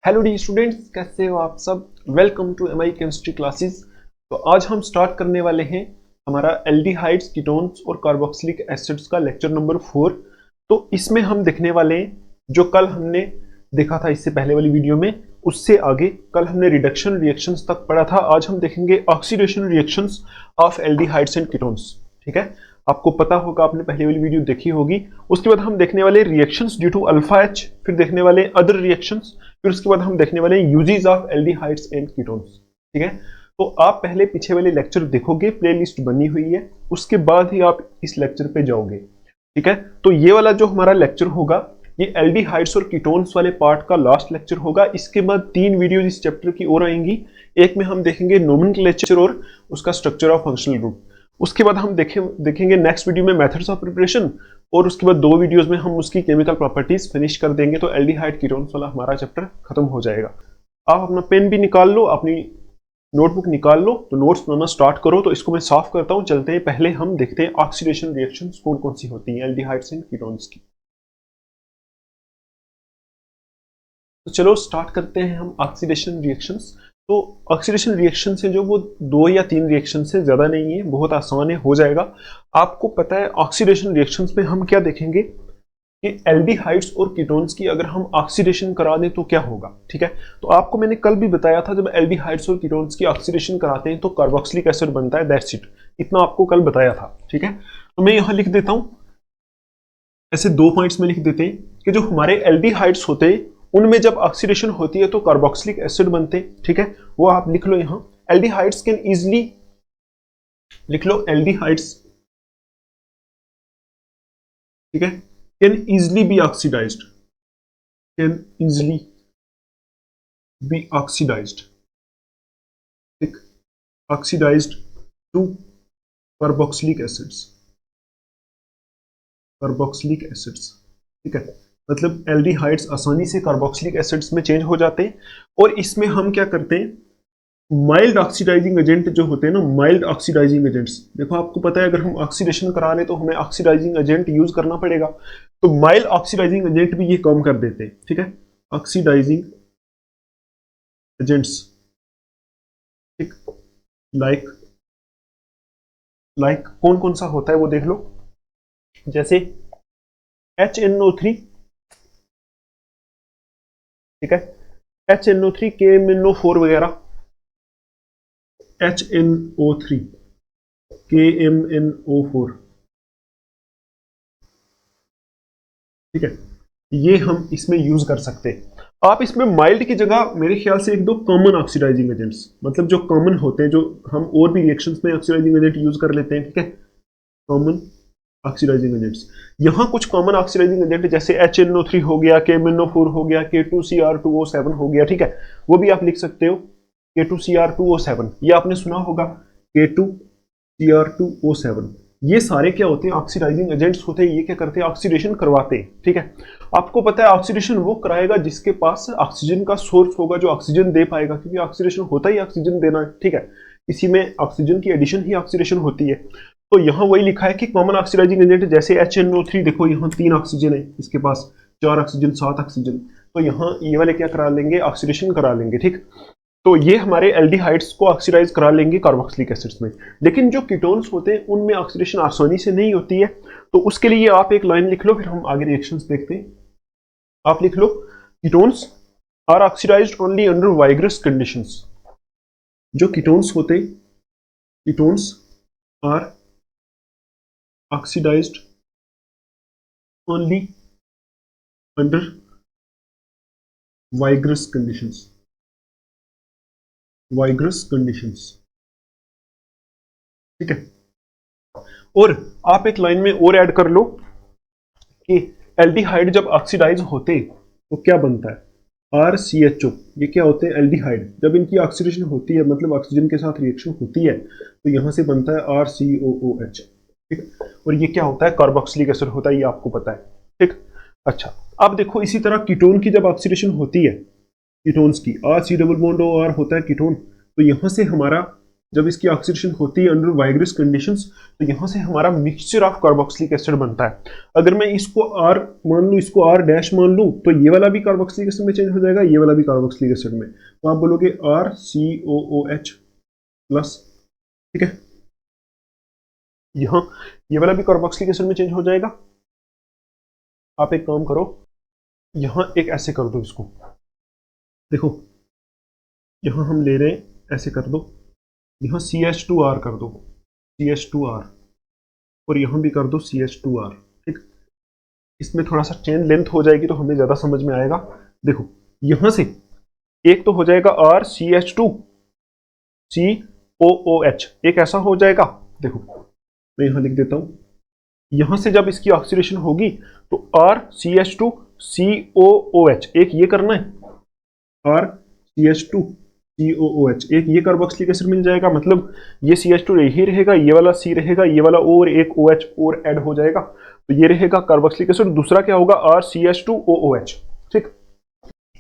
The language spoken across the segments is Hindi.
हेलो डी स्टूडेंट्स, कैसे हो आप सब। Welcome to MI chemistry classes. तो आज हम स्टार्ट करने वाले हैं हमारा एल्डिहाइड्स, कीटोन्स और कार्बोक्सिलिक एसिड्स का लेक्चर नंबर 4। तो इसमें हम देखने वाले हैं जो कल हमने देखा था इससे पहले वाली वीडियो में, उससे आगे कल हमने रिडक्शन रिएक्शंस तक पढ़ा था। आज हम देखेंगे oxidation reactions of aldehydes and ketones. ठीक है, आपको पता होगा, आपने पहले वाली वीडियो देखी होगी। उसके बाद हम देखने वाले reactions due to alpha H, फिर देखने वाले अदर रिएक्शंस, फिर उसके बाद हम देखने वाले हैं uses of aldehydes and ketones. ठीक है, तो आप पहले पीछे वाले लेक्चर देखोगे, प्लेलिस्ट बनी हुई है, उसके बाद ही आप इस लेक्चर पे जाओगे। ठीक है, तो ये वाला जो हमारा लेक्चर होगा ये एल्डिहाइड्स और कीटोन्स वाले पार्ट का लास्ट लेक्चर होगा। इसके बाद 3 वीडियोज इस चैप्टर की और आएंगी। एक में हम देखेंगे नोमेनक्लेचर और उसका स्ट्रक्चर ऑफ फंक्शनल ग्रुप। उसके बाद हम देखेंगे नेक्स्ट वीडियो में मेथड्स ऑफ प्रिपरेशन, और उसके बाद 2 वीडियोस में हम उसकी केमिकल प्रॉपर्टीज फिनिश कर देंगे। तो एल्डिहाइड कीटोन्स वाला हमारा चैप्टर खत्म हो जाएगा। आप अपना पेन भी निकाल लो, अपनी नोटबुक निकाल लो, तो नोट्स बनाना स्टार्ट करो। तो इसको मैं साफ करता हूं, चलते हैं। पहले हम देखते हैं ऑक्सीडेशन रिएक्शंस कौन कौन सी होती हैं एल्डिहाइड्स एंड कीटोन्स की। तो चलो स्टार्ट करते हैं हम ऑक्सीडेशन रिएक्शंस। तो ऑक्सीडेशन रिएक्शन से जो वो 2 या 3 रिएक्शन से ज्यादा नहीं है, बहुत आसान है, हो जाएगा। आपको पता है ऑक्सीडेशन रिएक्शंस में हम क्या देखेंगे कि एल्डिहाइड्स और कीटोन्स की अगर हम ऑक्सीडेशन करा दें तो क्या होगा। ठीक है, तो आपको मैंने कल भी बताया था, जब एल्डिहाइड्स और कीटोन्स की ऑक्सीडेशन कराते हैं तो कार्बोक्सिलिक एसिड बनता है, दैट्स इट। इतना आपको कल बताया था। ठीक है, तो मैं यहां लिख देता हूं, ऐसे 2 पॉइंट्स में लिख देते हैं कि जो हमारे एल्डिहाइड्स होते हैं उनमें जब ऑक्सीडेशन होती है तो कार्बोक्सिलिक एसिड बनते हैं। ठीक है, वो आप लिख लो यहां। एल्डिहाइड्स कैन इजिली, लिख लो एल्डिहाइड्स, ठीक है, can easily be oxidised, can easily be oxidised, ठीक, oxidised to carboxylic acids, carboxylic acids. ठीक है, मतलब एल्डिहाइड्स आसानी से कार्बोक्सिलिक एसिड्स में चेंज हो जाते हैं। और इसमें हम क्या करते हैं, माइल्ड ऑक्सीडाइजिंग एजेंट जो होते हैं ना, माइल्ड ऑक्सीडाइजिंग एजेंट्स, देखो आपको पता है अगर हम ऑक्सीडेशन करा रहे तो हमें ऑक्सीडाइजिंग एजेंट यूज करना पड़ेगा। तो माइल्ड ऑक्सीडाइजिंग एजेंट भी ये काम कर देते हैं। ठीक है, ऑक्सीडाइजिंग एजेंट्स, ठीक, लाइक लाइक कौन कौन सा होता है वो देख लो। जैसे HNO3, ठीक है, HNO3, KMNO4 वगैरह, HNO3, KMNO4, ठीक है, ये हम इसमें यूज कर सकते हैं। आप इसमें माइल्ड की जगह मेरे ख्याल से 1-2 कॉमन ऑक्सीडाइजिंग एजेंट्स, मतलब जो कॉमन होते हैं, जो हम और भी रिएक्शंस में ऑक्सीडाइजिंग एजेंट यूज कर लेते हैं। ठीक है, कॉमन ऑक्सीडाइजिंग एजेंट्स, यहाँ कुछ कॉमन ऑक्सीडाइजिंग एजेंट जैसे HNO3 हो गया, KMNO4 हो गया, K2Cr2O7 हो गया। ठीक है, वो भी आप लिख सकते हो, K2Cr2O7, ये आपने सुना होगा, K2Cr2O7। ये सारे क्या होते हैं, ऑक्सीडाइजिंग एजेंट्स होते हैं। ये क्या करते हैं, ऑक्सीडेशन करवाते हैं। ठीक है, आपको पता है ऑक्सीडेशन वो कराएगा जिसके पास ऑक्सीजन का सोर्स होगा, जो ऑक्सीजन दे पाएगा, क्योंकि ऑक्सीडेशन होता ही ऑक्सीजन देना है। ठीक है, इसी में ऑक्सीजन की एडिशन ही ऑक्सीडेशन होती है। तो यहाँ वही लिखा है कि कॉमन ऑक्सीडाइजिंग एजेंट जैसे HNO3, देखो यहाँ 3 ऑक्सीजन है, इसके पास 4 ऑक्सीजन, 7 ऑक्सीजन, तो यहाँ ये वाले क्या करा लेंगे, ऑक्सीडेशन करा लेंगे। ठीक, तो ये हमारे एल्डिहाइड्स को ऑक्सीडाइज करा लेंगे कार्बोक्सिलिक एसिड्स में। लेकिन जो कीटोन्स होते हैं उनमें ऑक्सीडेशन आसानी से नहीं होती है। तो उसके लिए आप एक लाइन लिख लो, फिर हम आगे रिएक्शंस देखते हैं। आप लिख लो, ketones are oxidised only under vigorous conditions. जो कीटोन्स होते हैं, ketones are oxidised only under vigorous conditions, vigorous conditions. ठीक है, और आप एक लाइन में और ऐड कर लो कि एल्डिहाइड जब ऑक्सीडाइज होते तो क्या बनता है, RCHO। ये क्या होते हैं, एल्डिहाइड। जब इनकी ऑक्सीडेशन होती है, मतलब ऑक्सीजन के साथ रिएक्शन होती है, तो यहां से बनता है RCOOH। ठीक, और ये क्या होता है, कार्बोक्सिलिक एसिड होता है, ये आपको पता है। ठीक, अच्छा, अब देखो इसी तरह कीटोन की जब ऑक्सीडेशन होती है, कीटोन्स की, RC डबल बॉन्ड OR होता है कीटोन, तो यहां से हमारा जब इसकी ऑक्सीडेशन होती है अंडर वाइग्रस कंडीशंस, तो यहाँ से हमारा मिक्सचर ऑफ कार्बोक्सिलिक एसिड बनता है। अगर मैं इसको R मान लूँ, इसको R डैश मान लूँ, तो ये वाला भी कार्बोक्सिलिक एसिड में चेंज हो जाएगा, ये वाला भी कार्बोक्सिलिक एसिड में। तो आप बोलोगे RCOOH प्लस, ठीक है। यहाँ ये वाला भी कार्बोक्सिलिक एसिड में चेंज हो जाएगा। आप एक काम करो, यहाँ एक ऐसे कर दो इसको, देखो यहाँ हम ले रहे हैं, ऐसे कर दो, यहाँ CH2R कर दो, CH2R, और यहाँ भी कर दो CH2R, ठीक। इसमें थोड़ा सा चेन लेंथ हो जाएगी तो हमें ज़्यादा समझ में आएगा। देखो यहाँ से एक तो हो जाएगा RCH2COOH, एक ऐसा हो जाएगा। देखो मैं यहाँ लिख देता हूँ, यहाँ से जब इसकी ऑक्सीडेशन होगी तो RCH2COOH, एक ये करना है, RCH2COOH, एक ये कार्बोक्सिलिक एसिड मिल जाएगा। मतलब ये CH2 यही रहेगा, ये वाला C रहेगा, ये वाला O और एक OH और ऐड हो जाएगा, तो ये रहेगा कार्बोक्सिलिक एसिड। दूसरा क्या होगा, RCH2OOH, ठीक।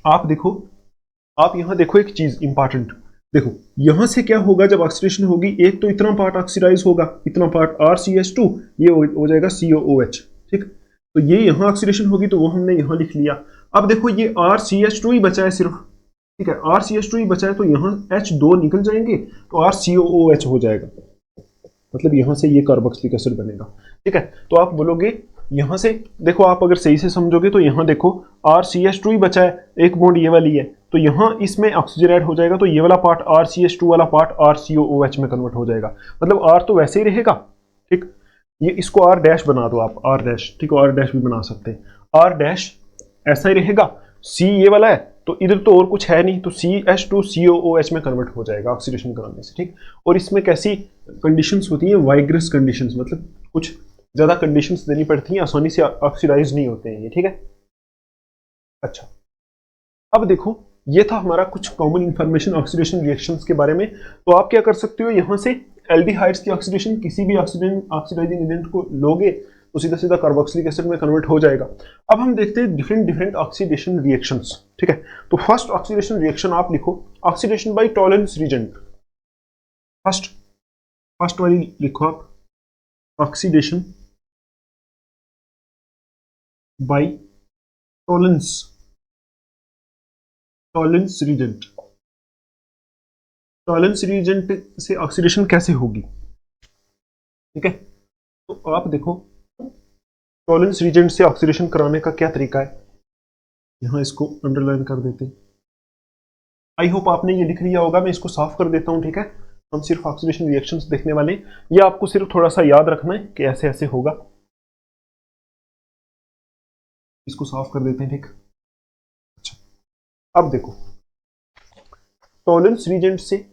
आप देखो, आप यहाँ देखो एक चीज इंपॉर्टेंट, देखो यहां से क्या होगा जब ऑक्सीडेशन होगी, एक तो इतना पार्ट ऑक्सीडाइज होगा, इतना पार्ट RCH2, ये हो जाएगा COOH, ठीक। तो ये यहाँ ऑक्सीडेशन होगी तो वो हमने यहाँ लिख लिया। अब देखो ये RCH2 ही बचा है सिर्फ, ठीक है, RCH2 ही बचा है, तो यहाँ H2 निकल जाएंगे तो RCOOH हो जाएगा, मतलब यहाँ से ये कार्बोक्सिलिक एसिड बनेगा, ठीक है। तो आप बोलोगे यहाँ से, देखो आप अगर सही से समझोगे तो यहाँ देखो RCH2 ही बचा है, एक बॉन्ड ये वाली है, तो यहाँ इसमें ऑक्सीजन ऐड हो जाएगा, तो ये वाला पार्ट RCH2 वाला पार्ट RCOOH में कन्वर्ट हो जाएगा, मतलब R तो वैसे ही रहेगा, ठीक। ये इसको R डैश बना दो आप, R डैश, ठीक है, R डैश भी बना सकते हैं, R डैश ऐसा ही रहेगा। C ये वाला है तो इधर तो और कुछ है नहीं, तो CH2COOH में कन्वर्ट हो जाएगा ऑक्सीडेशन कराने से, ठीक। और इसमें कैसी कंडीशंस होती हैं, वाइग्रस कंडीशंस, मतलब कुछ ज्यादा कंडीशंस देनी पड़ती हैं, आसानी से ऑक्सीडाइज नहीं होते हैं ये, ठीक है। अच्छा, अब देखो ये था हमारा कुछ कॉमन इंफॉर्मेशन ऑक्सीडेशन रिएक्शंस के बारे में। तो आप क्या कर सकते हो, यहाँ से एल्डिहाइड्स की ऑक्सीडेशन, किसी भी ऑक्सीडाइजिंग एजेंट को लोगे तो सीधा सीधा कार्बोक्सिलिक एसिड में कन्वर्ट हो जाएगा। अब हम देखते हैं डिफरेंट डिफरेंट ऑक्सीडेशन रिएक्शंस, ठीक है। तो फर्स्ट ऑक्सीडेशन रिएक्शन आप लिखो, oxidation by Tollens reagent. First first वाली लिखो आप, oxidation by Tollens Tollens reagent. Tollens reagent से ऑक्सीडेशन कैसे होगी, ठीक है। तो आप देखो टॉलरेंस रीजेंट से ऑक्सीडेशन कराने का क्या तरीका है, यहाँ इसको अंडरलाइन कर देते हैं। आई होप आपने ये लिख लिया होगा, मैं इसको साफ कर देता हूँ, ठीक है। हम सिर्फ ऑक्सीडेशन रिएक्शंस देखने वाले हैं, ये आपको सिर्फ थोड़ा सा याद रखना है कि ऐसे ऐसे होगा। इसको साफ कर देते हैं, ठीक। अच्छा, अब देखो टॉलरेंस रीजेंट से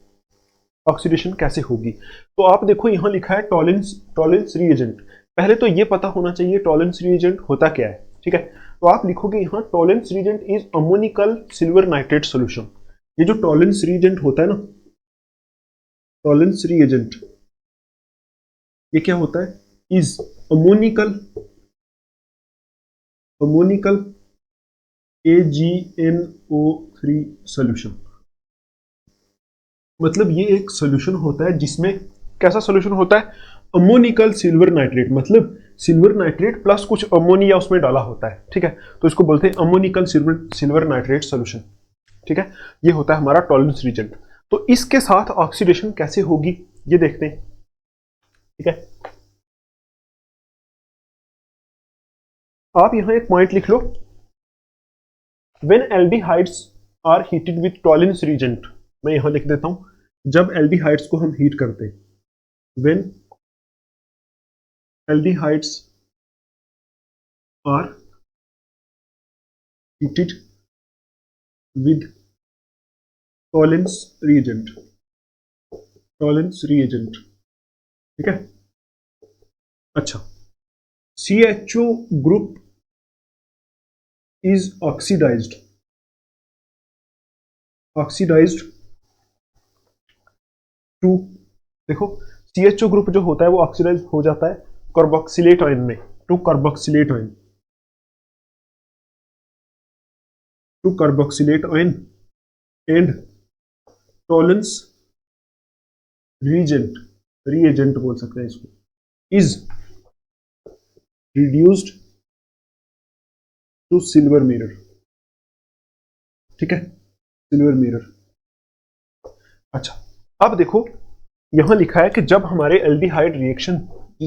ऑक्सीडेशन कैसे होगी। तो आप देखो यहाँ लिखा है टॉलरेंस टॉलरेंस रीएजेंट। पहले तो ये पता होना चाहिए टॉलरेंस रीएजेंट होता क्या है, ठीक है। तो आप लिखोगे यहाँ tolerance reagent is ammoniacal silver nitrate solution. ये जो टॉलरेंस रीएजेंट होता है ना, टॉलरेंस रीएजेंट, ये क्या होता है, is ammoniacal ammoniacal AgNO3 solution. मतलब ये एक सॉल्यूशन होता है जिसमें, कैसा सॉल्यूशन होता है, अमोनिकल सिल्वर नाइट्रेट, मतलब सिल्वर नाइट्रेट प्लस कुछ अमोनिया उसमें डाला होता है, ठीक है। तो इसको बोलते हैं अमोनिकल सिल्वर नाइट्रेट सॉल्यूशन, ठीक है। ये होता है हमारा टॉलरेंस रीजेंट। तो इसके साथ ऑक्सीडेशन कैसे होगी ये देखते हैं, ठीक है। आप यहां एक पॉइंट लिख लो, when aldehydes are heated with Tollens reagent. मैं यहां लिख देता हूं, जब एल्डिहाइड्स को हम हीट करते हैं, when aldehydes are heated with Tollens reagent, Tollens reagent, ठीक है। अच्छा, CHO group is oxidised to, देखो CHO ग्रुप जो होता है वो ऑक्सीडाइज हो जाता है कार्बोक्सिलेट आयन में, to carboxylate ion, to carboxylate ion and Tollens reagent बोल सकते हैं इसको, is reduced to silver mirror. ठीक है, सिल्वर मिरर। अच्छा, अब देखो यहां लिखा है कि जब हमारे एल्डिहाइड रिएक्शन,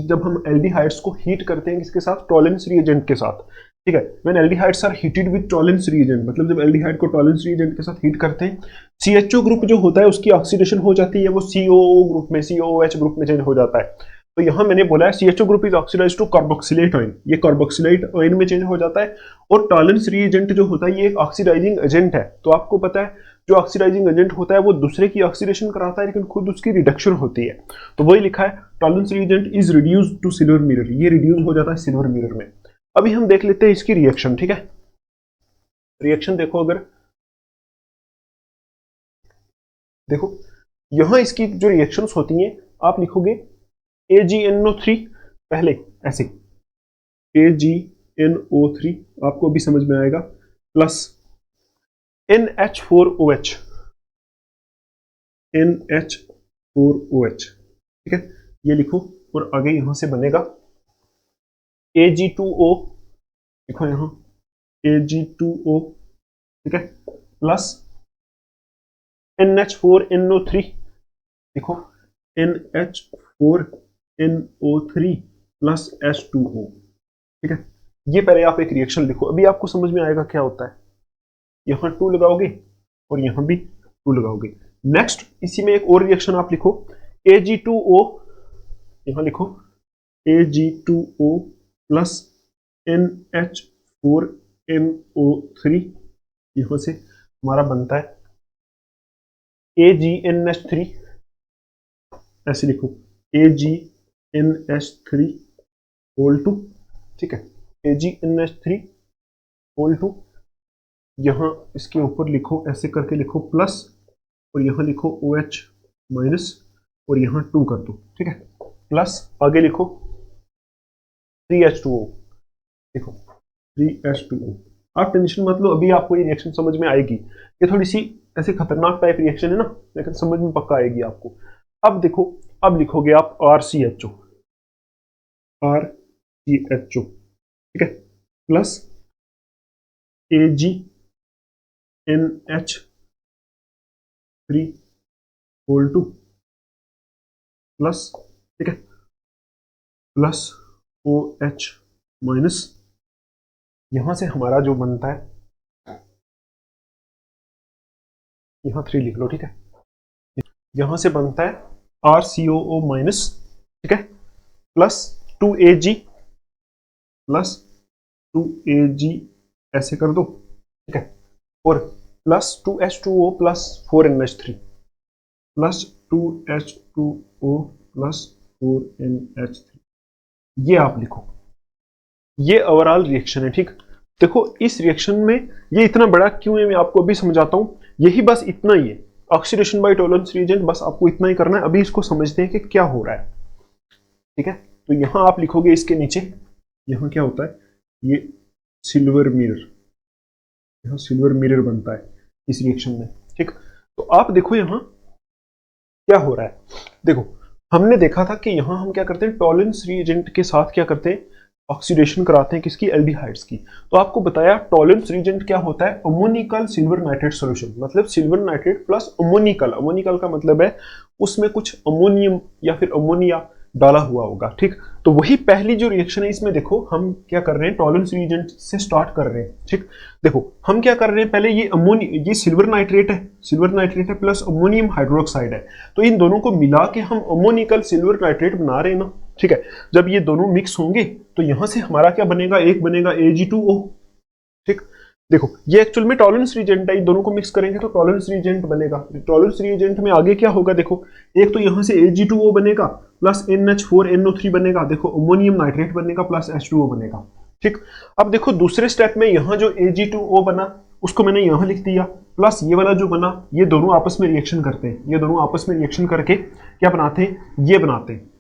जब हम एल्डिहाइड्स को हीट करते हैं किसके साथ, टॉलेंस रिएजेंट के साथ। ठीक है, when aldehydes are heated with Tollens reagent, मतलब जब एल्डिहाइड को टॉलेंस रिएजेंट के साथ हीट करते हैं, CHO ग्रुप जो होता है उसकी ऑक्सीडेशन हो जाती है, वो COO ग्रुप में, COOH ग्रुप में चेंज हो जाता है। तो यहां मैंने बोला है CHO group is oxidised to carboxylate ion, ये कार्बोक्सिलेट आयन में चेंज हो जाता है। और टॉलेंस रिएजेंट जो होता है ये एक ऑक्सीडाइजिंग एजेंट है। तो आपको पता है जो ऑक्सीडाइजिंग एजेंट होता है वो दूसरे की ऑक्सीडेशन कराता है लेकिन खुद उसकी रिडक्शन होती है। तो वही लिखा है Tollens reagent is reduced to silver mirror, ये रिड्यूस हो जाता है सिल्वर मिरर में। अभी हम देख लेते हैं इसकी रिएक्शन। ठीक है, रिएक्शन देखो, अगर देखो यहां इसकी जो रिएक्शंस होती हैं, आप लिखोगे AgNO3 पहले ऐसे, AgNO3 आपको भी समझ में आएगा, प्लस NH4OH, NH4OH। ठीक है, ये लिखो, और आगे यहां से बनेगा Ag2O, लिखो यहां Ag2O। ठीक है, प्लस NH4NO3, लिखो NH4NO3 प्लस H2O। ठीक है, ये पहले आप एक रिएक्शन लिखो, अभी आपको समझ में आएगा क्या होता है। यहां 2 लगाओगे और यहां भी 2 लगाओगे। नेक्स्ट इसी में एक और रिएक्शन आप लिखो, Ag2O, यहां लिखो Ag2O प्लस NH4NO3, यहां से हमारा बनता है AgNH3, ऐसे लिखो AgNH3 होल 2। ठीक है, AgNH3 होल 2, यहां इसके ऊपर लिखो, ऐसे करके लिखो प्लस, और यहां लिखो OH माइनस, और यहां 2 कर दो। ठीक है, प्लस आगे लिखो 3H2O, देखो 3H2O। आप टेंशन मत लो, अभी आपको ये रिएक्शन समझ में आएगी। ये थोड़ी सी ऐसे खतरनाक टाइप रिएक्शन है ना, लेकिन समझ में पक्का आएगी आपको। अब देखो, अब लिखोगे आप RCHO, RCHO। ठीक है, प्लस AgNH3 होल 2 प्लस, ठीक है, प्लस OH माइनस, यहां से हमारा जो बनता है, यहां 3 लिख लो। ठीक है, यहां से बनता है RCOO माइनस, ठीक है, प्लस 2Ag, प्लस 2Ag ऐसे कर दो। ठीक है, और plus 2H2O plus 4NH3, plus 2H2O plus 4NH3, ये आप लिखो। ये ओवरऑल रिएक्शन है। ठीक, देखो इस रिएक्शन में ये इतना बड़ा क्यों है मैं आपको अभी समझाता हूं। यही बस इतना ही है, ऑक्सीडेशन बाय टॉलरेंस रिएजेंट, बस आपको इतना ही करना है। अभी इसको समझते हैं कि क्या हो रहा है। ठीक है, तो यहां आप लिखोगे इसके नीचे, यहां क्या होता है, ये सिल्वर मिरर, यहां सिल्वर मिरर बनता है इस रिएक्शन में। ठीक, तो आप देखो यहां क्या हो रहा है। देखो हमने देखा था कि यहां हम क्या करते हैं, टॉलरेंस रिएजेंट के साथ क्या करते हैं, ऑक्सीडेशन कराते हैं किसकी, एल्डिहाइड्स की। तो आपको बताया टॉलरेंस रिएजेंट क्या होता है, अमोनिकल सिल्वर नाइट्रेट सॉल्यूशन, मतलब silver nitrate plus ammoniacal. Ammoniacal का मतलब है उसमें कुछ अमोनियम या फिर अमोनिया डाला हुआ होगा। ठीक, तो वही पहली जो रिएक्शन है इसमें देखो हम क्या कर रहे हैं, टॉलरेंस रिएजेंट से स्टार्ट कर रहे हैं। ठीक, देखो हम क्या कर रहे हैं, पहले ये सिल्वर नाइट्रेट है, सिल्वर नाइट्रेट है प्लस अमोनियम हाइड्रोक्साइड है, तो इन दोनों को मिला के हम अमोनिकल सिल्वर नाइट्रेट बना रहे हैं ना। ठीक है, जब ये दोनों मिक्स होंगे तो यहां से हमारा क्या बनेगा, एक बनेगा Ag2O। ठीक, देखो ये एक्चुअल में टॉलरेंस रिएजेंट है, इन दोनों को मिक्स करेंगे तो टॉलरेंस रिएजेंट बनेगा। टॉलरेंस रिएजेंट में आगे क्या होगा, देखो एक तो यहां से Ag2O बनेगा प्लस NH4NO3 बनेगा, देखो अमोनियम नाइट्रेट बनेगा प्लस H2O बनेगा। ठीक, अब देखो दूसरे स्टेप में यहां जो Ag2O बना उसको मैंने यहां लिख दिया, प्लस ये वाला जो बना, ये दोनों आपस में रिएक्शन करते हैं, ये दोनों आपस में रिएक्शन करके क्या बनाते हैं, ये बनाते हैं।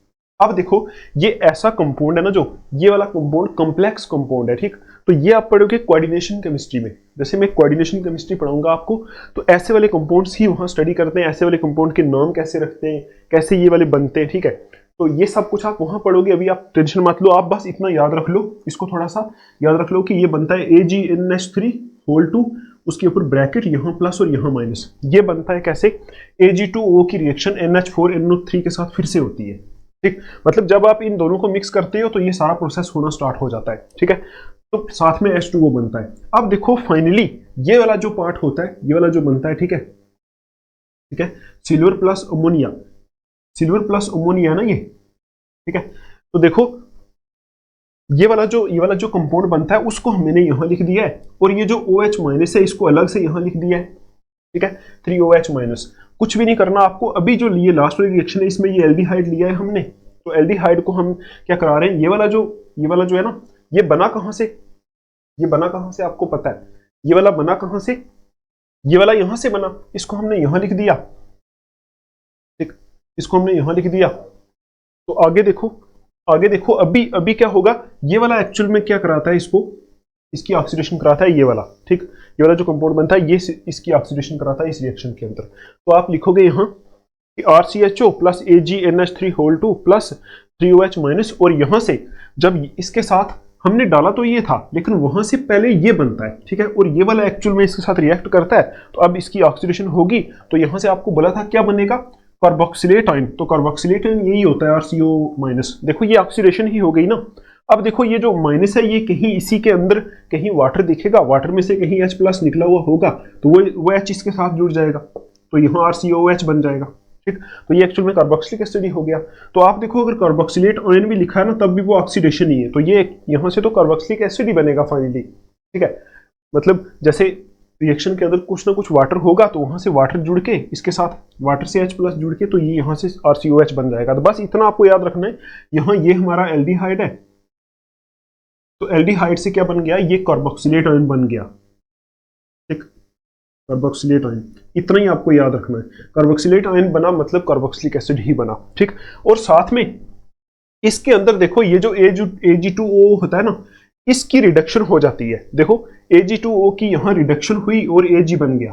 अब देखो ये ऐसा कंपाउंड है ना, जो ये वाला कंपाउंड कॉम्प्लेक्स कंपाउंड है। ठीक, तो ये आप पढ़ोगे कोऑर्डिनेशन केमिस्ट्री में। जैसे मैं कोऑर्डिनेशन केमिस्ट्री पढ़ाऊंगा आपको, तो ऐसे वाले कंपाउंड्स ही वहाँ स्टडी करते हैं, ऐसे वाले कंपाउंड के नाम कैसे रखते हैं, कैसे ये वाले बनते हैं, ठीक है। तो ये सब कुछ आप वहाँ पढ़ोगे, अभी आप टेंशन मत लो, आप बस इतना याद रख लो, इसको थोड़ा सा याद रख लो कि ये बनता है AgNH3 उसके ऊपर ब्रैकेट, यहाँ प्लस और यहाँ माइनस। ये बनता है कैसे, Ag2O की रिएक्शन NH4NO3 के साथ फिर से होती है, ठीक। मतलब जब आप इन दोनों को मिक्स करते हो तो ये सारा प्रोसेस होना स्टार्ट हो जाता है, ठीक है। तो साथ में H2O बनता है। अब देखो फाइनली ये वाला जो पार्ट होता है, ये वाला जो बनता है, ठीक है, ठीक है, silver plus ammonia, silver plus ammonia ना ये, ठीक है। तो देखो ये वाला जो कंपाउंड बनता है उसको मैंने यहां लिख दिया है, और ये जो OH माइनस है इसको अलग से यहां लिख दिया है, ठीक है, 3OH माइनस। कुछ भी नहीं करना आपको, अभी जो लिए लास्ट वाली रिएक्शन है इसमें ये एल्डिहाइड लिया है हमने, तो एल्डिहाइड को हम क्या करा रहे हैं, ये वाला जो है ना, ये बना कहां से, ये बना कहां से आपको पता है, ये वाला बना कहां से, ये वाला यहां से बना, इसको हमने यहां लिख दिया, ठीक, इसको हमने यहां लिख दिया। तो आगे देखो अभी क्या होगा, ये वाला एक्चुअल में क्या कराता है, इसकी ऑक्सीडेशन कराता है ये वाला, ठीक। ये वाला जो कंपाउंड बनता है ये इसकी ऑक्सीडेशन कराता है इस रिएक्शन के अंदर। तो आप लिखोगे यहाँ कि RCHO plus AgNH3 plus 3OH minus, और यहाँ से जब इसके साथ हमने डाला तो ये था, लेकिन वहां से पहले ये बनता है, ठीक है, और ये वाला एक्चुअल में इसके साथ रिएक्ट करता है, तो अब इसकी ऑक्सीडेशन होगी। तो यहाँ से आपको बोला था क्या बनेगा, कार्बोक्सिलेट आयन। तो कार्बोक्सिलेट आयन यही होता है RCO माइनस। देखो ये ऑक्सीडेशन ही हो गई ना। अब देखो ये जो माइनस है ये कहीं इसी के अंदर कहीं वाटर दिखेगा, वाटर में से कहीं H प्लस निकला हुआ होगा, तो वो H इसके साथ जुड़ जाएगा, तो यहाँ RCOH बन जाएगा, ठीक। तो ये एक्चुअल में कार्बोक्सिलिक एसिड ही हो गया। तो आप देखो अगर कार्बोक्सिलेट आयन भी लिखा है ना तब भी वो ऑक्सीडेशन ही है, तो ये यहाँ से तो कार्बोक्सिलिक एसिड ही बनेगा फाइनली, ठीक है। मतलब जैसे रिएक्शन के अंदर कुछ ना कुछ वाटर होगा, तो वहां से वाटर जुड़ के इसके साथ वाटर से H प्लस जुड़ के, तो ये यहाँ से RCOH बन जाएगा। तो बस इतना आपको याद रखना है। यहाँ ये हमारा एल्डिहाइड है, तो एल्डिहाइड से क्या बन गया, ये कार्बोक्सिलेट आयन बन गया, ठीक, कार्बोक्सिलेट आयन। इतना ही आपको याद रखना है, कार्बोक्सिलेट आयन बना मतलब कार्बोक्सिलिक एसिड ही बना, ठीक। और साथ में इसके अंदर देखो ये जो Ag2O होता है ना, इसकी रिडक्शन हो जाती है। देखो Ag2O की यहाँ रिडक्शन हुई और Ag बन गया,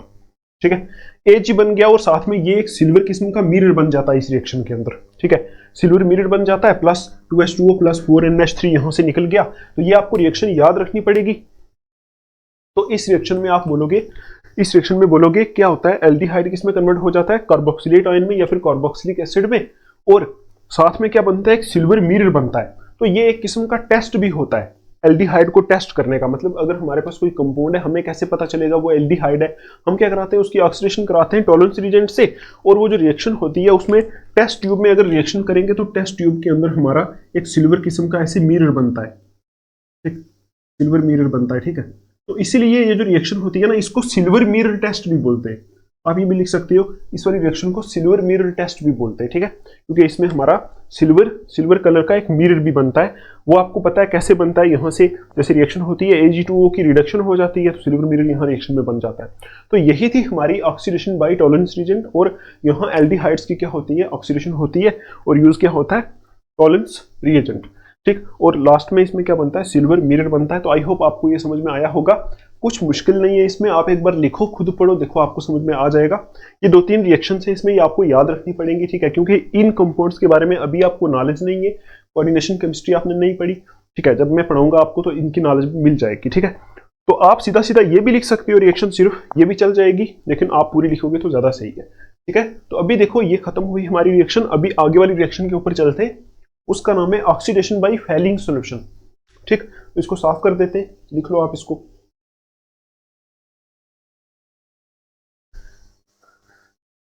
ठीक है, Ag बन गया, और साथ में ये एक सिल्वर किस्म का मिरर बन जाता है इस रिएक्शन के अंदर, ठीक है, सिल्वर मिरर बन जाता है, प्लस 2H2O प्लस 4NH3 यहाँ से निकल गया। तो ये आपको रिएक्शन याद रखनी पड़ेगी। तो इस रिएक्शन में आप बोलोगे, इस रिएक्शन में बोलोगे क्या होता है, एल्डिहाइड किस में कन्वर्ट हो जाता है, कार्बोक्सिलेट आयन में या फिर कार्बोक्सिलिक एसिड में, और साथ में क्या बनता है, एक सिल्वर मिरर बनता है। तो ये एक किस्म का टेस्ट भी होता है एल्डिहाइड को टेस्ट करने का। मतलब अगर हमारे पास कोई कंपाउंड है, हमें कैसे पता चलेगा वो एल्डिहाइड है, हम क्या कराते हैं, उसकी ऑक्सीडेशन कराते हैं टॉलरेंस रिएजेंट से, और वो जो रिएक्शन होती है उसमें टेस्ट ट्यूब में अगर रिएक्शन करेंगे तो टेस्ट ट्यूब के अंदर हमारा एक सिल्वर किस्म का ऐसे मिरर बनता है, ठीक, सिल्वर मिरर बनता है, ठीक है। तो इसीलिए ये जो रिएक्शन होती है ना, इसको सिल्वर मिरर टेस्ट भी बोलते हैं। आप ये भी लिख सकते हो, इस वाली रिएक्शन को सिल्वर मिरर टेस्ट भी बोलते हैं, ठीक है, क्योंकि इसमें हमारा सिल्वर कलर का एक मिरर भी बनता है। वो आपको पता है कैसे बनता है, यहाँ से जैसे रिएक्शन होती है Ag2O की रिडक्शन हो जाती है, तो सिल्वर मिरर यहाँ रिएक्शन में बन जाता है। तो यही थी हमारी ऑक्सीडेशन बाय टॉलरेंस रिएजेंट। और यहाँ एल्डिहाइड्स की क्या होती है, ऑक्सीडेशन होती है, और यूज क्या होता है, टॉलरेंस रिएजेंट, ठीक। और लास्ट में इसमें क्या बनता है, सिल्वर मिरर बनता है। तो आई होप आपको ये समझ में आया होगा, कुछ मुश्किल नहीं है इसमें, आप एक बार लिखो, खुद पढ़ो, देखो आपको समझ में आ जाएगा। ये 2-3 रिएक्शन है इसमें, ये आपको याद रखनी पड़ेंगी, ठीक है, क्योंकि इन कंपाउंड्स के बारे में अभी आपको नॉलेज नहीं है, कोऑर्डिनेशन केमिस्ट्री आपने नहीं पढ़ी, ठीक है। जब मैं पढ़ाऊंगा आपको तो इनकी नॉलेज मिल जाएगी, ठीक है। तो आप सीधा सीधा ये भी लिख सकते हो रिएक्शन, सिर्फ ये भी चल जाएगी, लेकिन आप पूरी लिखोगे तो ज्यादा सही है, ठीक है। तो अभी देखो ये खत्म हुई हमारी रिएक्शन, अभी आगे वाली रिएक्शन के ऊपर चलते हैं। उसका नाम है ऑक्सीडेशन बाय फैलिंग सॉल्यूशन, ठीक। तो इसको साफ कर देते हैं, लिख लो आप इसको।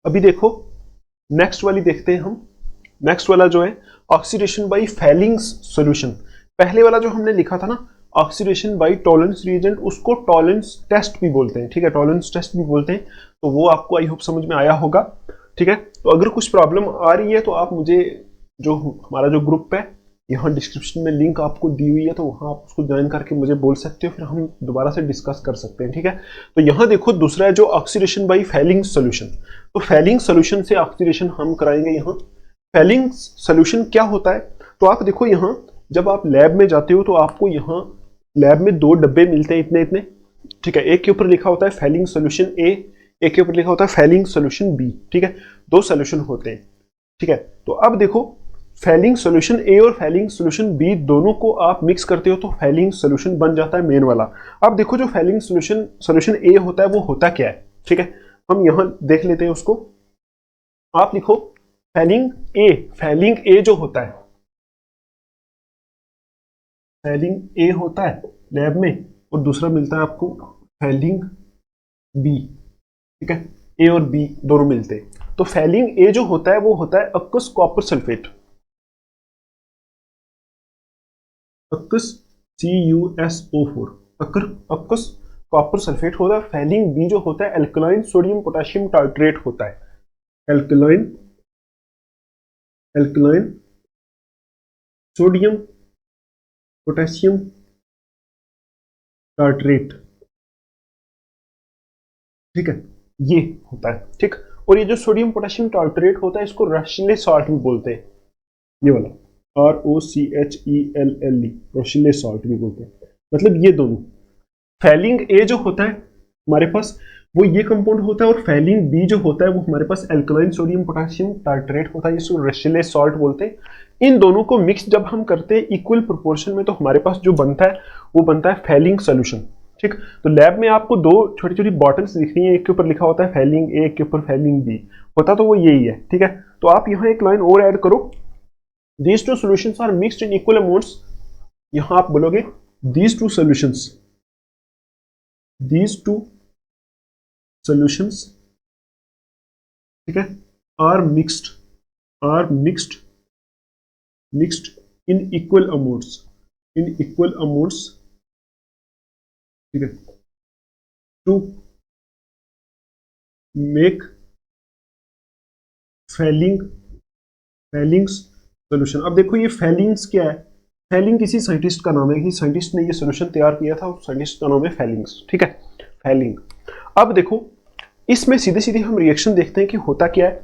अभी देखो नेक्स्ट वाली देखते हैं हम। नेक्स्ट वाला जो है ऑक्सीडेशन बाय फैलिंग सॉल्यूशन। पहले वाला जो हमने लिखा था ना, ऑक्सीडेशन बाय टॉलरेंस रिएजेंट, उसको टॉलरेंस टेस्ट भी बोलते हैं, ठीक है, टॉलरेंस टेस्ट भी बोलते हैं। तो वो आपको आई होप समझ में आया होगा, ठीक है। तो अगर कुछ प्रॉब्लम आ रही है तो आप मुझे, जो हमारा जो ग्रुप है यहाँ डिस्क्रिप्शन में लिंक आपको दी हुई है, तो वहाँ आप उसको ज्वाइन करके मुझे बोल सकते हो, फिर हम दोबारा से डिस्कस कर सकते हैं, ठीक है। तो यहाँ देखो दूसरा है जो ऑक्सीडेशन बाय फैलिंग सॉल्यूशन। तो फैलिंग सॉल्यूशन से ऑक्सीडेशन हम कराएंगे। यहाँ फैलिंग सॉल्यूशन क्या होता है, तो आप देखो यहाँ जब आप लैब में जाते हो तो आपको यहाँ लैब में 2 डब्बे मिलते हैं इतने इतने, ठीक है। एक के ऊपर लिखा होता है फैलिंग सोल्यूशन ए, एक के ऊपर लिखा होता है फैलिंग सोल्यूशन बी, ठीक है। 2 सोल्यूशन होते हैं, ठीक है। तो अब देखो फैलिंग सोल्यूशन ए और फैलिंग सोल्यूशन बी दोनों को आप मिक्स करते हो तो फैलिंग सोल्यूशन बन जाता है मेन वाला। अब देखो जो फैलिंग सोल्यूशन ए होता है वो होता क्या है, ठीक है। हम यहां देख लेते हैं उसको। आप लिखो फैलिंग ए जो होता है, फैलिंग ए होता है लैब में, और दूसरा मिलता है आपको फैलिंग बी, ठीक है। ए और बी दोनों मिलते हैं। तो फैलिंग ए जो होता है वो होता है अक्वस copper sulphate, अक्वस CuSO4, अक्वस copper sulphate होता है। फैलिंग बी जो होता है एल्कलाइन सोडियम पोटेशियम टार्ट्रेट होता है, एल्कलाइन सोडियम पोटेशियम टार्ट्रेट, ठीक है, ये होता है, ठीक। और ये जो सोडियम पोटेशियम टार्ट्रेट होता है इसको रशिले सॉल्ट भी बोलते हैं, ये वाला ROCHELLE, रशिले सॉल्ट भी बोलते हैं। मतलब ये दोनों, फैलिंग ए जो होता है हमारे पास वो ये कंपाउंड होता है, और फैलिंग बी जो होता है वो हमारे पास एल्कलाइन सोडियम पोटेशियम टार्ट्रेट होता है, जिसको रशिले सॉल्ट बोलते हैं। इन दोनों को मिक्स जब हम करते हैं इक्वल प्रोपोर्शन में तो हमारे पास जो बनता है वो बनता है फैलिंग सोल्यूशन, ठीक। तो लैब में आपको 2 छोटी छोटी बॉटल्स दिख रही हैं, एक के ऊपर लिखा होता है फैलिंग ए, एक के ऊपर फैलिंग बी, होता तो वो यही है, ठीक है। तो आप यहाँ एक लाइन और ऐड करो, these two solutions are mixed in equal amounts. यहां आप बोलोगे दीज टू सॉल्यूशंस ठीक है, are mixed in equal amounts, ठीक है, टू मेक फैलिंग्स सोल्यूशन। अब देखो ये फैलिंग्स क्या है, फैलिंग किसी साइंटिस्ट का नाम है, किसी साइंटिस्ट ने ये सोल्यूशन तैयार किया था, उस साइंटिस्ट का नाम है फैलिंग्स, ठीक है, फैलिंग। अब देखो इसमें सीधे सीधे हम रिएक्शन देखते हैं कि होता क्या है।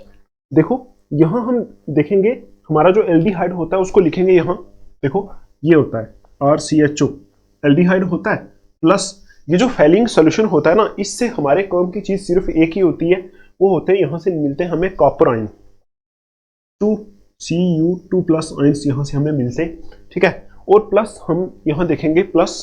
देखो यहां हम देखेंगे हमारा जो एल्डिहाइड होता है उसको लिखेंगे यहां, देखो ये होता है RCHO, एल्डिहाइड होता है, प्लस ये जो फैलिंग सोल्यूशन होता है ना, इससे हमारे काम की चीज सिर्फ एक ही होती है, वो होते हैं यहां से मिलते हैं हमें copper ion, 2Cu2 plus ions यहां से हमें मिलते, ठीक है। और प्लस हम यहां देखेंगे प्लस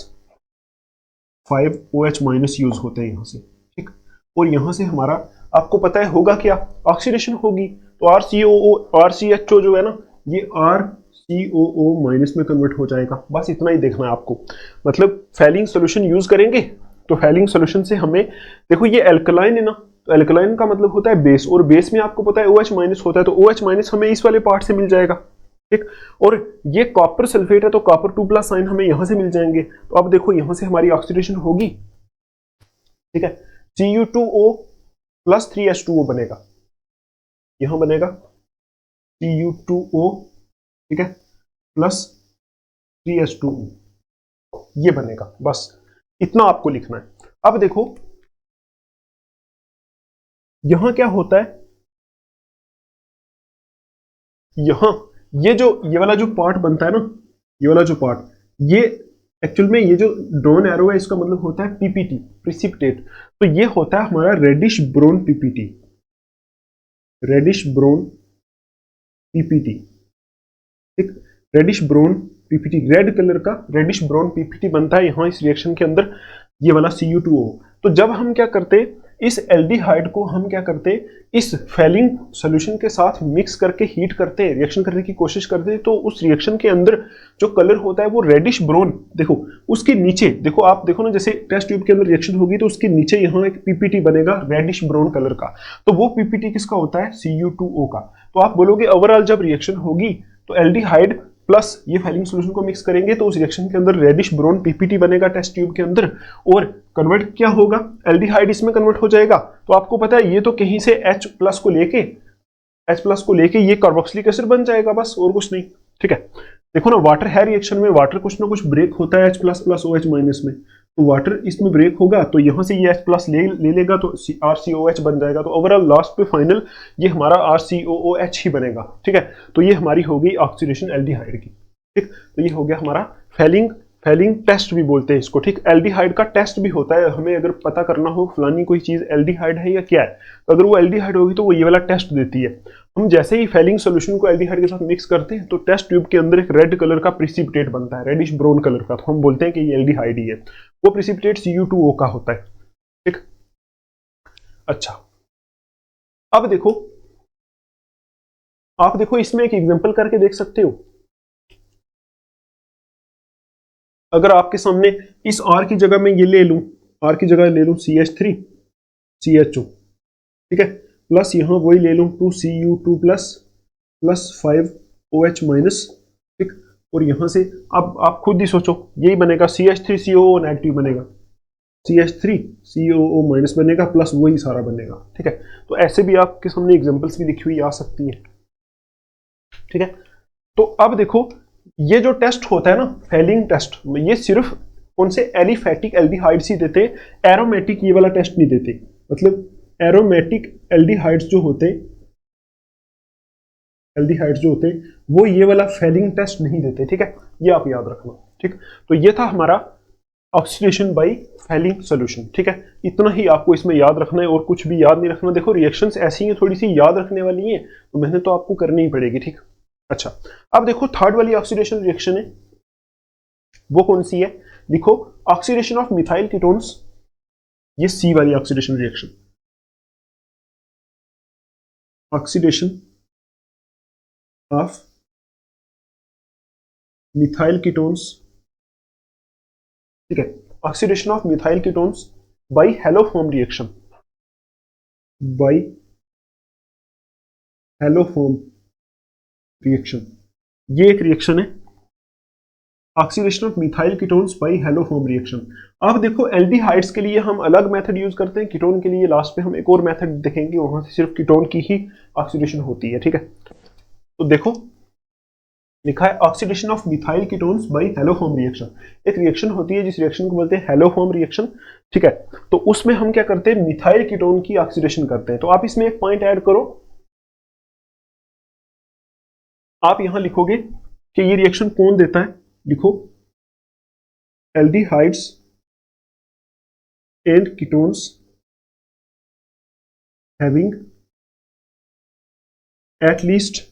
5OH माइनस यूज होते हैं यहां से, ठीक। और यहां से हमारा आपको पता है होगा क्या, ऑक्सीडेशन होगी, तो RCHO जो है ना ये RCOO माइनस में कन्वर्ट हो जाएगा, बस इतना ही देखना है आपको। मतलब फैलिंग सोल्यूशन यूज करेंगे तो फैलिंग सोल्यूशन से हमें, देखो ये एल्कलाइन है ना, तो एल्कलाइन का मतलब होता है बेस, और बेस में आपको पता है OH माइनस होता है, तो OH माइनस हमें इस वाले पार्ट से मिल जाएगा, ठीक। और ये कॉपर सल्फेट है तो कॉपर 2 प्लस साइन हमें यहां से मिल जाएंगे। तो अब देखो यहां से हमारी ऑक्सीडेशन होगी, ठीक है, Cu2O प्लस 3H2O बनेगा, यहां बनेगा Cu2O, ठीक है, प्लस 3H2O, ये बनेगा, बस इतना आपको लिखना है। अब देखो यहां क्या होता है, यहां ये वाला जो पार्ट बनता है ना, ये वाला जो पार्ट, ये एक्चुअल में ये जो ड्रॉन एरो है इसका मतलब होता है पीपीटी, प्रिसिपिटेट। तो ये होता है हमारा reddish brown PPT, reddish brown PPT, ठीक, reddish brown PPT, red colour का रेडिश ब्राउन पीपीटी बनता है यहां इस रिएक्शन के अंदर, ये वाला Cu2O। तो जब हम क्या करते, इस एल्डिहाइड को हम क्या करते, इस फैलिंग सॉल्यूशन के साथ मिक्स करके हीट करते, रिएक्शन करने की कोशिश करते, तो उस रिएक्शन के अंदर जो कलर होता है वो रेडिश ब्राउन, देखो उसके नीचे देखो, आप देखो ना जैसे टेस्ट ट्यूब के अंदर रिएक्शन होगी तो उसके नीचे यहाँ एक पीपीटी बनेगा रेडिश ब्राउन कलर का, तो वो पीपीटी किसका होता है, Cu2O का। तो आप बोलोगे ओवरऑल जब रिएक्शन होगी तो एल्डिहाइड प्लस ये फैलिंग सॉल्यूशन को मिक्स करेंगे तो उस रिएक्शन के अंदर रेडिश ब्राउन पीपीटी बनेगा टेस्ट ट्यूब के अंदर, और कन्वर्ट क्या होगा, एल्डिहाइड इसमें कन्वर्ट हो जाएगा। तो आपको पता है ये तो कहीं से H प्लस को लेके ये कार्बोक्सिलिक एसिड बन जाएगा, बस और कुछ नहीं, ठीक है। देखो ना वाटर है रिएक्शन में, वाटर कुछ ना कुछ ब्रेक होता है H plus plus OH minus में, तो वाटर इसमें ब्रेक होगा तो यहां से ये H प्लस ले लेगा तो RCOH बन जाएगा। तो ओवरऑल लास्ट पे फाइनल ये हमारा RCOOH ही बनेगा, ठीक है। तो ये हमारी हो गई ऑक्सीडेशन एल्डिहाइड की, ठीक। तो ये हो गया हमारा फेलिंग टेस्ट भी बोलते हैं इसको, ठीक। एल्डिहाइड का टेस्ट भी होता है, हमें अगर पता करना हो फलानी कोई चीज एल्डिहाइड है या क्या है, तो अगर वो एल्डिहाइड होगी तो वो ये वाला टेस्ट देती है। हम जैसे ही फेलिंग सोल्यूशन को एल्डिहाइड के साथ मिक्स करते हैं तो टेस्ट ट्यूब के अंदर एक रेड कलर का प्रिसिपिटेट बनता है, रेडिश ब्राउन कलर का, तो हम बोलते हैं कि ये एल्डिहाइड ही है। वो प्रिसिपिटेट Cu2O का होता है, ठीक। अच्छा, अब देखो, आप देखो इसमें एक एग्जांपल करके देख सकते हो। अगर आपके सामने इस R की जगह मैं ये ले लूं, R की जगह ले लूं CH3 CHO, ठीक है, प्लस यहां वही ले लूं 2Cu2 plus plus 5OH minus, ठीक। और यहां से अब आप खुद ही सोचो, यही बनेगा CH3COO नेगेटिव बनेगा, CH3COO माइनस बनेगा, प्लस वही सारा बनेगा, ठीक है। तो ऐसे भी आपके सामने एग्जांपल्स भी लिखी हुई आ सकती है, ठीक है। तो अब देखो, ये जो टेस्ट होता है ना फेलिंग टेस्ट, ये सिर्फ कौन से एलिफैटिक एल्डिहाइड्स ही देते हैं, एरोमेटिक ये वाला टेस्ट नहीं देते। मतलब एरोमेटिक एल्डिहाइड्स जो होते वो ये वाला फेलिंग टेस्ट नहीं देते, ठीक है, ये आप याद रखना, ठीक। तो ये था हमारा ऑक्सीडेशन बाय फेलिंग सॉल्यूशन, ठीक है। इतना ही आपको इसमें याद रखना है और कुछ भी याद नहीं रखना। देखो रिएक्शंस ऐसी हैं, थोड़ी सी याद रखने वाली हैं, तो मेहनत तो आपको करनी ही पड़ेगी, ठीक। अच्छा, अब देखो थर्ड वाली ऑक्सीडेशन रिएक्शन है, वो कौन सी है, लिखो ऑक्सीडेशन ऑफ मिथाइल कीटोन्स, ये सी वाली oxidation reaction, oxidation of methyl ketones, ठीक है, oxidation of methyl ketones by haloform reaction, by haloform reaction, ये एक रिएक्शन है, oxidation of methyl ketones by haloform reaction. अब देखो एल्डिहाइड्स के लिए हम अलग मेथड यूज करते हैं, कीटोन के लिए लास्ट में हम एक और मेथड देखेंगे, वहां से सिर्फ कीटोन की ही ऑक्सीडेशन होती है, ठीक है। तो देखो लिखा है oxidation of methyl ketones by haloform reaction, एक रिएक्शन होती है जिस रिएक्शन को बोलते हैं हेलोफॉर्म रिएक्शन, ठीक है। तो उसमें हम क्या करते हैं, मिथाइल कीटोन की ऑक्सीडेशन करते हैं। तो आप इसमें एक पॉइंट ऐड करो, आप यहां लिखोगे कि ये रिएक्शन कौन देता है, लिखो aldehydes and ketones having at least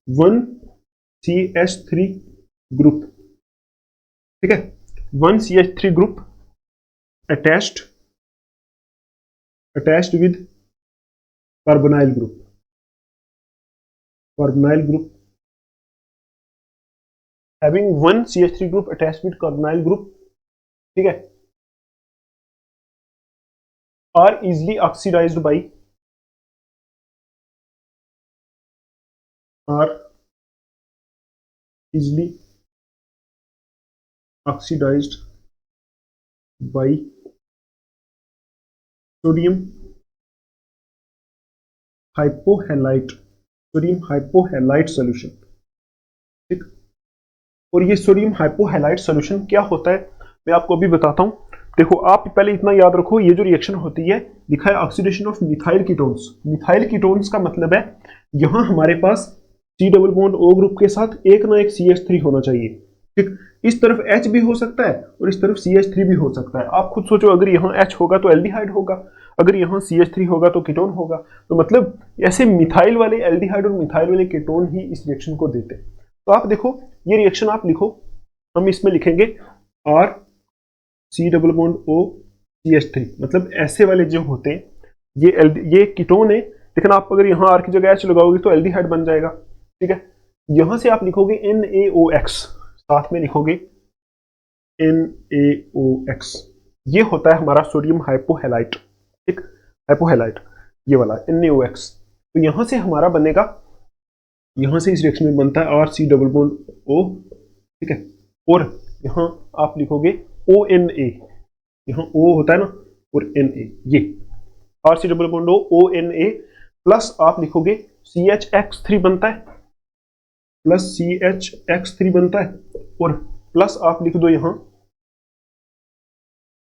one CH3 group, ठीक है, one CH3 group attached with carbonyl group, having one CH3 group attached with carbonyl group, ठीक है, are easily oxidized by sodium hypohalite solution, ठीक। और ये सोडियम हाइपोहैलाइड सॉल्यूशन क्या होता है, मैं आपको अभी बताता हूं। देखो आप पहले इतना याद रखो, ये जो रिएक्शन होती है, लिखा है oxidation of methyl ketones, methyl ketones का मतलब है यहां हमारे पास C double bond O group के साथ एक ना एक CH3 होना चाहिए, ठीक। इस तरफ H भी हो सकता है और इस तरफ CH3 भी हो सकता है। आप खुद सोचो, अगर यहाँ H होगा तो एल्डिहाइड होगा, अगर यहाँ CH3 होगा तो कीटोन होगा। तो मतलब ऐसे मिथाइल वाले एल्डिहाइड और मिथाइल वाले कीटोन ही इस रिएक्शन को देते हैं। तो आप देखो ये रिएक्शन आप लिखो, हम इसमें लिखेंगे R C double bond O CH3, मतलब ऐसे वाले जो होते हैं ये कीटोन है, लेकिन आप अगर यहाँ R की जगह H लगाओगे तो एल्डिहाइड बन जाएगा, ठीक है। यहां से आप लिखोगे NaOX, साथ में लिखोगे NaOX, ये होता है हमारा सोडियम हाइपोहैलाइट, ठीक, हाइपोहैलाइट ये वाला NaOX। तो यहां से हमारा बनेगा, यहां से इस रिएक्शन में बनता है RC डबल बॉन्ड O, ठीक है, और यहां आप लिखोगे ONA, यहां O होता है ना और Na, ये RC double bond ONA, plus आप लिखोगे CHX3 बनता है, प्लस CHX3 बनता है, और प्लस आप लिख दो यहां,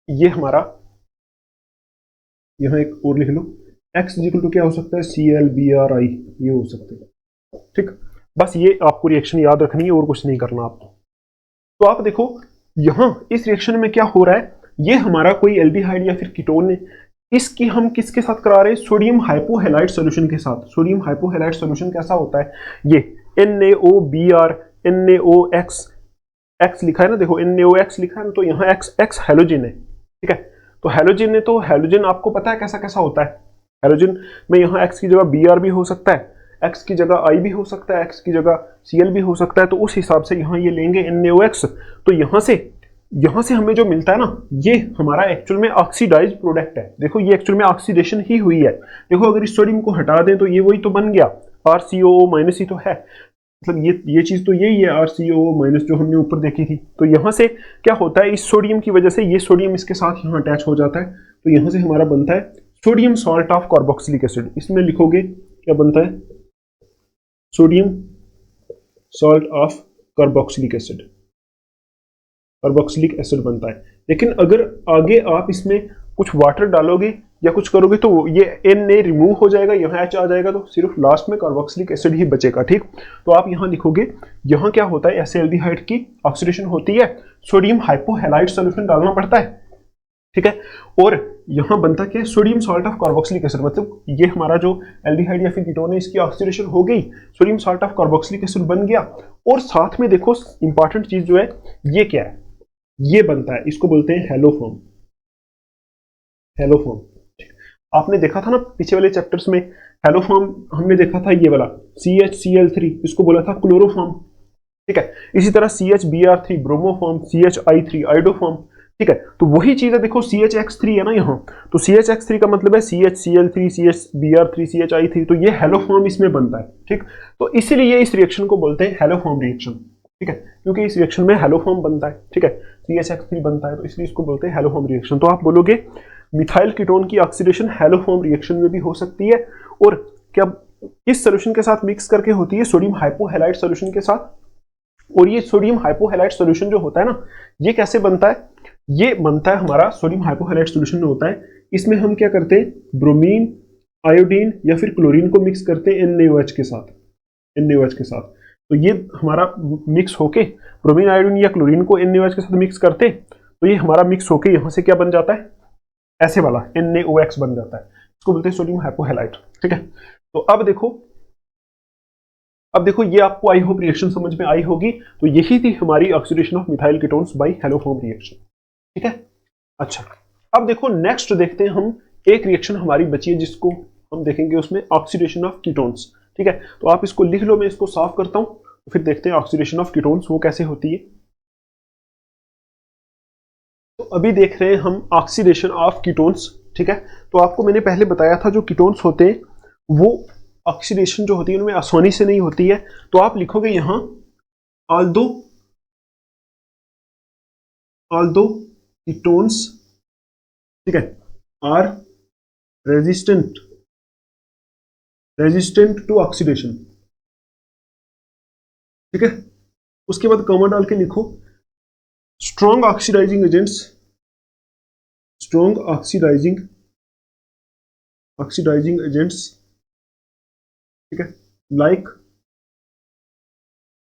ये हमारा यहां एक और लिख लो, X इक्वल टू क्या हो सकता है ClBrI, ये हो सकता है, ठीक। बस ये आपको रिएक्शन याद रखनी है और कुछ नहीं करना आपको। तो आप देखो यहां इस रिएक्शन में क्या हो रहा है, ये हमारा कोई एल्डिहाइड या फिर कीटोन है, इसकी हम किसके साथ करा रहे हैं, सोडियम हाइपोहेलाइड सॉल्यूशन के साथ। सोडियम हाइपोहेलाइड सॉल्यूशन कैसा होता है, ये NaOBr NaOX X लिखा है ना, देखो NaOX लिखा है ना, तो यहाँ X हेलोजन है, ठीक है। तो हेलोजन है, तो हेलोजन आपको पता है कैसा कैसा होता है, हेलोजन में यहाँ X की जगह Br भी हो सकता है, X की जगह I भी हो सकता है, X की जगह Cl भी हो सकता है। तो उस हिसाब से यहाँ ये लेंगे NaOX, तो यहाँ से हमें जो मिलता है ना, ये हमारा एक्चुअल में ऑक्सीडाइज प्रोडक्ट है। देखो ये एक्चुअल में ऑक्सीडेशन ही हुई है। देखो अगर इस सोडियम को हटा दें तो ये वही तो बन गया, RCOO माइनस ही तो है, मतलब ये चीज तो यही है RCOO माइनस जो हमने ऊपर देखी थी। तो यहाँ से क्या होता है, इस सोडियम की वजह से ये सोडियम इसके साथ यहाँ अटैच हो जाता है, तो यहाँ से हमारा बनता है sodium salt of carboxylic acid. इसमें लिखोगे क्या बनता है, sodium salt of carboxylic acid, carboxylic acid बनता है। लेकिन अगर आगे आप इसमें कुछ वाटर डालोगे या कुछ करोगे तो ये Na रिमूव हो जाएगा, यहाँ H आ जाएगा, तो सिर्फ लास्ट में कार्बोक्सिलिक एसिड ही बचेगा, ठीक। तो आप यहाँ लिखोगे, यहाँ क्या होता है, ऐसे एल्डिहाइड की ऑक्सीडेशन होती है, सोडियम हाइपोहेलाइड सॉल्यूशन डालना पड़ता है, ठीक है। और यहाँ बनता क्या है, sodium salt of carboxylic acid, मतलब ये हमारा जो एल्डिहाइड या फिर कीटोन है इसकी ऑक्सीडेशन हो गई, sodium salt of carboxylic acid बन गया। और साथ में देखो इंपॉर्टेंट चीज जो है, ये क्या है, ये बनता है, इसको बोलते हैं हेलोफॉर्म। हेलोफॉर्म आपने देखा था ना पीछे वाले चैप्टर्स में, हेलोफॉर्म हमने देखा था ये वाला CHCl3, इसको बोला था क्लोरोफॉर्म, ठीक है। इसी तरह CHBr3 ब्रोमोफॉर्म, CHI3 आइडोफॉर्म, ठीक है। तो वही चीज है, देखो CHX3 है ना यहाँ, तो CHX3 का मतलब है CHCl3 CHBr3 CHI3, तो ये हेलोफॉर्म इसमें बनता है, ठीक। तो इसीलिए इस रिएक्शन को बोलते हैं हेलोफॉर्म रिएक्शन, ठीक है, क्योंकि इस रिएक्शन में हेलोफॉर्म बनता है, ठीक है, CHX3 बनता है, तो इसलिए इसको बोलते हैं हेलोफॉर्म रिएक्शन। तो आप बोलोगे मिथाइल कीटोन की ऑक्सीडेशन हेलोफॉर्म रिएक्शन में भी हो सकती है, और क्या इस सॉल्यूशन के साथ मिक्स करके होती है, सोडियम हाइपोहेलाइड सॉल्यूशन के साथ। और ये सोडियम हाइपोहेलाइड सॉल्यूशन जो होता है ना, ये कैसे बनता है, ये बनता है हमारा सोडियम हाइपोहेलाइड सॉल्यूशन में होता है, इसमें हम क्या करते हैं, ब्रोमीन, आयोडीन या फिर क्लोरीन को मिक्स करते हैं NaOH के साथ, NaOH के साथ। तो ये हमारा मिक्स होके, ब्रोमीन आयोडीन या क्लोरीन को NaOH के साथ मिक्स करते, तो ये हमारा मिक्स होके यहाँ से क्या बन जाता है, ऐसे वाला NaOX बन जाता है, इसको बोलते हैं सोडियम हाइपोहेलाइड, ठीक है। तो अब देखो ये आपको आई होप रिएक्शन समझ में आई होगी। तो यही थी हमारी oxidation of methyl ketones by haloform reaction, ठीक है। अच्छा अब देखो नेक्स्ट देखते हैं हम, एक रिएक्शन हमारी बची है जिसको हम देखेंगे, उसमें ऑक्सीडेशन ऑफ कीटोन्स, ठीक है। तो आप इसको लिख लो, मैं इसको साफ करता हूं, तो फिर देखते हैं ऑक्सीडेशन ऑफ कीटोन्स वो कैसे होती है। तो अभी देख रहे हैं हम ऑक्सीडेशन ऑफ कीटोन्स, ठीक है। तो आपको मैंने पहले बताया था जो कीटोन्स होते हैं वो ऑक्सीडेशन जो होती है उनमें आसानी से नहीं होती है। तो आप लिखोगे यहां ऑल्दो कीटोन्स, ठीक है, आर रेजिस्टेंट टू ऑक्सीडेशन, ठीक है। उसके बाद कॉमा डाल के लिखो स्ट्रॉन्ग ऑक्सीडाइजिंग एजेंट्स ठीक है, like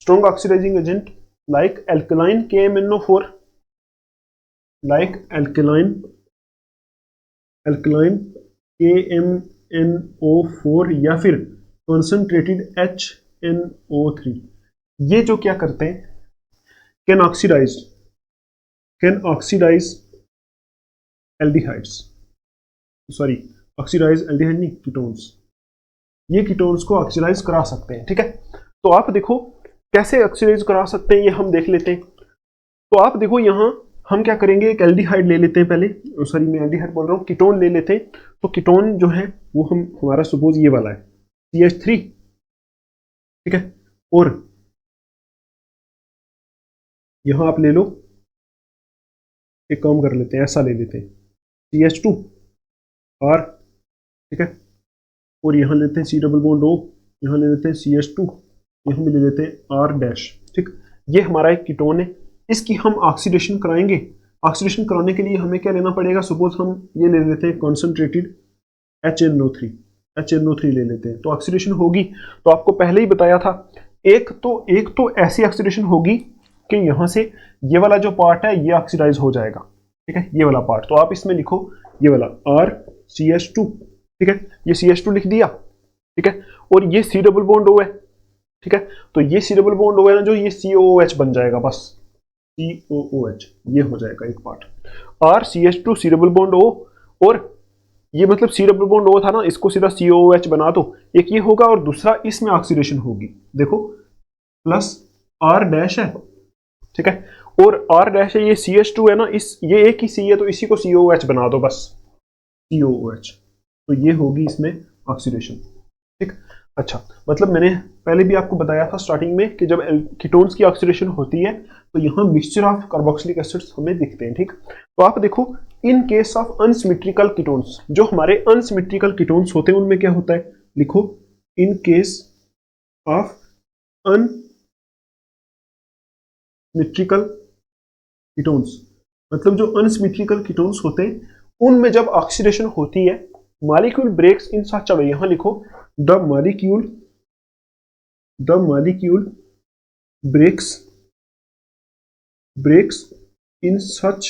strong oxidising agent like alkaline KMnO4, alkaline KMnO4 या फिर कंसंट्रेटेड HNO3। ये जो क्या करते हैं, can oxidise aldehydes, sorry oxidise aldehyde नहीं, कीटोन्स, ये कीटोन्स को ऑक्सीडाइज करा सकते हैं, ठीक है। तो आप देखो कैसे ऑक्सीडाइज करा सकते हैं, ये हम देख लेते हैं। तो आप देखो यहां हम क्या करेंगे, एक एल्डिहाइड ले लेते हैं पहले, सॉरी मैं एल्डिहाइड बोल रहा हूँ, कीटोन ले लेते हैं। तो कीटोन जो है वो हमारा सपोज ये वाला है CH3, ठीक है। और यहां आप ले लो, एक काम कर लेते हैं, ऐसा ले लेते हैं CH2R, ठीक है। और यहाँ लेते हैं C डबल बॉन्ड O, यहाँ ले लेते हैं CH2, यहाँ भी ले लेते हैं R', ठीक। ये हमारा एक कीटोन है, इसकी हम ऑक्सीडेशन कराएंगे। ऑक्सीडेशन कराने के लिए हमें क्या लेना पड़ेगा, सपोज हम ये ले लेते हैं कॉन्सेंट्रेटेड HNO3 ले लेते हैं, तो ऑक्सीडेशन होगी। तो आपको पहले ही बताया था एक तो ऐसी ऑक्सीडेशन होगी कि यहां से ये वाला जो पार्ट है ये ऑक्सीडाइज हो जाएगा, ठीक है, ये वाला पार्ट। तो आप इसमें लिखो ये वाला RCH2, ठीक है, ये CH2 लिख दिया, ठीक है, और ये C डबल बॉन्ड O है, ठीक है, तो ये C डबल बॉन्ड O है ना जो, ये COOH बन जाएगा, बस COOH ये हो जाएगा एक part. RCH2 C double bond O, और ये मतलब C डबल बॉन्ड O था ना, इसको सीधा COOH बना दो, एक ये होगा और दूसरा इसमें ऑक्सीडेशन होगी, देखो प्लस R डैश है, ठीक है, और R डैश है, ये CH2 है ना, इस ये एक ही C है तो इसी को COOH बना दो, बस COOH, तो ये होगी इसमें ऑक्सीडेशन, ठीक। अच्छा, मतलब मैंने पहले भी आपको बताया था स्टार्टिंग में कि जब कीटोन्स की ऑक्सीडेशन होती है तो यहाँ मिक्सचर ऑफ कार्बोक्सिलिक एसिड्स हमें दिखते हैं, ठीक। तो आप देखो, in case of unsymmetrical ketones, जो हमारे अनसिमेट्रिकल कीटोन्स होते हैं उनमें क्या होता है, लिखो in case of unsymmetrical ketones, मतलब जो अनसिमेट्रिकल कीटोन्स होते हैं उनमें जब ऑक्सीडेशन होती है, मॉलिक्यूल ब्रेक्स इन सच अ वे, यहां लिखो the molecule breaks in such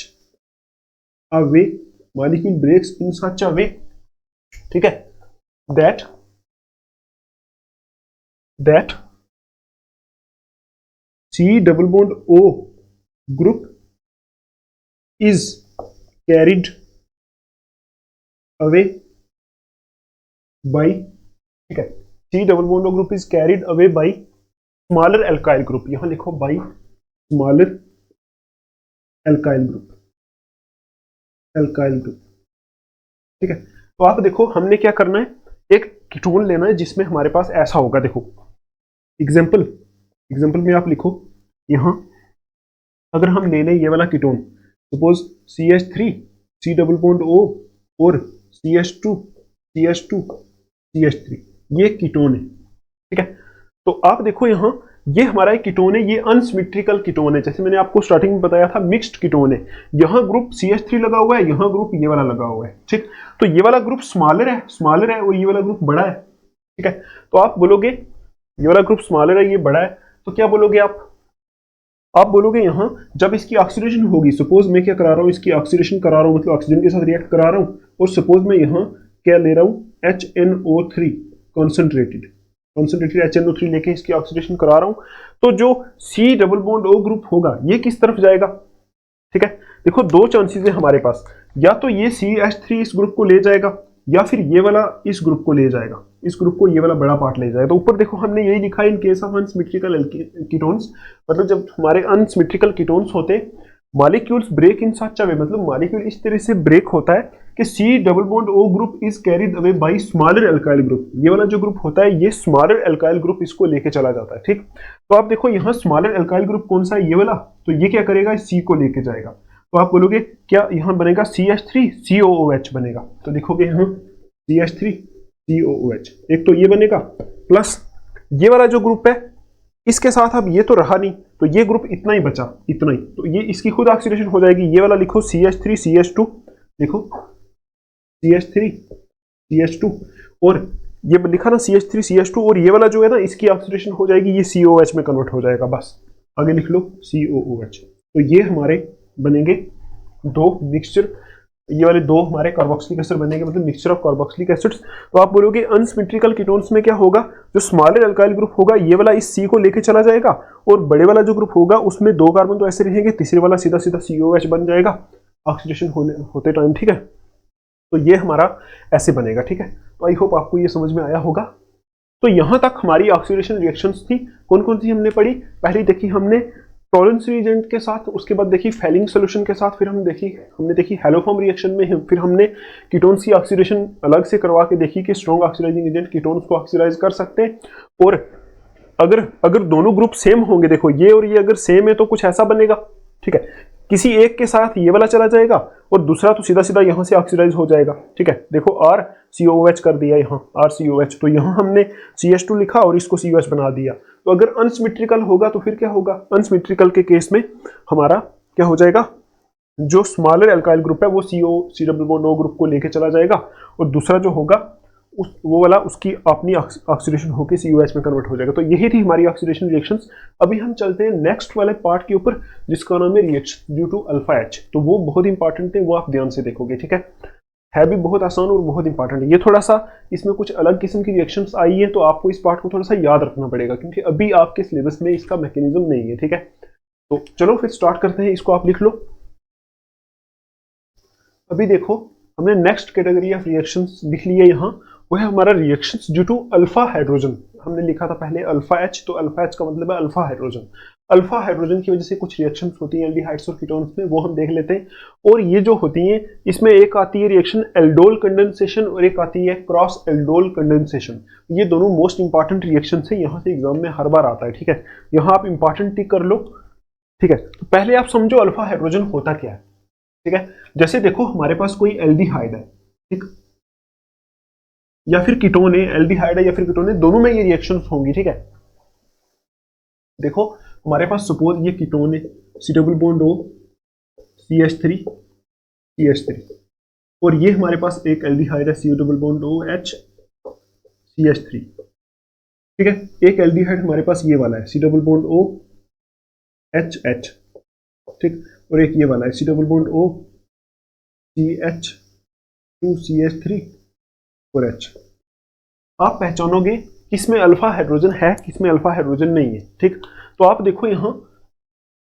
a way, molecule breaks in such a way, ठीक है, that C double bond O group is carried away by, ठीक है, C double bond O group is carried away by smaller alkyl group, यहां लिखो by smaller alkyl group, ठीक है। तो आप देखो हमने क्या करना है, एक कीटोन लेना है जिसमें हमारे पास ऐसा होगा, देखो एग्जाम्पल में आप लिखो यहां, अगर हम ले लें ये वाला ketone, suppose CH3 C double bond O और CH2 CH3 ये कीटोन है, ठीक है। तो आप देखो यहां ये हमारा एक कीटोन है, ये अनसिमेट्रिकल कीटोन है, जैसे मैंने आपको स्टार्टिंग में बताया था मिक्स्ड कीटोन है, यहां ग्रुप CH3 लगा हुआ है, यहां ग्रुप ये वाला लगा हुआ है, ठीक। तो ये वाला ग्रुप स्मॉलर है और ये वाला ग्रुप बड़ा है, ठीक है। तो आप बोलोगे ये वाला ग्रुप स्मॉलर है, ये बड़ा है, तो क्या बोलोगे आप बोलोगे यहां जब इसकी ऑक्सीडेशन होगी, सपोज मैं क्या करा रहा हूं, इसकी ऑक्सीडेशन करा रहा हूं, मतलब ऑक्सीजन के साथ रिएक्ट करा रहा हूं, और सपोज मैं यहां क्या ले रहा हूं HNO3 कॉन्सेंट्रेटेड HNO3 लेके इसकी ऑक्सीडेशन करा रहा हूं, तो जो C double bond O group होगा ये किस तरफ जाएगा, ठीक है। देखो दो चांसेस है हमारे पास, या तो ये CH3 इस ग्रुप को ले जाएगा, या फिर ये वाला इस ग्रुप को ले जाएगा, इस ग्रुप को ये वाला बड़ा पार्ट ले जाएगा। तो ऊपर देखो हमने यही लिखा है in case of unsymmetrical ketones, मतलब जब हमारे अनसिमेट्रिकल कीटोन्स होते मॉलिक्यूल्स ब्रेक इन सच अ वे, मतलब मॉलिक्यूल इस तरह से ब्रेक होता है कि C double bond O group is carried away by smaller alkyl group, ये वाला जो ग्रुप होता है ये स्मॉलर एल्काइल ग्रुप इसको लेके चला जाता है, ठीक। तो आप देखो यहाँ स्मॉलर एल्काइल ग्रुप कौन सा है, ये वाला, तो ये क्या करेगा, C को लेके जाएगा, तो आप बोलोगे क्या यहाँ बनेगा CH3 COOH बनेगा, तो देखोगे यहाँ CH3 COOH, एक तो ये बनेगा, प्लस ये वाला जो ग्रुप है इसके साथ अब ये तो रहा नहीं, तो ये ग्रुप इतना ही बचा, इतना ही, तो ये इसकी खुद ऑक्सीडेशन हो जाएगी, ये वाला लिखो CH3 CH2, देखो CH3 CH2, और ये लिखा ना CH3 CH2, और ये वाला जो है ना इसकी ऑक्सीडेशन हो जाएगी, ये COH में कन्वर्ट हो जाएगा, बस आगे लिख लो COOH। तो ये हमारे बनेंगे दो मिक्सचर, ये वाले दो हमारे कार्बोक्सिलिक एसिड बनेंगे, मतलब मिक्सचर ऑफ कार्बोक्सिलिक एसिड्स। तो आप बोलोगे अनसिमेट्रिकल कीटोन्स में क्या होगा, जो स्मॉलर एल्काइल ग्रुप होगा ये वाला इस C को लेके चला जाएगा, और बड़े वाला जो ग्रुप होगा उसमें दो कार्बन तो ऐसे रहेंगे, तीसरे वाला सीधा सीधा COH बन जाएगा ऑक्सीडेशन होते टाइम, ठीक है। तो ये हमारा ऐसे बनेगा, ठीक है। तो आई होप आपको ये समझ में आया होगा। तो यहां तक हमारी ऑक्सीडेशन रिएक्शंस थी, कौन कौन सी हमने पढ़ी, पहली देखी हमने टॉलरेंस रिएजेंट के साथ, उसके बाद देखी फेलिंग सॉल्यूशन के साथ, फिर हमने देखी हैलोफॉर्म रिएक्शन में, फिर हमने कीटोन्स की ऑक्सीडेशन अलग से करवा के देखी कि स्ट्रॉन्ग ऑक्सीडाइजिंग एजेंट कीटोन्स को ऑक्सीडाइज कर सकते हैं, और अगर दोनों ग्रुप सेम होंगे, देखो ये और ये अगर सेम है तो कुछ ऐसा बनेगा, ठीक है। किसी एक के साथ ये वाला चला जाएगा और दूसरा तो सीधा सीधा यहां से ऑक्सीडाइज हो जाएगा, ठीक है। देखो RCOOH कर दिया यहाँ, RCOH, तो यहाँ हमने CH2 लिखा और इसको COH बना दिया। तो अगर अनसिमेट्रिकल होगा तो फिर क्या होगा, अनसिमेट्रिकल के केस में हमारा क्या हो जाएगा, जो स्मॉलर एल्काइल ग्रुप है वो C double bond O group को लेके चला जाएगा, और दूसरा जो होगा वो वाला उसकी अपनी ऑक्सीडेशन होकर COH में कन्वर्ट हो जाएगा। तो यही थी हमारी ऑक्सीडेशन रिएक्शंस। अभी हम चलते हैं नेक्स्ट वाले पार्ट के ऊपर जिसका नाम है reaction due to alpha H। तो वो बहुत इंपॉर्टेंट है, वो आप ध्यान से देखोगे, ठीक है भी बहुत आसान और बहुत इंपॉर्टेंट है। ये थोड़ा सा इसमें कुछ अलग किस्म की रिएक्शंस आई है, तो आपको इस पार्ट को थोड़ा सा याद रखना पड़ेगा क्योंकि अभी आपके सिलेबस में इसका मैकेनिज्म नहीं है, ठीक है। तो चलो फिर स्टार्ट करते हैं, इसको आप लिख लो। अभी देखो हमने नेक्स्ट कैटेगरी ऑफ रिएक्शंस लिख लिया यहाँ, वो है हमारा reactions due to alpha hydrogen. हमने लिखा था पहले अल्फा H, तो अल्फा H का मतलब है अल्फा हाइड्रोजन। अल्फा हाइड्रोजन की वजह से कुछ रिएक्शंस होती हैं एल्डिहाइड्स और कीटोन्स में, वो हम देख लेते हैं। और ये जो होती हैं इसमें एक आती है रिएक्शन एल्डोल कंडेंसेशन और एक आती है क्रॉस एल्डोल कंडेंसेशन। ये दोनों मोस्ट इंपॉर्टेंट रिएक्शंस हैं, यहाँ से एग्जाम में हर बार आता है, ठीक है। यहाँ आप इंपॉर्टेंट टिक कर लो, ठीक है। तो पहले आप समझो अल्फा हाइड्रोजन होता क्या है, ठीक है। जैसे देखो हमारे पास कोई एल्डिहाइड है, ठीक, या फिर कीटोन है, एल्डिहाइड है या फिर कीटोन है, दोनों में ये रिएक्शंस होंगी, ठीक है। देखो हमारे पास सपोज ये कीटोन है, C double bond O CH3 CH3, और ये हमारे पास एक एल्डिहाइड है C double bond OH CH3, ठीक है। एक एल्डिहाइड हमारे पास ये वाला है C double bond O HH, ठीक, और एक ये वाला है C double bond O CH2 CH3 और H। आप पहचानोगे किसमें अल्फा हाइड्रोजन है, किसमें अल्फा हाइड्रोजन नहीं है, ठीक। तो आप देखो यहाँ,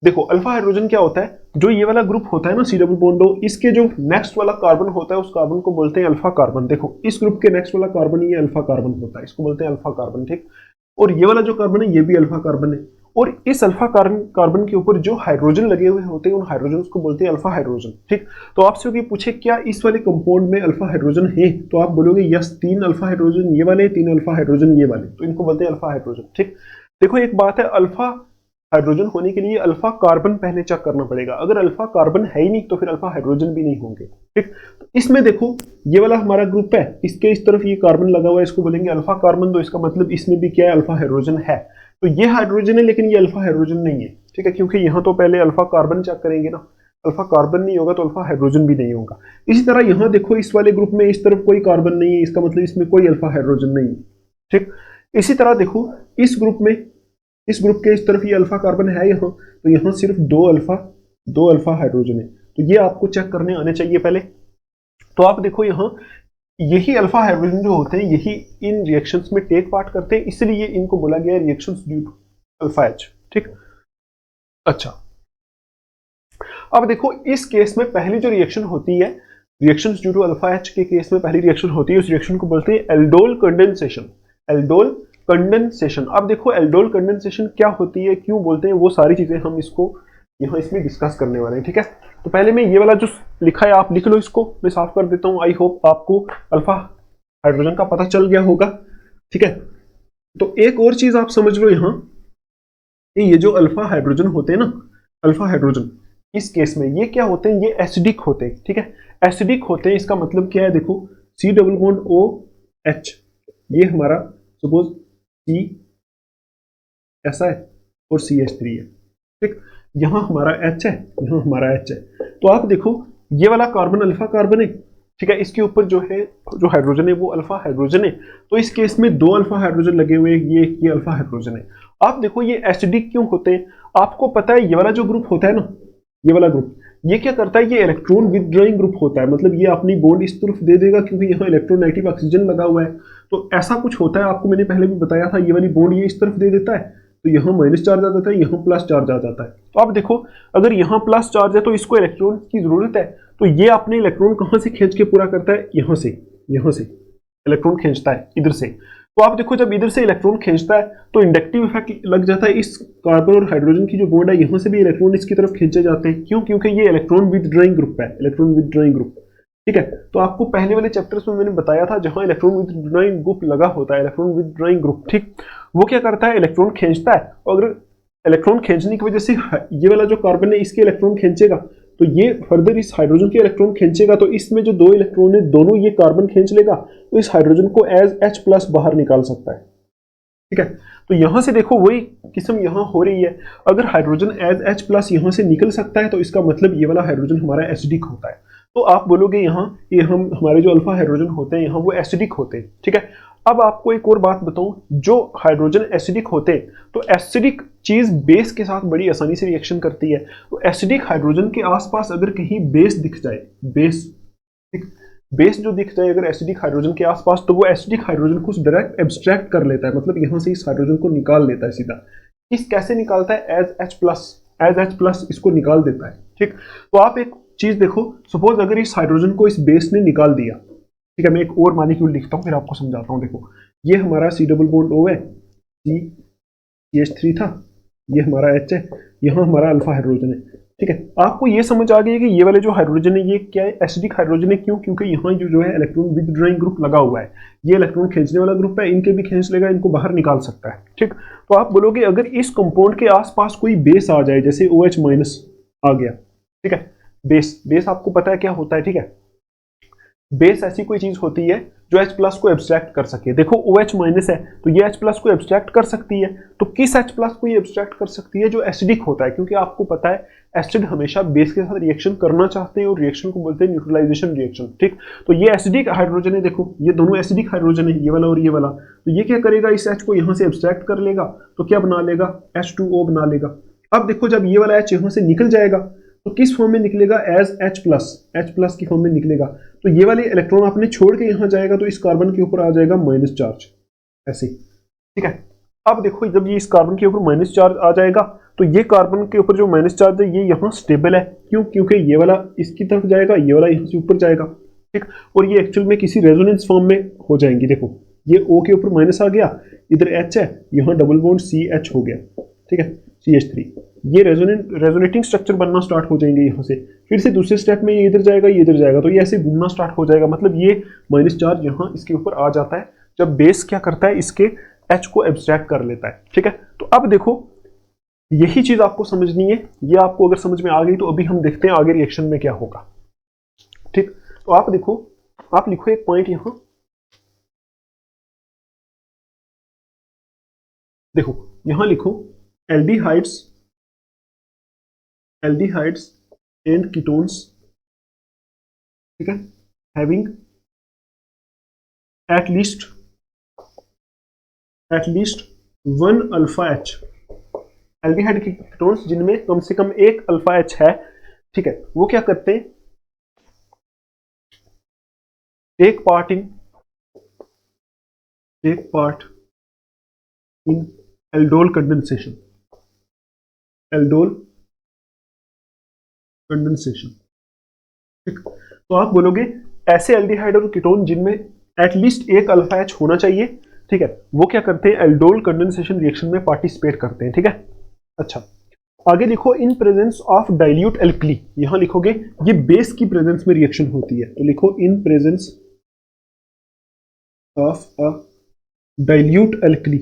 देखो अल्फा हाइड्रोजन क्या होता है, जो ये वाला ग्रुप होता है ना C डबल बॉन्ड O, इसके जो नेक्स्ट वाला कार्बन होता है उस कार्बन को बोलते हैं अल्फा कार्बन। देखो इस ग्रुप के नेक्स्ट वाला कार्बन ये अल्फा कार्बन होता है, इसको बोलते हैं अल्फा कार्बन, ठीक। और ये वाला जो कार्बन है ये भी अल्फा कार्बन है, और इस अल्फा कार्बन के ऊपर जो हाइड्रोजन लगे हुए होते हैं उन हाइड्रोजन को बोलते हैं अल्फा हाइड्रोजन, ठीक। तो आपसे ये पूछे क्या इस वाले कंपाउंड में अल्फा हाइड्रोजन है, तो आप बोलोगे यस, 3 अल्फा हाइड्रोजन ये वाले, 3 अल्फा हाइड्रोजन ये वाले, तो इनको बोलते हैं अल्फा हाइड्रोजन, ठीक। देखो एक बात है, अल्फा हाइड्रोजन होने के लिए अल्फा कार्बन पहले चेक करना पड़ेगा। अगर अल्फा कार्बन है ही नहीं तो फिर अल्फा हाइड्रोजन भी नहीं होंगे, ठीक। तो इसमें देखो ये वाला हमारा ग्रुप है, इसके इस तरफ ये कार्बन लगा हुआ है, इसको बोलेंगे अल्फा कार्बन, तो इसका मतलब इसमें भी क्या है, अल्फा हाइड्रोजन है। तो ये हाइड्रोजन है लेकिन ये अल्फा हाइड्रोजन नहीं है, ठीक है, क्योंकि यहाँ तो पहले अल्फा कार्बन चेक करेंगे ना, अल्फा कार्बन नहीं होगा तो अल्फा हाइड्रोजन भी नहीं होगा। इसी तरह यहाँ देखो इस वाले ग्रुप में इस तरफ कोई कार्बन नहीं है, इसका मतलब इसमें कोई अल्फा हाइड्रोजन नहीं है, ठीक। इसी तरह देखो इस ग्रुप में, इस ग्रुप के इस तरफ ये अल्फा कार्बन है यहाँ, तो यहाँ सिर्फ दो अल्फा हाइड्रोजन है, तो ये आपको चेक करने आने चाहिए पहले। तो आप देखो यहाँ यही अल्फा हाइड्रोजन जो होते हैं यही इन रिएक्शंस में टेक पार्ट करते हैं, इसलिए इनको बोला गया है reactions due to alpha H, ठीक। अच्छा अब देखो इस केस में पहली जो रिएक्शन होती है reactions due to alpha H के केस में पहली रिएक्शन होती है, उस रिएक्शन को बोलते हैं एल्डोल कंडेंसेशन। Aldol condensation. अब देखो एल्डोल कंडेंसेशन क्या होती है, क्यों बोलते हैं, वो सारी चीजें हम इसको यहाँ इसमें डिस्कस करने वाले हैं, ठीक है। तो पहले मैं ये वाला जो लिखा है आप लिख लो, इसको मैं साफ कर देता हूँ। आई होप आपको अल्फा हाइड्रोजन का पता चल गया होगा, ठीक है। तो एक और चीज आप समझ लो यहाँ, ये जो अल्फा हाइड्रोजन होते हैं ना, अल्फा हाइड्रोजन इस केस में ये क्या होते हैं, ये एसिडिक होते हैं, ठीक है। एसिडिक होते हैं, इसका मतलब क्या है, देखो C डबल बॉन्ड OH, ये हमारा सपोज C ऐसा है और CH3 है, ठीक। यहाँ हमारा H है, यहाँ हमारा H है, तो आप देखो ये वाला कार्बन अल्फा कार्बन है, ठीक है। इसके ऊपर जो है जो हाइड्रोजन है वो अल्फा हाइड्रोजन है, तो इस केस में दो अल्फा हाइड्रोजन लगे हुए हैं, ये अल्फा हाइड्रोजन है। आप देखो ये एसिडिक क्यों होते हैं, आपको पता है ये वाला जो ग्रुप होता है ना, ये वाला ग्रुप ये क्या करता है, ये इलेक्ट्रॉन विदड्रॉइंग ग्रुप होता है, मतलब ये अपनी बॉन्ड इस तरफ दे देगा क्योंकि यहाँ इलेक्ट्रोनेगेटिव ऑक्सीजन लगा हुआ है, तो ऐसा कुछ होता है। आपको मैंने पहले भी बताया था, ये वाली बॉन्ड ये इस तरफ दे देता है तो यहाँ माइनस चार्ज आ जाता है, यहाँ प्लस चार्ज आ जाता है। तो आप देखो अगर यहाँ प्लस चार्ज है तो इसको इलेक्ट्रॉन की जरूरत है, तो ये अपने इलेक्ट्रॉन कहाँ से खींच के पूरा करता है, यहाँ से इलेक्ट्रॉन खींचता है इधर से। तो आप देखो जब इधर से इलेक्ट्रॉन खींचता है तो इंडक्टिव इफेक्ट लग जाता है, इस कार्बन और हाइड्रोजन की जो बॉन्ड है यहाँ से भी इलेक्ट्रॉन इसकी तरफ खींचे जाते हैं। क्यों, क्योंकि ये इलेक्ट्रॉन विदड्रॉइंग ग्रुप है, इलेक्ट्रॉन विदड्रॉइंग ग्रुप, ठीक है। तो आपको पहले वाले चैप्टर्स में मैंने बताया था जहां इलेक्ट्रॉन विदड्रॉइंग ग्रुप लगा होता है, इलेक्ट्रॉन विदड्रॉइंग ग्रुप, ठीक, वो क्या करता है, इलेक्ट्रॉन खींचता है, और अगर इलेक्ट्रॉन खींचने की वजह से ये वाला जो कार्बन है इसके इलेक्ट्रॉन खींचेगा तो ये फर्दर इस हाइड्रोजन के इलेक्ट्रॉन खींचेगा, तो इसमें जो दो इलेक्ट्रॉन है दोनों ये कार्बन खींच लेगा, तो इस हाइड्रोजन को एज H+ बाहर निकाल सकता है, ठीक है। तो यहां से देखो वही किस्म यहां हो रही है, अगर हाइड्रोजन एज H+ यहां से निकल सकता है तो इसका मतलब ये वाला हाइड्रोजन हमारा एसिडिक होता है। तो आप बोलोगे यहाँ ये हमारे जो अल्फा हाइड्रोजन होते हैं यहाँ वो एसिडिक होते हैं, ठीक है। अब आपको एक और बात बताऊं, जो हाइड्रोजन एसिडिक होते हैं तो एसिडिक चीज बेस के साथ बड़ी आसानी से रिएक्शन करती है। तो एसिडिक हाइड्रोजन के आसपास अगर कहीं बेस दिख जाए, बेस जो दिख जाए अगर एसिडिक हाइड्रोजन के आसपास, तो वो एसिडिक हाइड्रोजन को डायरेक्ट एब्स्ट्रैक्ट कर लेता है, मतलब यहाँ से इस हाइड्रोजन को निकाल लेता है सीधा। इस कैसे निकालता है? एज एच प्लस इसको निकाल देता है, ठीक। तो आप एक चीज देखो, सपोज अगर इस हाइड्रोजन को इस बेस ने निकाल दिया, ठीक है, मैं एक और मॉलिक्यूल लिखता हूँ फिर आपको समझाता हूँ। देखो ये हमारा C डबल बॉन्ड O है, CH3 था, ये हमारा H है, यहाँ हमारा अल्फा हाइड्रोजन है, ठीक है। आपको ये समझ आ गई है कि ये वाले जो हाइड्रोजन है ये क्या है? एसिडिक हाइड्रोजन है। क्यों? क्योंकि यहाँ जो है इलेक्ट्रॉन विदड्रॉइंग ग्रुप लगा हुआ है, ये इलेक्ट्रॉन खींचने वाला ग्रुप है, इनके भी खींच लेगा, इनको बाहर निकाल सकता है, ठीक। तो आप बोलोगे अगर इस कंपाउंड के आसपास कोई बेस आ जाए, जैसे OH माइनस आ गया, ठीक है, बेस आपको पता है क्या होता है, ठीक है। बेस ऐसी कोई चीज होती है जो H प्लस को एब्स्ट्रैक्ट कर सके। देखो OH माइनस है तो ये H प्लस को एब्स्ट्रैक्ट कर सकती है, तो किस H प्लस को ये एब्स्ट्रैक्ट कर सकती है? जो एसिडिक होता है, क्योंकि आपको पता है एसिड हमेशा बेस के साथ रिएक्शन करना चाहते हैं और रिएक्शन को बोलते हैं न्यूट्रलाइजेशन रिएक्शन, ठीक। तो ये एसिडिक हाइड्रोजन है, देखो ये दोनों एसिडिक हाइड्रोजन है, ये वाला और ये वाला। तो ये क्या करेगा? इस H को यहाँ से एब्स्ट्रैक्ट कर लेगा, तो क्या बना लेगा? H2O बना लेगा। अब देखो जब ये वाला H यहाँ से निकल जाएगा तो किस फॉर्म में निकलेगा? एज H प्लस की फॉर्म में निकलेगा। तो ये वाले इलेक्ट्रॉन आपने छोड़ के यहाँ जाएगा तो इस कार्बन के ऊपर आ जाएगा माइनस चार्ज, ऐसे, ठीक है। अब देखो जब ये इस कार्बन के ऊपर माइनस चार्ज आ जाएगा तो ये कार्बन के ऊपर जो माइनस चार्ज है ये यहाँ स्टेबल है। क्यों? क्योंकि ये वाला इसकी तरफ जाएगा, ये वाला यहाँ से ऊपर जाएगा, ठीक। और ये एक्चुअल में किसी रेजोनेंस फॉर्म में हो जाएंगी। देखो ये O के ऊपर माइनस आ गया, इधर H है, यहाँ डबल बॉन्ड CH हो गया, ठीक है, CH3। ये रेजोनेटिंग स्ट्रक्चर बनना स्टार्ट हो जाएंगे यहाँ से। फिर से दूसरे स्टेप में ये इधर जाएगा, ये इधर जाएगा, तो ये ऐसे घूमना स्टार्ट हो जाएगा। मतलब ये माइनस चार्ज यहाँ इसके ऊपर आ जाता है जब बेस क्या करता है? इसके H को एब्स्ट्रैक्ट कर लेता है, ठीक है। तो अब देखो यही चीज आपको समझनी है। ये आपको अगर समझ में आ गई तो अभी हम देखते हैं आगे रिएक्शन में क्या होगा, ठीक। तो आप देखो, आप लिखो एक पॉइंट यहाँ, देखो यहां लिखो एल्डिहाइड्स एंड कीटोन्स, ठीक है, having at least one alpha H। Aldehyde ketones जिनमें कम से कम एक अल्फा H है, ठीक है, वो क्या करते हैं? Take part in aldol condensation, ठीक। तो आप बोलोगे ऐसे एल्डिहाइड और कीटोन जिनमें एटलीस्ट एक अल्फा H होना चाहिए, ठीक है, वो क्या करते हैं? एल्डोल कंडेंसेशन रिएक्शन में पार्टिसिपेट करते हैं, ठीक है। अच्छा आगे लिखो इन प्रेजेंस ऑफ डाइल्यूट एल्कली। यहां लिखोगे ये बेस की प्रेजेंस में रिएक्शन होती है, तो लिखो इन presence of a dilute alkali.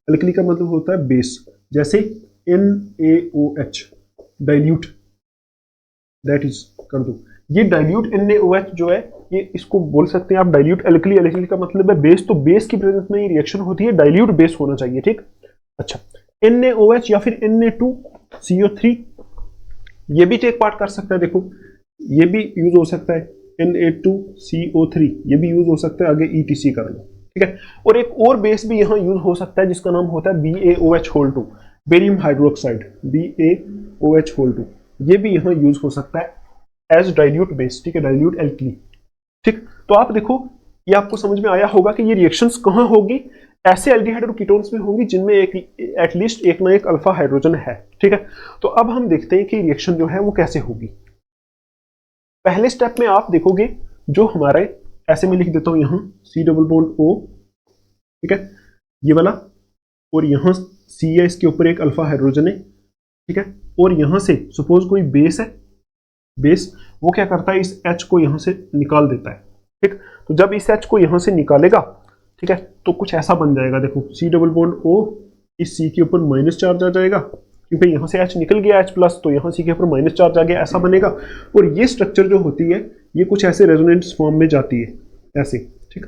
Alkali का मतलब होता है बेस, जैसे NaOH, डाइल्यूट, दैट इज कर दो। ये डाइल्यूट NaOH जो है, ये इसको बोल सकते हैं आप डाइल्यूट एल्कली। एल्कली का मतलब है बेस, तो बेस की प्रेजेंस में ये रिएक्शन होती है, डाइल्यूट बेस होना चाहिए, ठीक। अच्छा NaOH या फिर Na2CO3 ये भी टेक पार्ट कर सकता है, देखो ये भी यूज हो सकता है, Na2CO3 ये भी यूज हो सकता है, आगे ETC कर लो, ठीक है। और एक और बेस भी यहाँ यूज हो सकता है जिसका नाम होता है BaOH2, बेरियम हाइड्रोक्साइड, BaOH2, ये भी यहाँ यूज हो सकता है एज डाइल्यूट बेस, ठीक है, डाइल्यूट एल्कली, ठीक। तो आप देखो ये आपको समझ में आया होगा कि ये रिएक्शंस कहाँ होगी? ऐसे एल्डिहाइड और कीटोन्स में होंगी जिनमें एटलीस्ट एक ना एक अल्फा हाइड्रोजन है, ठीक है। तो अब हम देखते हैं कि रिएक्शन जो है वो कैसे होगी। पहले स्टेप में आप देखोगे जो हमारे, ऐसे में लिख देता हूं यहां C डबल बॉन्ड O, ठीक है, ये वाला, और यहां C है, इसके ऊपर एक अल्फा हाइड्रोजन है, ठीक है। और यहां से सपोज कोई बेस है, बेस वो क्या करता है? इस H को यहां से निकाल देता है, ठीक। तो जब इस H को यहां से निकालेगा, ठीक है, तो कुछ ऐसा बन जाएगा। देखो C डबल बॉन्ड O, इस C के ऊपर माइनस चार्ज आ जाएगा क्योंकि यहां से H निकल गया H प्लस, तो यहां C के ऊपर माइनस चार्ज आ गया, ऐसा बनेगा। और ये स्ट्रक्चर जो होती है ये कुछ ऐसे रेजोनेंस फॉर्म में जाती है, ऐसे, ठीक,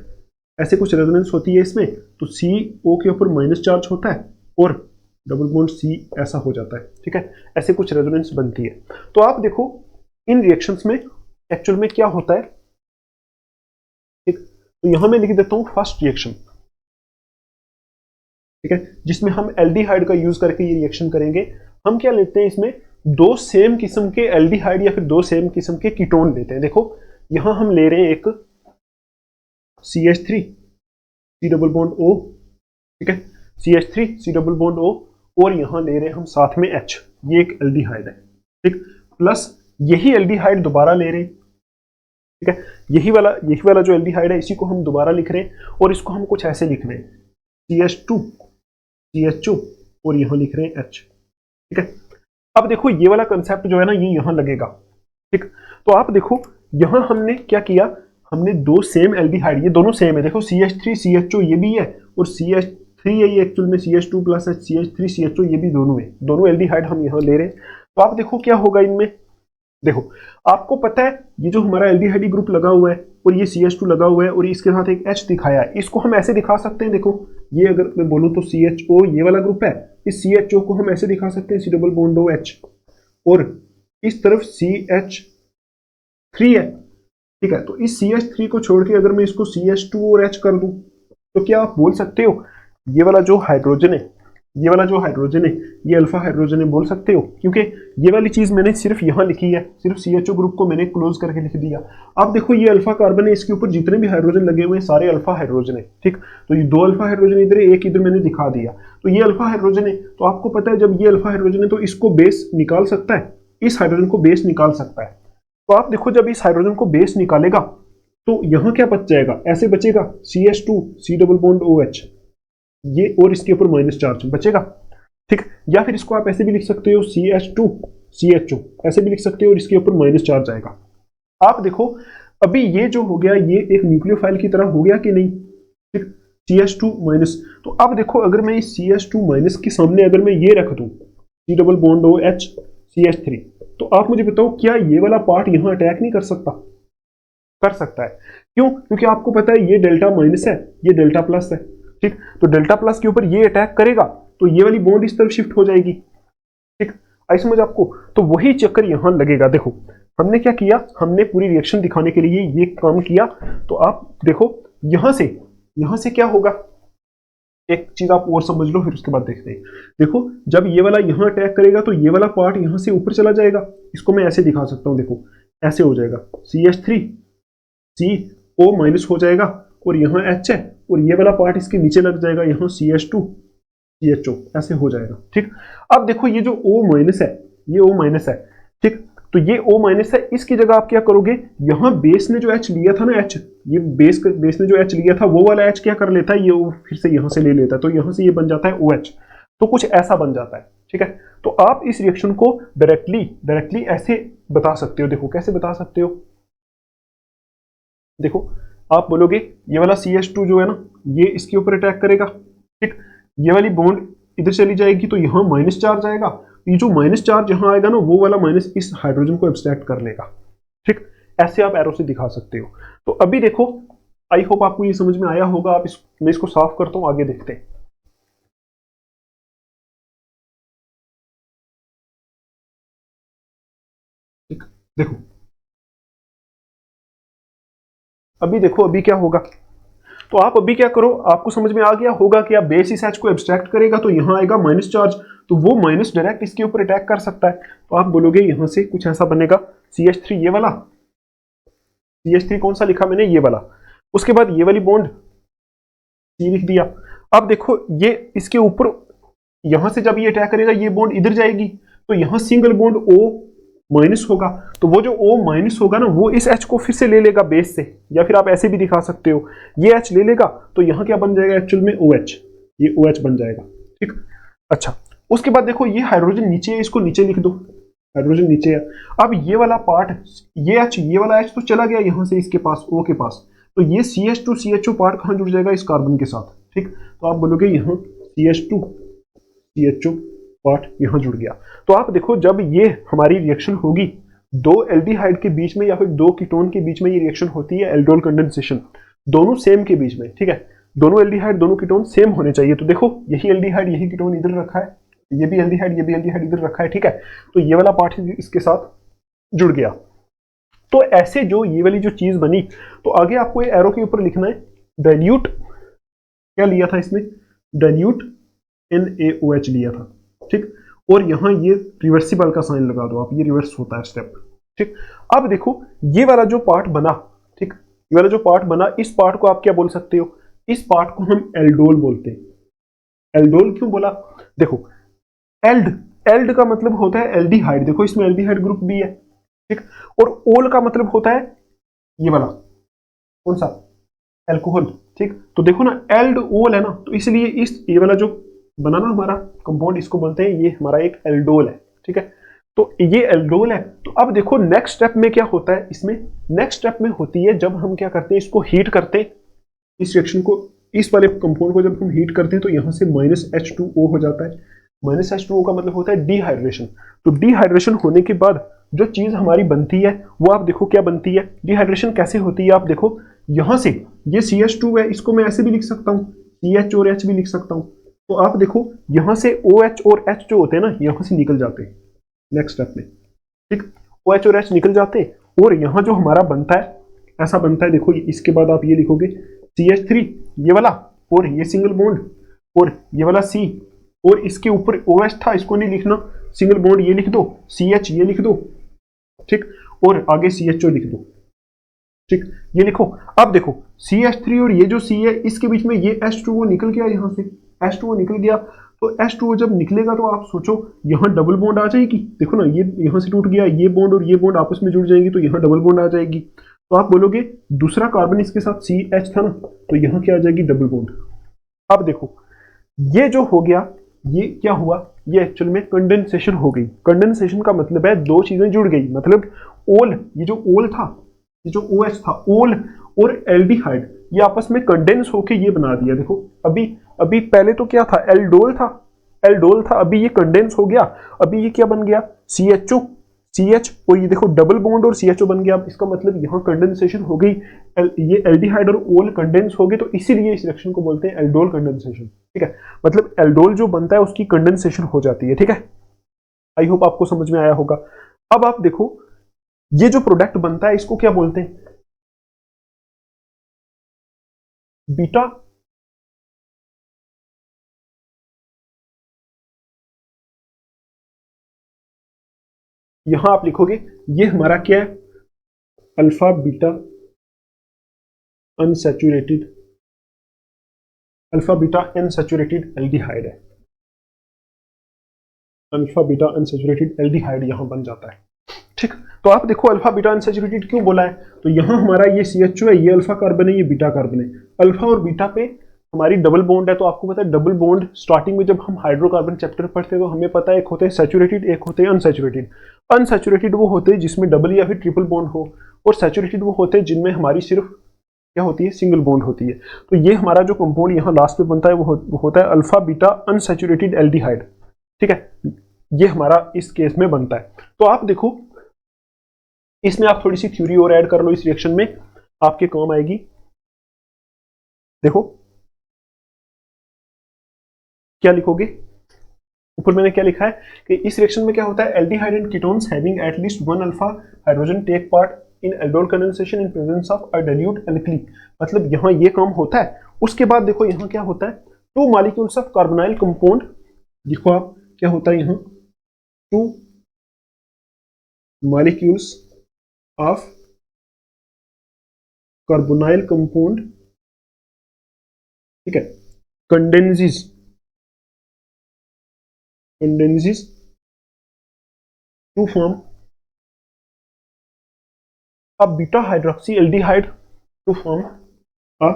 ऐसे कुछ रेजोनेंस होती है इसमें। तो CO के ऊपर माइनस चार्ज होता है और डबल बॉन्ड C ऐसा हो जाता है, ठीक है, ऐसे कुछ रेजोनेंस बनती है। तो आप देखो इन रिएक्शंस में एक्चुअल में क्या होता है, ठीक, तो यहां मैं लिख देता हूं फर्स्ट रिएक्शन, ठीक है, जिसमें हम एल्डिहाइड का यूज करके ये रिएक्शन करेंगे। हम क्या लेते हैं इसमें, दो सेम किस्म के एल्डिहाइड या फिर दो सेम किस्म के कीटोन लेते हैं। देखो यहां हम ले रहे हैं एक CH3 C double bond O, ठीक है, CH3 C double bond O, और यहां ले रहे हैं हम साथ में H, ये एक एल्डिहाइड है, ठीक, प्लस यही एल्डिहाइड दोबारा ले रहे हैं, ठीक है, यही वाला जो एल्डिहाइड है इसी को हम दोबारा लिख रहे हैं, और इसको हम कुछ ऐसे लिख रहे हैं CH2 CHO, और यहां लिख रहे हैं H, ठीक है। अब देखो ये वाला कंसेप्ट जो है ना ये यहां लगेगा, ठीक, तो आप देखो यहां हमने क्या किया, हमने दो सेम एल्डिहाइड, ये दोनों सेम है, देखो CH3 CHO ये भी है, और CH3 है ये एक्चुअल में CH2 प्लस CH3 CHO ये भी दोनों है, दोनों एल्डिहाइड हम यहां ले रहे हैं। तो आप देखो क्या होगा इनमें, देखो आपको पता है ये जो हमारा एल्डिहाइड ग्रुप लगा हुआ है और ये CH2 लगा हुआ है और इसके साथ एक H दिखाया है, इसको हम ऐसे दिखा सकते हैं, देखो ये अगर मैं बोलूं तो CHO ये वाला ग्रुप है, इस CHO को हम ऐसे दिखा सकते हैं C डबल बॉन्ड OH, और इस तरफ CH3 है, ठीक है, तो इस CH3 को छोड़ के अगर मैं इसको CH2 और H कर दूं तो क्या आप बोल सकते हो ये वाला जो हाइड्रोजन है, ये वाला जो हाइड्रोजन है ये अल्फा हाइड्रोजन है, बोल सकते हो, क्योंकि ये वाली चीज मैंने सिर्फ यहां लिखी है, सिर्फ CHO ग्रुप को मैंने क्लोज करके लिख दिया। अब देखो ये अल्फा कार्बन है, इसके ऊपर जितने भी हाइड्रोजन लगे हुए हैं सारे अल्फा हाइड्रोजन है, ठीक, तो ये दो अल्फा हाइड्रोजन इधर है, एक इधर मैंने दिखा दिया, तो ये अल्फा हाइड्रोजन है। तो आपको पता है जब ये अल्फा हाइड्रोजन है तो इसको बेस निकाल सकता है, इस हाइड्रोजन को बेस निकाल सकता है। तो आप देखो जब इस हाइड्रोजन को बेस निकालेगा तो यहां क्या बच जाएगा, ऐसे बचेगा CH2 C double bond OH, ये और इसके ऊपर माइनस चार्ज बचेगा, ठीक, या फिर इसको आप ऐसे भी लिख सकते हो CH2 CHO, ऐसे भी लिख सकते हो और इसके ऊपर माइनस चार्ज आएगा। आप देखो अभी ये जो हो गया ये एक न्यूक्लियोफाइल की तरह हो गया कि नहीं, ठीक, CH2 माइनस। तो अब देखो अगर मैं इस CH2 माइनस के सामने अगर मैं ये रख दूं C double bond OH CH3, तो आप मुझे बताओ क्या ये वाला पार्ट यहां अटैक नहीं कर सकता, कर सकता है, क्यों, क्योंकि आपको पता है ये डेल्टा माइनस है ये डेल्टा प्लस है, ठीक, तो डेल्टा प्लस के ऊपर ये अटैक करेगा तो ये वाली बॉन्ड इस तरफ शिफ्ट हो जाएगी, ठीक, आई समझ आपको। तो वही चक्कर यहां लगेगा। देखो हमने क्या किया, हमने पूरी रिएक्शन दिखाने के लिए ये काम किया। तो आप देखो यहां से क्या होगा, एक चीज आप और समझ लो फिर उसके बाद देखते हैं। देखो जब ये वाला यहां अटैक करेगा तो ये वाला पार्ट यहां से ऊपर चला जाएगा, इसको मैं ऐसे दिखा सकता हूं, देखो ऐसे हो जाएगा CH3 CO माइनस हो जाएगा और यहाँ H है, और ये वाला पार्ट इसके नीचे लग जाएगा, यहाँ CH2 CHO ऐसे हो जाएगा, ठीक। अब देखो ये जो O माइनस है ये O माइनस है, ठीक, तो ये O माइनस है, इसकी जगह आप क्या करोगे, यहाँ बेस ने जो H लिया था ना H, ये बेस ने जो H लिया था वो वाला H क्या कर लेता है, ये O फिर से यहाँ से ले लेता है, तो यहाँ से ये बन जाता है OH, तो कुछ ऐसा बन जाता है, ठीक है। तो आप इस रिएक्शन को डायरेक्टली ऐसे बता सकते हो, देखो कैसे बता सकते हो, देखो आप बोलोगे ये वाला CH2 जो है ना ये इसके ऊपर अटैक करेगा, ठीक, ये वाली बॉन्ड इधर चली जाएगी तो यहाँ माइनस चार्ज आएगा, ये जो माइनस चार्ज यहाँ आएगा ना वो वाला माइनस इस हाइड्रोजन को एब्स्ट्रैक्ट कर लेगा, ठीक, ऐसे आप एरो से दिखा सकते हो। तो अभी देखो आई होप आपको ये समझ में आया होगा, आप मैं इसको साफ करता हूँ, आगे देखते हैं। ठीक, देखो अभी देखो अभी क्या होगा, तो आप अभी क्या करो, आपको समझ में आ गया होगा कि आप बेस इस H को एब्स्ट्रैक्ट करेगा तो यहाँ आएगा माइनस चार्ज, तो वो माइनस डायरेक्ट इसके ऊपर अटैक कर सकता है। तो आप बोलोगे यहाँ से कुछ ऐसा बनेगा CH3 ये वाला, CH3 कौन सा लिखा मैंने, ये वाला, उसके बाद ये वाली बॉन्ड C लिख दिया। अब देखो ये इसके ऊपर यहां से जब ये अटैक करेगा ये बॉन्ड इधर जाएगी, तो यहाँ सिंगल बॉन्ड O माइनस होगा, तो वो जो O माइनस होगा ना वो इस H को फिर से ले लेगा बेस से, या फिर आप ऐसे भी दिखा सकते हो ये H ले लेगा तो यहाँ क्या बन जाएगा एक्चुअल में OH, ये OH बन जाएगा, ठीक। अच्छा उसके बाद देखो ये हाइड्रोजन नीचे है, इसको नीचे लिख दो, हाइड्रोजन नीचे है। अब ये वाला पार्ट ये H, ये वाला H तो चला गया यहाँ से इसके पास O के पास, तो ये CH2 CHO पार्ट कहाँ जुड़ जाएगा, इस कार्बन के साथ, ठीक। तो आप बोलोगे यहाँ CH2 CHO पार्ट यहाँ जुड़ गया। तो आप देखो जब ये हमारी रिएक्शन होगी दो एल्डिहाइड के बीच में या फिर दो कीटोन के बीच में, ये रिएक्शन होती है एल्डोल कंडेंसेशन, दोनों सेम के बीच में, ठीक है, दोनों एल्डिहाइड दोनों कीटोन सेम होने चाहिए। तो देखो यही एल्डिहाइड यही कीटोन इधर रखा है ये भी एल्डिहाइड, ये भी एल्डिहाइड इधर रखा है, ठीक है। तो ये वाला पार्ट इसके साथ जुड़ गया। तो ऐसे जो ये वाली जो चीज बनी, तो आगे आपको ये एरो के ऊपर लिखना है डाइल्यूट, क्या लिया था इसमें, डाइल्यूट NaOH लिया था, ठीक। और यहां ये रिवर्सिबल का साइन लगा दो आप, ये रिवर्स होता है स्टेप, ठीक। अब देखो ये वाला जो पार्ट बना, ठीक, ये वाला जो पार्ट बना, इस पार्ट को आप क्या बोल सकते हो, इस पार्ट को हम एल्डोल बोलते हैं। एल्डोल क्यों बोला, देखो एल्ड, एल्ड का मतलब होता है एल्डिहाइड, देखो इसमें एल्डिहाइड ग्रुप भी है, ठीक। और ओल का मतलब होता है ये वाला, कौन सा, एल्कोहल, ठीक। तो देखो ना एल्ड ओल है ना, तो इसलिए इस ये वाला जो बना ना हमारा कंपाउंड, इसको बोलते हैं ये हमारा एक एल्डोल है, ठीक है। तो ये एल्डोल है। तो अब देखो नेक्स्ट स्टेप में क्या होता है इसमें, नेक्स्ट स्टेप में होती है जब हम क्या करते हैं, इसको हीट करते हैं, इस रिएक्शन को, इस वाले कंपाउंड को जब हम हीट करते हैं तो यहां से -H2O हो जाता है। -H2O का मतलब होता है डिहाइड्रेशन। तो डिहाइड्रेशन होने के बाद जो चीज हमारी बनती है वो आप देखो क्या बनती है, डिहाइड्रेशन कैसे होती है, आप देखो यहां से ये CH2 है, इसको मैं ऐसे भी लिख सकता हूँ, CH और H भी लिख सकता हूँ। तो आप देखो यहां से OH और H जो होते हैं ना, यहां से निकल जाते हैं नेक्स्ट स्टेप में, ठीक। OH और H निकल जाते हैं और यहां जो हमारा बनता है, ऐसा बनता है, देखो इसके बाद आप ये लिखोगे CH3 ये वाला, और ये सिंगल बॉन्ड, और ये वाला C, और इसके ऊपर OH था, इसको नहीं लिखना, सिंगल बॉन्ड ये लिख दो, CH ये लिख दो, ठीक, और आगे CHO लिख दो, ठीक, ये लिखो। अब देखो CH3 और ये जो C है इसके बीच में ये H2O निकल गया, यहां से H2O निकल गया। तो H2O जब निकलेगा तो आप सोचो यहां डबल बॉन्ड आ जाएगी, देखो ना ये यहां से टूट गया, ये बॉन्ड और ये बॉन्ड आपस में जुड़ जाएंगी, तो यहां डबल बॉन्ड आ जाएगी। तो आप बोलोगे दूसरा कार्बन इसके साथ CH था ना, तो यहां क्या आ जाएगी, डबल बॉन्ड। अब देखो ये जो हो गया, ये क्या हुआ, ये एक्चुअल में कंडेंसेशन हो गई। कंडेंसेशन का मतलब है दो चीजें जुड़ गई, मतलब ओल, ये जो ओल था, ये जो OH था, ओल और एल्डिहाइड, ये आपस में कंडेंस होके ये बना दिया। देखो अभी अभी पहले तो क्या था, एल्डोल था, एल्डोल था, अभी ये कंडेंस हो गया, अभी ये क्या बन गया, CHO, CH, और ये देखो डबल बॉन्ड और CHO बन गया। अब इसका मतलब यहाँ कंडेंसेशन हो गई, ये एल्डिहाइड और ओल कंडेंस हो गए, तो इसीलिए इस रिएक्शन को बोलते हैं एल्डोल कंडेंसेशन, ठीक है। मतलब एल्डोल जो बनता है उसकी कंडेंसेशन हो जाती है, ठीक है। आई होप आपको समझ में आया होगा। अब आप देखो ये जो प्रोडक्ट बनता है इसको क्या बोलते हैं, बीटा, यहां आप लिखोगे ये हमारा क्या है, alpha beta unsaturated, alpha beta unsaturated aldehyde है, अल्फा बीटा अनसैचुरेटेड एल्डिहाइड यहां बन जाता है, ठीक। तो आप देखो अल्फा बीटा अनसैचुरेटेड क्यों बोला है, तो यहां हमारा ये CHO है, ये अल्फा कार्बन है, ये बीटा कार्बन है, अल्फा और बीटा पे हमारी डबल बॉन्ड है। तो आपको पता है डबल बॉन्ड स्टार्टिंग में जब हम हाइड्रोकार्बन चैप्टर पढ़ते हैं तो हमें पता है एक होते हैं सैचुरेटेड, एक होते हैं अनसैचुरेटेड। अनसैचुरेटेड वो होते हैं जिसमें डबल या फिर ट्रिपल बॉन्ड हो, और सैचुरेटेड वो होते हैं जिनमें हमारी सिर्फ क्या होती है, सिंगल बॉन्ड होती है। तो ये हमारा जो कंपाउंड यहाँ लास्ट में बनता है वो होता है अल्फा बीटा अनसैचुरेटेड एल्डिहाइड, ठीक है। ये हमारा इस केस में बनता है। तो आप देखो इसमें आप थोड़ी सी थ्योरी और ऐड कर लो, इस रिएक्शन में आपके काम आएगी। देखो क्या लिखोगे, ऊपर मैंने क्या लिखा है कि इस रिएक्शन में क्या होता है, aldehyde and ketones having at least one alpha hydrogen take part in aldol condensation in presence of a dilute alkali. मतलब यहां ये काम होता है। उसके बाद देखो यहां क्या होता है, two molecules of carbonyl compound, देखो आप क्या होता है यहां, two molecules of carbonyl compound, ठीक है, condenses, condenses to form a beta hydroxyaldehyde, to form a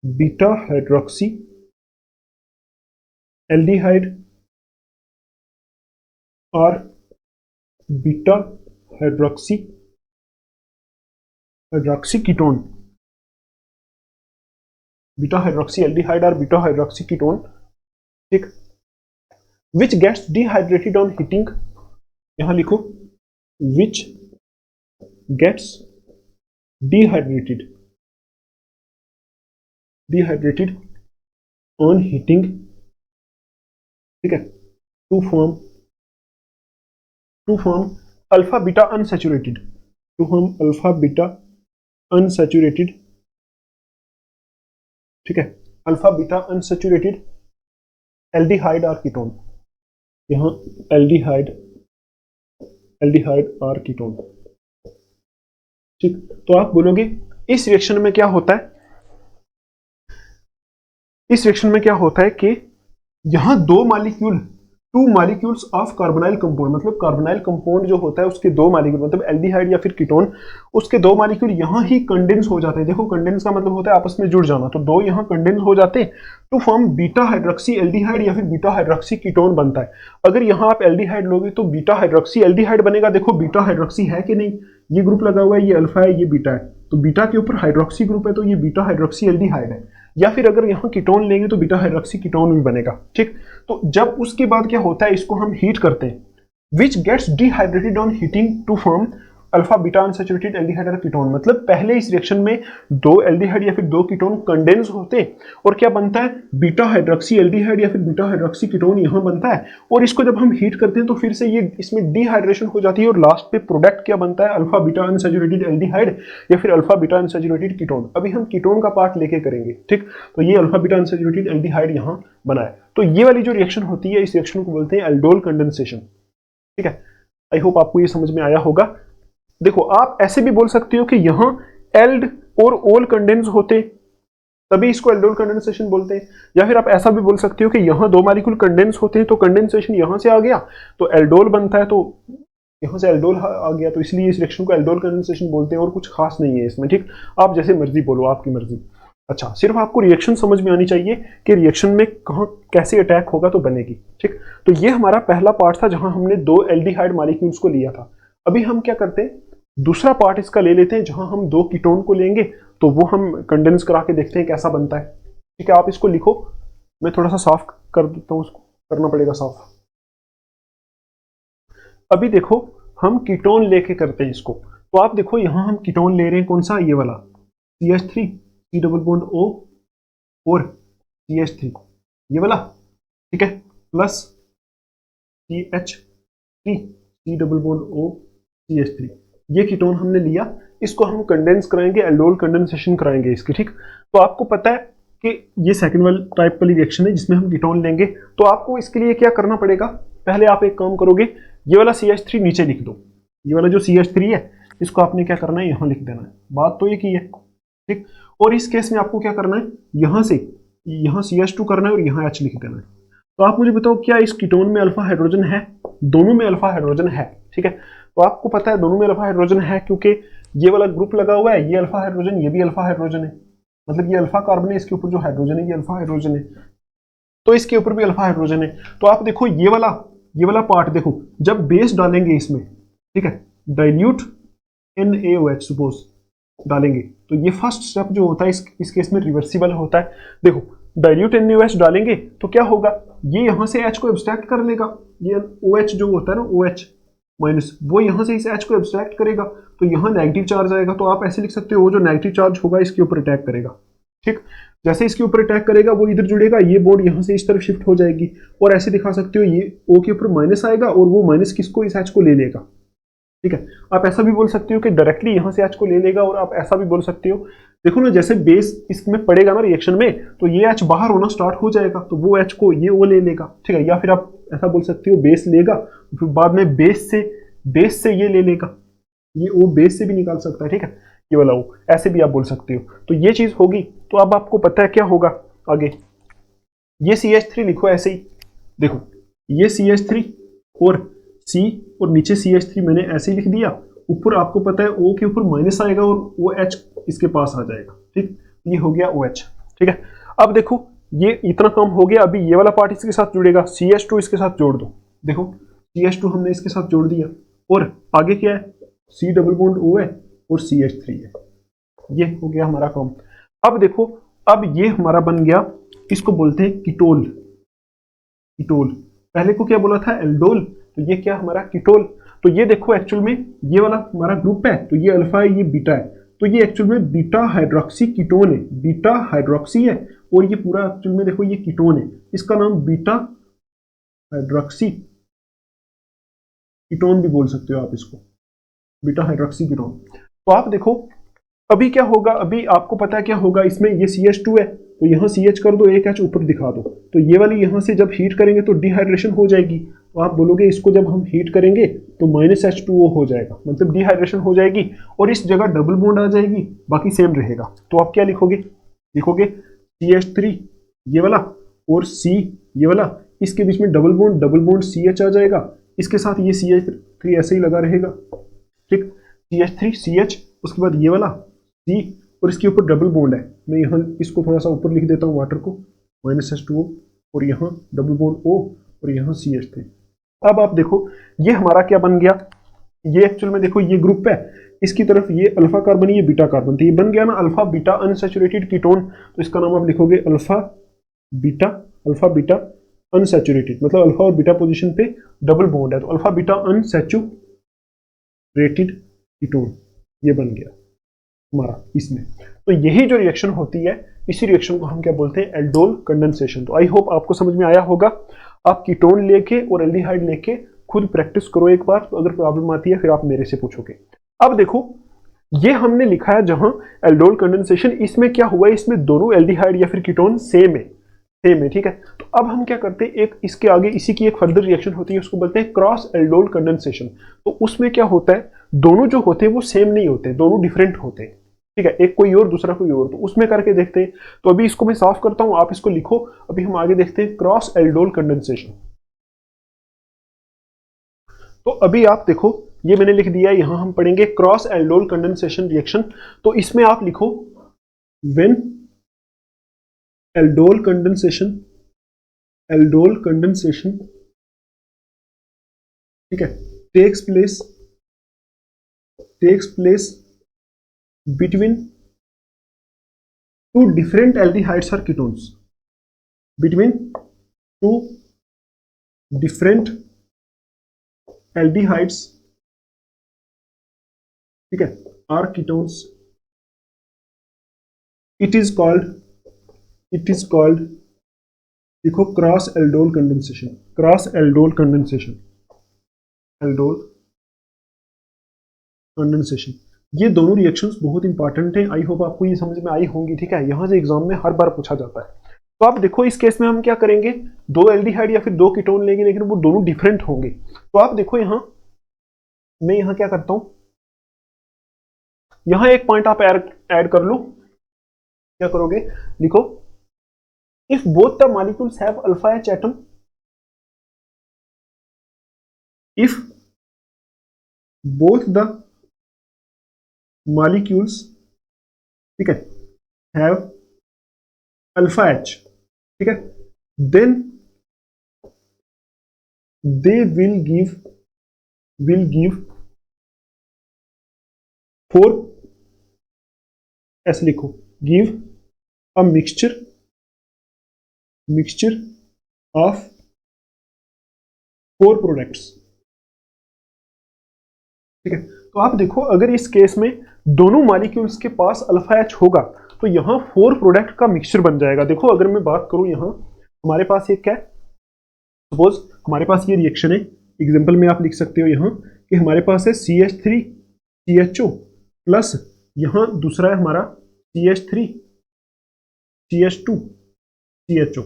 beta hydroxyaldehyde or beta hydroxyketone, beta hydroxyaldehyde or beta hydroxyketone, ठीक, which gets dehydrated on heating, यहां लिखो which gets dehydrated on heating, ठीक है। To form alpha beta unsaturated, to form alpha beta unsaturated, ठीक है, अल्फा बीटा अनसैचुरेटेड एल्डिहाइड और कीटोन, यहां एल्डिहाइड, एल्डिहाइड और कीटोन, ठीक। तो आप बोलोगे इस रिएक्शन में क्या होता है, इस रिएक्शन में क्या होता है कि यहां दो molecule, two molecules of carbonyl compound, मतलब कार्बोनाइल कंपाउंड जो होता है उसके दो मॉलिक्यूल, मतलब एल्डिहाइड या फिर कीटोन, उसके दो मॉलिक्यूल यहां ही कंडेंस हो जाते हैं। देखो कंडेंस का मतलब होता है आपस में जुड़ जाना, तो दो यहां कंडेंस हो जाते हैं to form beta hydroxy aldehyde या फिर बीटा हाइड्रोक्सी कीटोन बनता है। अगर यहां आप एल्डिहाइड लोगे तो बीटा हाइड्रोक्सी एल्डिहाइड बनेगा। देखो बीटा हाइड्रोक्सी है कि नहीं, ये ग्रुप लगा हुआ है, ये अल्फा है, ये बीटा है, तो बीटा के ऊपर हाइड्रोक्सी ग्रुप है, तो ये बीटा हाइड्रोक्सी एल्डिहाइड है। या फिर अगर यहाँ कीटोन लेंगे तो बीटा हाइड्रोक्सी कीटोन भी बनेगा, ठीक। तो जब उसके बाद क्या होता है, इसको हम हीट करते हैं, which gets dehydrated on heating to form alpha beta unsaturated aldehyde और कीटोन। मतलब पहले इस रिएक्शन में दो एल्डिहाइड या फिर दो कीटोन कंडेंस होते हैं और क्या बनता है, बीटा हाइड्रोक्सी एल्डिहाइड या फिर बीटा हाइड्रोक्सी कीटोन यहां बनता है। और इसको जब हम हीट करते हैं तो फिर से ये इसमें डिहाइड्रेशन हो जाती है और लास्ट पे प्रोडक्ट क्या बनता है, अल्फा बीटा अनसैचुरेटेड एल्डिहाइड या फिर अल्फा बीटा अनसैचुरेटेड कीटोन। अभी हम कीटोन का पार्ट लेके करेंगे, ठीक। तो ये अल्फा बीटा अनसैचुरेटेड एल्डिहाइड यहां बना है। तो ये वाली जो रिएक्शन होती है, इस रिएक्शन को बोलते हैं एल्डोल कंडेंसेशन, ठीक है। आई होप आपको ये समझ में आया होगा। देखो आप ऐसे भी बोल सकते हो कि यहां एल्ड और ओल कंडेंस होते, तभी इसको एल्डोल कंडेंसेशन बोलते हैं। या फिर आप ऐसा भी बोल सकते हो कि यहां दो मॉलिक्यूल कंडेंस होते हैं तो कंडेंसेशन यहां से आ गया तो एल्डोल बनता है, तो यहां से एल्डोल आ गया, तो इसलिए इस रिएक्शन को एल्डोल कंडेंसेशन बोलते हैं और कुछ खास नहीं है इसमें, ठीक। आप जैसे मर्जी बोलो, आपकी मर्जी। अच्छा, सिर्फ आपको रिएक्शन समझ में आनी चाहिए कि रिएक्शन में कहां कैसे अटैक होगा तो बनेगी, ठीक। तो ये हमारा पहला पार्ट था जहां हमने दो एल्डिहाइड मॉलिक्यूल्स को लिया था। अभी हम क्या करते हैं, दूसरा पार्ट इसका ले लेते हैं जहां हम दो कीटोन को लेंगे, तो वो हम कंडेंस करा के देखते हैं कैसा बनता है, ठीक है। आप इसको लिखो, मैं थोड़ा सा साफ कर देता हूं, उसको करना पड़ेगा साफ। अभी देखो हम कीटोन लेके करते हैं इसको, तो आप देखो यहां हम कीटोन ले रहे हैं, कौन सा, ये वाला CH3 C double bond O और CH3, ये वाला, ठीक है, plus CH3 C double bond O CH3, ये कीटोन हमने लिया। इसको हम कंडेंस कराएंगे, एल्डोल कंडेंसेशन कराएंगे इसकी, ठीक। तो आपको पता है कि ये सेकंड वाला टाइप वाली रिएक्शन है जिसमें हम कीटोन लेंगे। तो आपको इसके लिए क्या करना पड़ेगा, पहले आप एक काम करोगे, ये वाला CH3 नीचे लिख दो, ये वाला जो CH3 है इसको आपने क्या करना है, यहां लिख देना है। बात तो ये की है, ठीक। और इस केस में आपको क्या करना है, यहां से यहां CH2 करना है और यहां H लिख देना है। तो आप मुझे बताओ क्या इस कीटोन में अल्फा हाइड्रोजन है, दोनों में अल्फा हाइड्रोजन है, ठीक है। तो आपको पता है दोनों में अल्फा हाइड्रोजन है क्योंकि ये वाला ग्रुप लगा हुआ है, ये अल्फा हाइड्रोजन, ये भी अल्फा हाइड्रोजन है, मतलब ये अल्फा कार्बन है, इसके ऊपर जो हाइड्रोजन है ये अल्फा हाइड्रोजन है, तो इसके ऊपर भी अल्फा हाइड्रोजन है। तो आप देखो ये वाला पार्ट देखो, जब बेस डालेंगे इसमें, ठीक है, डाइल्यूट NaOH सपोज डालेंगे, तो ये फर्स्ट स्टेप जो होता है इस केस में रिवर्सिबल होता है। देखो डाइल्यूट NaOH डालेंगे तो क्या होगा, ये यहां से H को एब्स्ट्रैक्ट कर लेगा, ये OH जो होता है ना OH माइनस, वो यहां से इस H को एब्स्ट्रैक्ट करेगा, तो यहां नेगेटिव चार्ज आएगा। तो आप ऐसे लिख सकते हो वो जो नेगेटिव चार्ज होगा इसके ऊपर अटैक करेगा, ठीक। जैसे इसके ऊपर अटैक करेगा वो इधर जुड़ेगा, ये बॉन्ड यहां से इस तरफ शिफ्ट हो जाएगी, और ऐसे दिखा सकते हो ये O के ऊपर माइनस आएगा और वो माइनस किसको, इस H को ले लेगा, ठीक है। आप ऐसा भी बोल सकते हो कि डायरेक्टली यहां से H को ले लेगा, और आप ऐसा भी बोल सकते हो, देखो ना जैसे बेस इसमें पड़ेगा ना रिएक्शन में, तो ये H बाहर होना स्टार्ट हो जाएगा, तो वो H को ये O ले लेगा, ठीक है। या फिर आप ऐसा बोल सकते हो बेस लेगा, फिर बाद में बेस से ये ले लेगा, ये O बेस से भी निकाल सकता है, ठीक है, ये वाला O, ऐसे भी आप बोल सकते हो। तो ये चीज होगी। तो अब आपको पता है क्या होगा आगे, ये CH3 लिखो ऐसे ही, देखो ये CH3 और C और नीचे CH3 मैंने ऐसे ही लिख दिया, ऊपर आपको पता है O के ऊपर माइनस आएगा और वो H इसके पास आ जाएगा, ठीक। ये हो गया OH, ठीक है। अब देखो ये इतना काम हो गया, अभी ये वाला पार्ट इसके साथ जुड़ेगा, CH2 इसके साथ जोड़ दो, देखो CH2 हमने इसके साथ जोड़ दिया, और आगे क्या है, C डबल बॉन्ड O है और CH3 है, ये हो गया हमारा काम। अब देखो, अब ये हमारा बन गया, इसको बोलते हैं कीटोल। कीटोल, पहले को क्या बोला था, एल्डोल, तो ये क्या हमारा कीटोल। तो ये देखो एक्चुअल में ये वाला हमारा ग्रुप है, तो ये अल्फा है, ये बीटा है, तो ये एक्चुअल में बीटा हाइड्रोक्सी कीटोन है, बीटा हाइड्रोक्सी है, और ये पूरा एक्चुअल में देखो ये कीटोन है, इसका नाम बीटा हाइड्रोक्सी कीटोन भी बोल सकते हो आप इसको, बीटा हाइड्रोक्सी कीटोन। तो आप देखो अभी क्या होगा, अभी आपको पता है क्या होगा, इसमें ये CH2 है तो यहाँ CH कर दो, एक H ऊपर दिखा दो, तो ये वाली यहाँ से जब हीट करेंगे तो डिहाइड्रेशन हो जाएगी। तो आप बोलोगे इसको जब हम हीट करेंगे तो -H2O हो जाएगा, मतलब डिहाइड्रेशन हो जाएगी और इस जगह डबल बॉन्ड आ जाएगी, बाकी सेम रहेगा। तो आप क्या लिखोगे, लिखोगे CH3 ये वाला और C ये वाला, इसके बीच में डबल बॉन्ड CH आ जाएगा, इसके साथ ये CH3 ऐसे ही लगा रहेगा, ठीक। CH3 CH, उसके बाद ये वाला C और इसके ऊपर डबल बॉन्ड है, मैं यहाँ इसको थोड़ा सा ऊपर लिख देता हूँ वाटर को, -H2O और यहाँ डबल बॉन्ड O और यहाँ CH3। अब आप देखो ये हमारा क्या बन गया, ये एक्चुअल में देखो ये ग्रुप है, इसकी तरफ ये अल्फा कार्बन ये बीटा कार्बन, तो ये बन गया ना अल्फा बीटा अनसैचुरेटेड कीटोन। तो इसका नाम आप लिखोगे अल्फा बीटा अनसैचुरेटेड, मतलब अल्फा और बीटा पोजीशन पे डबल बॉन्ड है, तो अल्फा बीटा अनसैचुरेटेड कीटोन ये बन गया हमारा इसमें। तो यही जो रिएक्शन होती है, इसी रिएक्शन को हम क्या बोलते हैं, एल्डोल कंडेंसेशन। तो आई होप आपको समझ में आया होगा। आप कीटोन लेके और एल्डिहाइड लेके खुद प्रैक्टिस करो एक बार, तो अगर प्रॉब्लम आती है फिर आप मेरे से पूछोगे। अब देखो ये हमने लिखा है जहां एल्डोल कंडेंसेशन, इसमें क्या हुआ है, इसमें दोनों एल्डिहाइड या फिर कीटोन सेम है, ठीक है। तो अब हम क्या करते हैं, एक इसके आगे इसी की एक फर्दर रिएक्शन होती है, उसको बोलते हैं क्रॉस एल्डोल कंडेंसेशन। तो उसमें क्या होता है, दोनों जो होते हैं वो सेम नहीं होते, दोनों डिफरेंट होते हैं, ठीक है, एक कोई और दूसरा कोई और। तो उसमें करके देखते हैं। तो अभी इसको मैं साफ करता हूं, आप इसको लिखो, अभी हम आगे देखते हैं क्रॉस एल्डोल कंडेंसेशन। तो अभी आप देखो ये मैंने लिख दिया, यहां हम पढ़ेंगे क्रॉस एल्डोल कंडेंसेशन रिएक्शन। तो इसमें आप लिखो व्हेन एल्डोल कंडेंसेशन, ठीक है, takes place between two different aldehydes or ketones, between two different aldehydes, ठीक है, are ketones, it is called देखो क्रॉस एल्डोल कंडेंसेशन। ये दोनों रिएक्शंस बहुत इंपॉर्टेंट हैं, आई होप आपको ये समझ में आई होंगी, ठीक है, यहां से एग्जाम में हर बार पूछा जाता है। तो आप देखो इस केस में हम क्या करेंगे, दो एल्डिहाइड या फिर दो कीटोन लेंगे, लेकिन वो दोनों डिफरेंट होंगे। तो आप देखो यहां मैं यहां क्या करता हूं, यहां एक पॉइंट आप ऐड कर लो, क्या करोगे, लिखो if both the molecules have alpha H atom, if both the molecules, ठीक है, हैव अल्फा एच, ठीक है, देन दे विल गिव 4, ऐसे लिखो, give a mixture of 4 products, ठीक है। तो आप देखो अगर इस केस में दोनों मॉलिक्यूल्स के पास अल्फा एच होगा तो यहां 4 प्रोडक्ट का मिक्सचर बन जाएगा। देखो अगर मैं बात करूं, यहां हमारे पास एक क्या है, सपोज हमारे पास ये रिएक्शन है, एग्जांपल में आप लिख सकते हो यहां कि हमारे पास है CH3 CHO प्लस यहां दूसरा है हमारा CH3 CH2 CHO।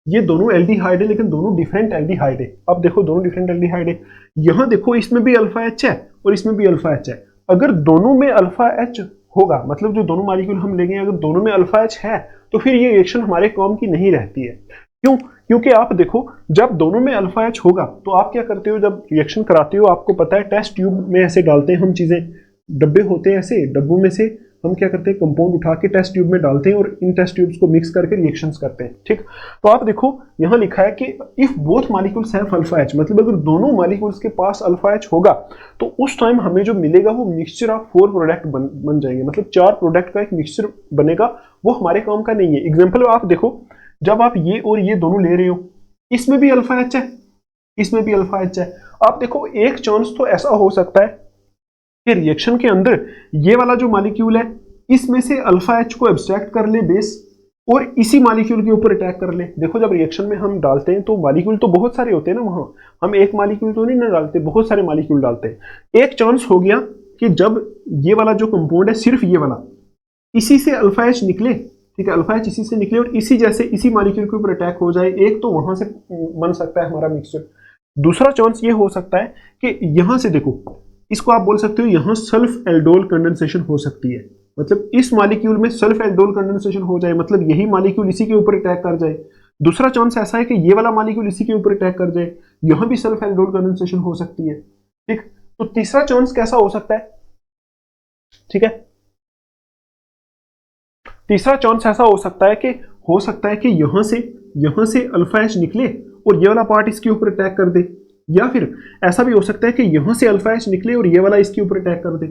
ये दोनों एल्डिहाइड है, लेकिन दोनों डिफरेंट एल्डिहाइड है। अब देखो दोनों डिफरेंट एल्डिहाइड है, यहां देखो इसमें भी अल्फा एच है और इसमें भी अल्फा एच है। अगर दोनों में अल्फा एच होगा, मतलब जो दोनों मॉलिक्यूल हम लेंगे अगर दोनों में अल्फा एच है, तो फिर ये रिएक्शन हमारे काम की नहीं रहती है। क्यों? क्योंकि आप देखो जब दोनों में अल्फा एच होगा तो आप क्या करते हो, जब रिएक्शन कराते हो आपको पता है टेस्ट ट्यूब में ऐसे डालते हैं हम चीजें, डब्बे होते हैं ऐसे, डब्बों में से हम क्या करते हैं, कंपाउंड उठा के टेस्ट ट्यूब में डालते हैं और इन टेस्ट ट्यूब्स को मिक्स करके रिएक्शंस करते हैं, ठीक। तो आप देखो यहां लिखा है कि if both molecules have alpha H, मतलब अगर दोनों मॉलिक्यूल्स के पास अल्फा एच होगा तो उस टाइम हमें जो मिलेगा वो मिक्सचर ऑफ 4 प्रोडक्ट बन जाएंगे, मतलब 4 प्रोडक्ट का एक मिक्सचर बनेगा, वो हमारे काम का नहीं है। एग्जाम्पल आप देखो, जब आप ये और ये दोनों ले रहे हो, इसमें भी अल्फा एच है, इसमें भी अल्फा एच है। आप देखो एक चांस तो ऐसा हो सकता है कि रिएक्शन के अंदर ये वाला जो मॉलिक्यूल है इसमें से अल्फा एच को एब्स्ट्रैक्ट कर ले बेस, और इसी मॉलिक्यूल के ऊपर अटैक कर ले। देखो जब रिएक्शन में हम डालते हैं तो मॉलिक्यूल तो बहुत सारे होते हैं ना, वहां हम एक मॉलिक्यूल तो नहीं ना डालते, बहुत सारे मॉलिक्यूल डालते हैं। एक चांस हो गया कि जब ये वाला जो कंपाउंड है, सिर्फ ये वाला, इसी से अल्फा एच निकले, ठीक है, अल्फा एच इसी से निकले और इसी जैसे इसी मॉलिक्यूल के ऊपर अटैक हो जाए, एक तो वहां से बन सकता है हमारा मिक्सचर। दूसरा चांस ये हो सकता है कि यहां से देखो, इसको आप बोल सकते हो यहां सल्फ एल्डोल कंडेंसेशन हो सकती है, मतलब इस मॉलिक्यूल में सल्फ एल्डोल कंडेंसेशन हो जाए, मतलब यही मॉलिक्यूल इसी के ऊपर अटैक कर जाए। दूसरा चांस ऐसा है कि ये वाला मॉलिक्यूल इसी के ऊपर अटैक कर जाए, यहां भी सल्फ एल्डोल कंडेंसेशन हो सकती है। ठीक, तो तीसरा चांस कैसा हो सकता है, ठीक है, तीसरा चांस ऐसा हो सकता है कि यहां से अल्फा एच निकले और ये वाला पार्ट इसके ऊपर अटैक कर दे, या फिर ऐसा भी हो सकता है कि यहां से अल्फा एच निकले और ये वाला इसके ऊपर अटैक कर दे।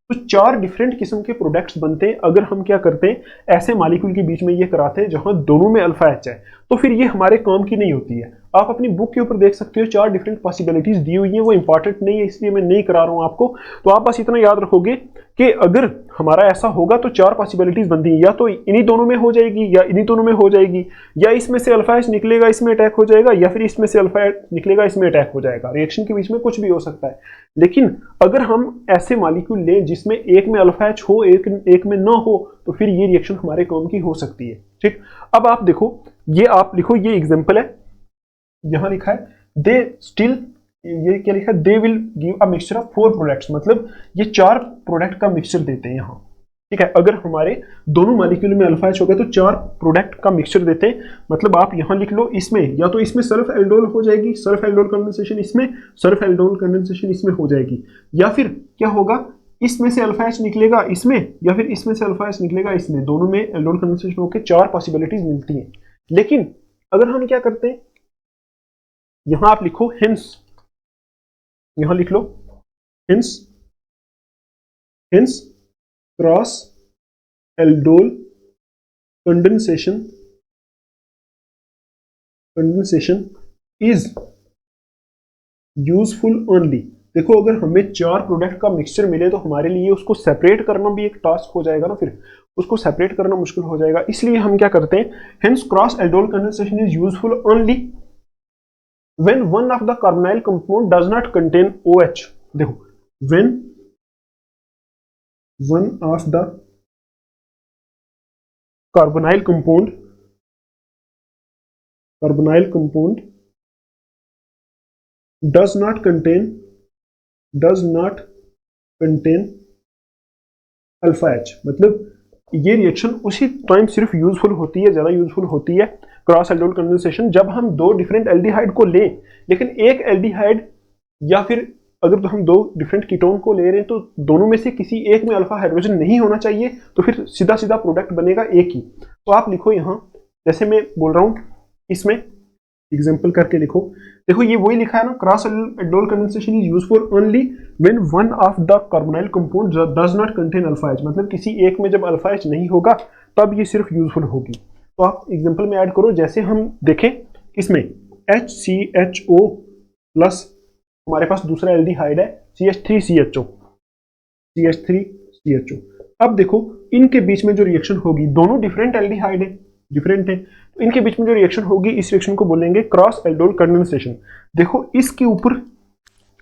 तो चार डिफरेंट किस्म के प्रोडक्ट्स बनते हैं अगर हम क्या करते हैं, ऐसे मॉलिक्यूल के बीच में ये कराते हैं जहां दोनों में अल्फा एच है, तो फिर ये हमारे काम की नहीं होती है। आप अपनी बुक के ऊपर देख सकते हो, चार डिफरेंट पॉसिबिलिटीज दी हुई हैं, वो इंपॉर्टेंट नहीं है इसलिए मैं नहीं करा रहा हूं आपको। तो आप बस इतना याद रखोगे कि अगर हमारा ऐसा होगा तो चार पॉसिबिलिटीज बनती हैं, या तो इन्हीं दोनों में हो जाएगी, या इन्हीं दोनों में हो जाएगी, या इसमें से अल्फा एच निकलेगा इसमें अटैक हो जाएगा, या फिर इसमें से अल्फा एच निकलेगा इसमें अटैक हो जाएगा। रिएक्शन के बीच में कुछ भी हो सकता है। लेकिन अगर हम ऐसे मॉलिक्यूल लें जिसमें एक में अल्फा एच हो, एक में ना हो, तो फिर ये रिएक्शन हमारे काम की हो सकती है। ठीक, अब आप देखो, ये आप लिखो, ये एग्जाम्पल है, यहां लिखा है दे स्टिल, ये क्या लिखा है, they will give a mixture of 4 products, मतलब ये 4 प्रोडक्ट का मिक्सचर देते हैं यहां। ठीक है, अगर हमारे दोनों मॉलिक्यूल में अल्फा एच हो गया तो 4 प्रोडक्ट का मिक्सचर देते हैं। मतलब आप यहां लिख लो, इसमें या तो इसमें सल्फ एल्डोल हो जाएगी, सल्फ एल्डोल कंडेंसेशन इसमें, सल्फ एल्डोल कंडेंसेशन इसमें हो जाएगी, या फिर क्या होगा, इसमें से अल्फा एच निकलेगा इसमें, या फिर इसमें से अल्फा एच निकलेगा इसमें, दोनों में एल्डोल कंडेंसेशन होकर 4 पॉसिबिलिटीज मिलती हैं। लेकिन अगर हम क्या करते हैं, यहां आप लिखो हिंस, यहां लिख लो hence, hence cross aldol condensation, condensation is useful only. देखो अगर हमें 4 प्रोडक्ट का मिक्सचर मिले तो हमारे लिए उसको सेपरेट करना भी एक टास्क हो जाएगा ना, फिर उसको सेपरेट करना मुश्किल हो जाएगा। इसलिए हम क्या करते हैं, hence cross aldol condensation is useful only when one of the carbonyl compound does not contain OH। देखो, when one of the carbonyl compound does not contain alpha H, मतलब ये रिएक्शन उसी टाइम सिर्फ यूजफुल होती है, ज्यादा यूजफुल होती है क्रॉस एल्डोल कंडेंसेशन, जब हम 2 डिफरेंट एल्डिहाइड को लें, लेकिन एक एल्डिहाइड या फिर अगर तो हम 2 डिफरेंट कीटोन को ले रहे हैं तो दोनों में से किसी एक में अल्फा हाइड्रोजन नहीं होना चाहिए, तो फिर सीधा सीधा प्रोडक्ट बनेगा एक ही। तो आप लिखो यहां, जैसे मैं बोल रहा हूं, इसमें एग्जाम्पल करके लिखो। देखो ये वही लिखा है ना, cross aldol condensation is useful only when one of the carbonyl compound does not contain alpha H, मतलब किसी एक में जब अल्फा एच नहीं होगा तब ये सिर्फ यूजफुल होगी। तो आप एग्जाम्पल में ऐड करो, जैसे हम देखें इसमें HCHO प्लस हमारे पास दूसरा एल्डिहाइड है CH3CHO, CH3CHO। अब देखो इनके बीच में जो रिएक्शन होगी, दोनों डिफरेंट एल्डिहाइड है, डिफरेंट है, तो इनके बीच में जो रिएक्शन होगी, इस रिएक्शन को बोलेंगे क्रॉस एल्डोल कंडेंसेशन। देखो इसके ऊपर,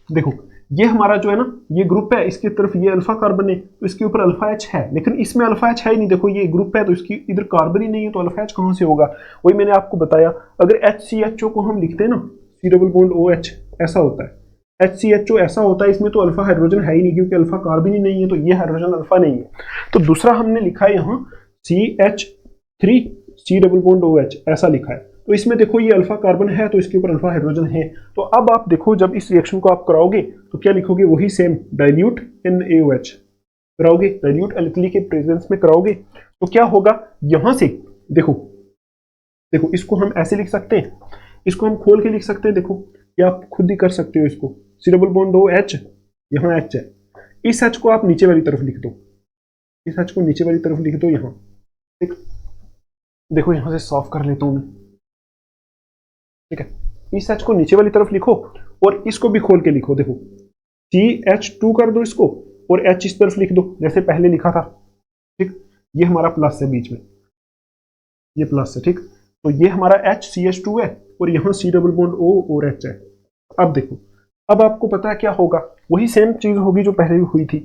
देखो ये हमारा जो है ना, ये ग्रुप है, इसकी तरफ ये अल्फा कार्बन है, तो इसके ऊपर अल्फा एच है, लेकिन इसमें अल्फा एच है ही नहीं। देखो ये ग्रुप है तो इसकी इधर कार्बन ही नहीं है, तो अल्फा एच कहां से होगा। वही मैंने आपको बताया, अगर HCHO को हम लिखते हैं ना, C डबल बॉन्ड OH, ऐसा होता है, HCHO ऐसा होता है, इसमें तो अल्फा हाइड्रोजन है ही नहीं क्योंकि अल्फा कार्बन ही नहीं है, तो ये हाइड्रोजन अल्फा नहीं है। तो दूसरा हमने लिखा है यहाँ CH3 C double bond OH, ऐसा लिखा है, तो इसमें देखो ये अल्फा कार्बन है तो इसके ऊपर अल्फा हाइड्रोजन है। तो अब आप देखो जब इस रिएक्शन को आप कराओगे तो क्या लिखोगे, वही सेम डाइल्यूट NaOH कराओगे, डाइल्यूट एल्कली के प्रेजेंस में कराओगे, तो क्या होगा, यहां से देखो, देखो इसको हम ऐसे लिख सकते हैं, इसको हम खोल के लिख सकते हैं, देखो ये आप खुद ही कर सकते हो इसको, C डबल बॉन्ड OH, यहाँ H है, इस H को आप नीचे वाली तरफ लिख दो, इस H को नीचे वाली तरफ लिख दो यहाँ, ठीक। देखो यहां से साफ कर लेता हूं मैं, ठीक है, इस H को नीचे वाली तरफ लिखो और इसको भी खोल के लिखो, देखो CH2 कर दो इसको और H इस तरफ लिख दो जैसे पहले लिखा था, ठीक। ये हमारा प्लस है बीच में, ये प्लस है, ठीक। तो ये हमारा HCH2 है और यहाँ C डबल बॉन्ड O और H है। अब देखो, अब आपको पता है क्या होगा, वही सेम चीज होगी जो पहले भी हुई थी।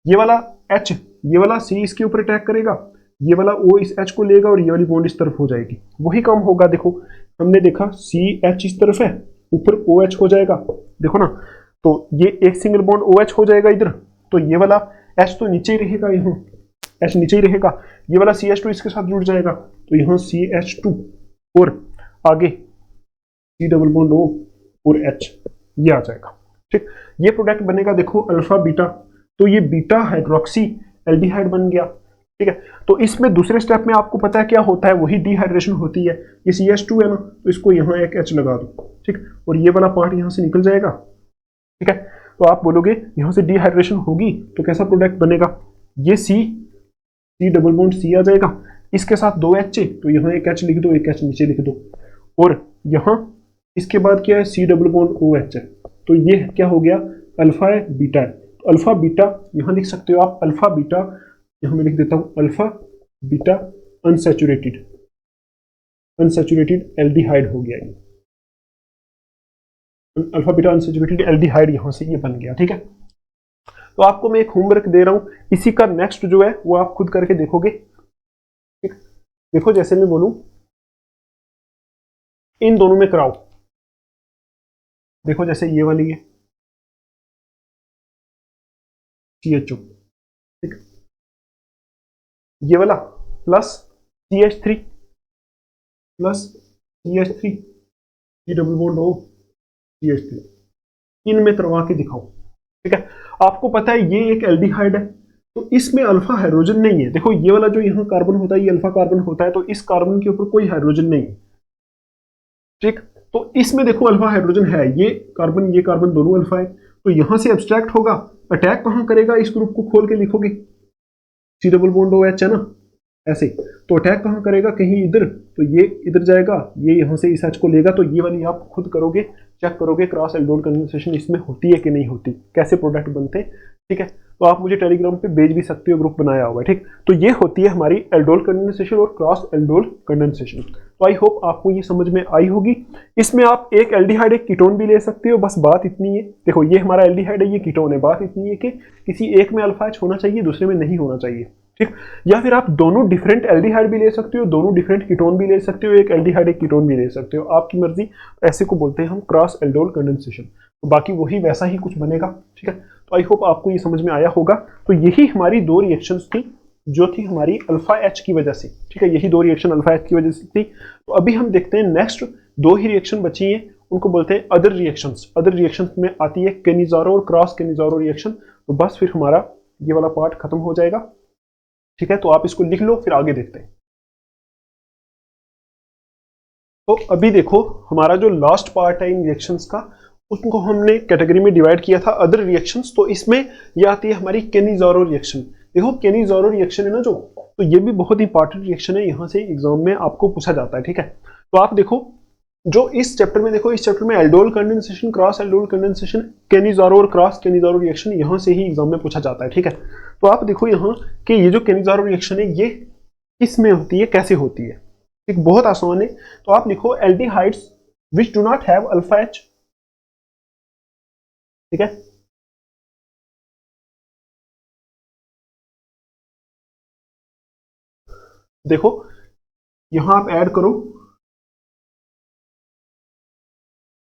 ये वाला H, ये वाला C इसके ऊपर अटैक करेगा, ये वाला O इस H को लेगा और ये वाली बॉन्ड इस तरफ हो जाएगी। वही काम होगा। देखो हमने देखा CH इस तरफ है, ऊपर OH हो जाएगा, देखो ना। तो ये एक सिंगल बॉन्ड OH हो जाएगा इधर, तो ये वाला H तो नीचे ही रहेगा, यहाँ H नीचे ही रहेगा। ये वाला CH2 इसके साथ जुड़ जाएगा, तो यहाँ CH2 और आगे C डबल बॉन्ड O और H, ये आ जाएगा, ठीक। ये प्रोडक्ट बनेगा, देखो अल्फा बीटा, तो ये बीटा हाइड्रोक्सी एल्डिहाइड बन गया, ठीक है। तो इसमें दूसरे स्टेप में आपको पता है क्या होता है, वही डिहाइड्रेशन होती है। ये CH2 है ना, तो इसको यहाँ एक H लगा दो, ठीक, और ये वाला पार्ट यहाँ से निकल जाएगा, ठीक है। तो आप बोलोगे यहाँ से डिहाइड्रेशन होगी तो कैसा प्रोडक्ट बनेगा, ये C डबल बॉन्ड C आ जाएगा, इसके साथ दो H, तो यहाँ एक H लिख दो, एक H नीचे लिख दो, और यहाँ इसके बाद क्या है, C डबल बॉन्ड OH है, तो ये क्या हो गया, अल्फा है बीटा है। तो अल्फा बीटा यहाँ लिख सकते हो आप, अल्फा बीटा यहाँ मैं लिख देता हूँ, alpha beta unsaturated, unsaturated aldehyde हो गया ये, अल्फा बीटा अनसैचुरेटेड एल्डिहाइड यहाँ से ये बन गया, ठीक है। तो आपको मैं एक होमवर्क दे रहा हूँ, इसी का नेक्स्ट जो है वो आप खुद करके देखोगे, ठीक। देखो जैसे मैं बोलूं इन दोनों में कराओ, देखो जैसे ये वाली है CHO, ठीक, ये वाला plus CH3 plus CH3 C double bond O CH3, इनमें करवा के दिखाओ, ठीक है। आपको पता है ये एक एल्डिहाइड है, तो इसमें अल्फा हाइड्रोजन नहीं है। देखो ये वाला जो यहाँ कार्बन होता है ये अल्फा कार्बन होता है, तो इस कार्बन के ऊपर कोई हाइड्रोजन नहीं है, ठीक। तो इसमें देखो अल्फा हाइड्रोजन है, ये कार्बन दोनों अल्फा है, तो यहां से एब्स्ट्रैक्ट होगा, अटैक कहां करेगा, इस ग्रुप को खोल के लिखोगे, C डबल बॉन्ड OH है ना, ऐसे। तो अटैक कहां करेगा, कहीं इधर, तो ये इधर जाएगा, ये यहां से इस H को लेगा। तो ये वाली आप खुद करोगे, चेक करोगे क्रॉस एल्डोल कंडेंसेशन इसमें होती है कि नहीं होती, कैसे प्रोडक्ट बनते हैं, ठीक है। तो आप मुझे टेलीग्राम पे भेज भी सकते हो, ग्रुप बनाया हुआ है, ठीक। तो ये होती है हमारी एल्डोल कंडेंसेशन और क्रॉस एल्डोल कंडेंसेशन। तो आई होप आपको ये समझ में आई होगी। इसमें आप एक एल्डिहाइड एक कीटोन भी ले सकते हो, बस बात इतनी है। देखो ये हमारा एल्डिहाइड है, ये कीटोन है, बात इतनी है कि किसी एक में अल्फा H होना चाहिए, दूसरे में नहीं होना चाहिए, ठीक। या फिर आप दोनों डिफरेंट एल्डिहाइड भी ले सकते हो, दोनों डिफरेंट कीटोन भी ले सकते हो, एक एल्डिहाइड एक कीटोन भी ले सकते हो, आपकी मर्जी। ऐसे को बोलते हैं हम क्रॉस एल्डोल कंडेंसेशन। तो बाकी वही वैसा ही कुछ बनेगा, ठीक है। तो आई होप आपको ये समझ में आया होगा। तो यही हमारी दो रिएक्शंस थी जो थी हमारी अल्फा H की वजह से, ठीक है। यही दो रिएक्शन अल्फा H की वजह से थी। तो अभी हम देखते हैं नेक्स्ट दो ही रिएक्शन बची हैं, उनको बोलते हैं अदर रिएक्शंस। अदर रिएक्शंस में आती है केनिज़ारो और क्रॉस केनिज़ारो रिएक्शन। तो बस फिर हमारा ये वाला पार्ट खत्म हो जाएगा, ठीक है। तो आप इसको लिख लो, फिर आगे देखते हैं। तो अभी देखो हमारा जो लास्ट पार्ट है इन रिएक्शंस का, उसको हमने कैटेगरी में डिवाइड किया था अदर रिएक्शंस। तो इसमें ये आती है हमारी केनिज़ारो रिएक्शन। देखो केनिज़ारो रिएक्शन है ना जो, तो ये भी बहुत इंपॉर्टेंट रिएक्शन है, यहाँ से एग्जाम में आपको पूछा जाता है, ठीक है। तो आप देखो जो इस चैप्टर में, देखो इस चैप्टर में aldol condensation, cross aldol condensation, Cannizzaro और क्रॉस केनिज़ारो रिएक्शन यहाँ से ही एग्जाम में पूछा जाता है, ठीक है। तो आप देखो यहाँ कि ये जो केनिज़ारो रिएक्शन है ये किस में होती है, कैसे होती है, एक बहुत आसान है। तो आप लिखो aldehydes which do not have alpha H, ठीक है। देखो यहां आप ऐड करो,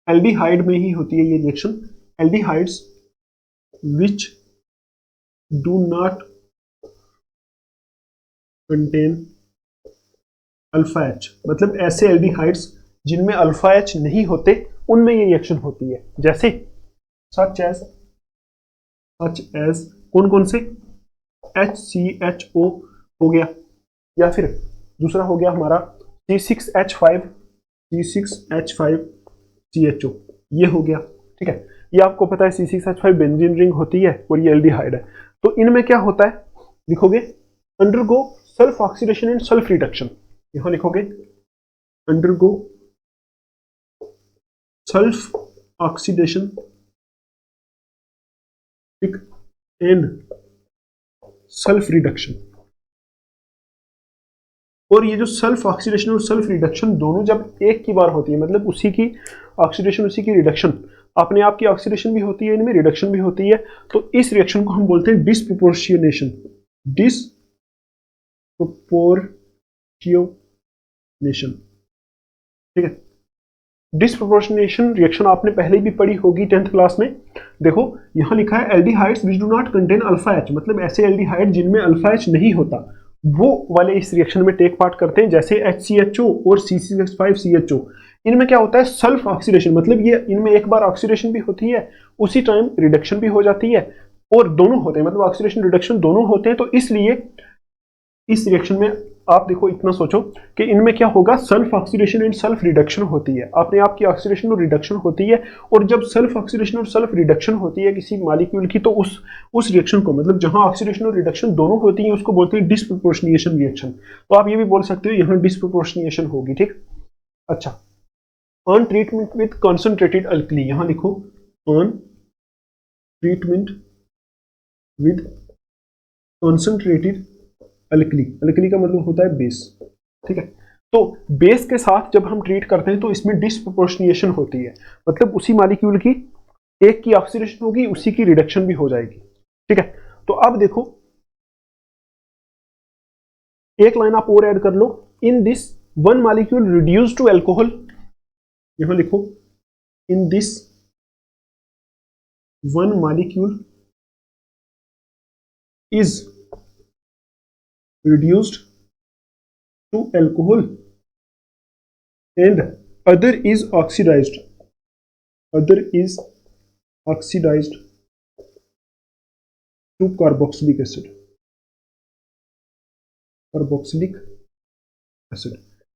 एल्डिहाइड में ही होती है ये reaction, aldehydes which do not contain alpha H, मतलब ऐसे एल्डिहाइड्स जिनमें अल्फा H नहीं होते उनमें ये रिएक्शन होती है। जैसे सच एज कौन कौन से, HCHO हो गया, या फिर दूसरा हो गया हमारा C6H5 ये हो गया, ठीक है। ये आपको पता है C6H5 बेंजीन रिंग होती है और ये एल्डिहाइड है। तो इनमें क्या होता है, लिखोगे undergo self oxidation and self reduction, यहां लिखोगे undergo self oxidation and self reduction, और ये जो सेल्फ ऑक्सीडेशन और सेल्फ रिडक्शन दोनों जब एक की बार होती है, मतलब उसी की ऑक्सीडेशन उसी की रिडक्शन, अपने आप की ऑक्सीडेशन भी होती है, इनमें रिडक्शन भी होती है, तो इस रिएक्शन को हम बोलते हैं डिसप्रोपोर्शियोनेशन। डिसप्रोपोर्शियोनेशन, ठीक है। डिसप्रोपोर्शनेशन रिएक्शन आपने पहले भी पढ़ी होगी 10th क्लास में। देखो यहां लिखा है aldehydes which do not contain alpha H, मतलब ऐसे एल्डिहाइड जिनमें अल्फा एच नहीं होता वो वाले इस रिएक्शन में टेक पार्ट करते हैं, जैसे HCHO और C6H5CHO। इनमें क्या होता है, सेल्फ ऑक्सीडेशन, मतलब ये इनमें एक बार ऑक्सीडेशन भी होती है उसी टाइम रिडक्शन भी हो जाती है, और दोनों होते हैं, मतलब ऑक्सीडेशन रिडक्शन दोनों होते हैं। तो इसलिए इस रिएक्शन में आप देखो, इतना सोचो कि इनमें क्या होगा, self oxidation and self reduction होती है, अपने आप की ऑक्सीडेशन और रिडक्शन होती है। और जब सेल्फ ऑक्सीडेशन और सेल्फ रिडक्शन होती है किसी मॉलिक्यूल की, तो उस रिएक्शन को, मतलब जहां ऑक्सीडेशन और रिडक्शन दोनों होती है, उसको बोलते हैं डिसप्रोपोर्शनिएशन रिएक्शन। तो आप ये भी बोल सकते हो यहां डिसप्रोपोर्शनिएशन होगी, ठीक। अच्छा, on treatment with concentrated alkali, यहां लिखो on treatment with concentrated alkali. Alkali का मतलब होता है बेस, ठीक है। तो बेस के साथ जब हम ट्रीट करते हैं तो इसमें डिसप्रोपोर्शनिएशन होती है, मतलब उसी मॉलिक्यूल की एक की ऑक्सीडेशन होगी, उसी की रिडक्शन भी हो जाएगी, ठीक है। तो अब देखो एक लाइन आप और ऐड कर लो, in this one molecule reduce to alcohol, यहां लिखो in this one molecule is reduced to alcohol and other is oxidized to carboxylic acid।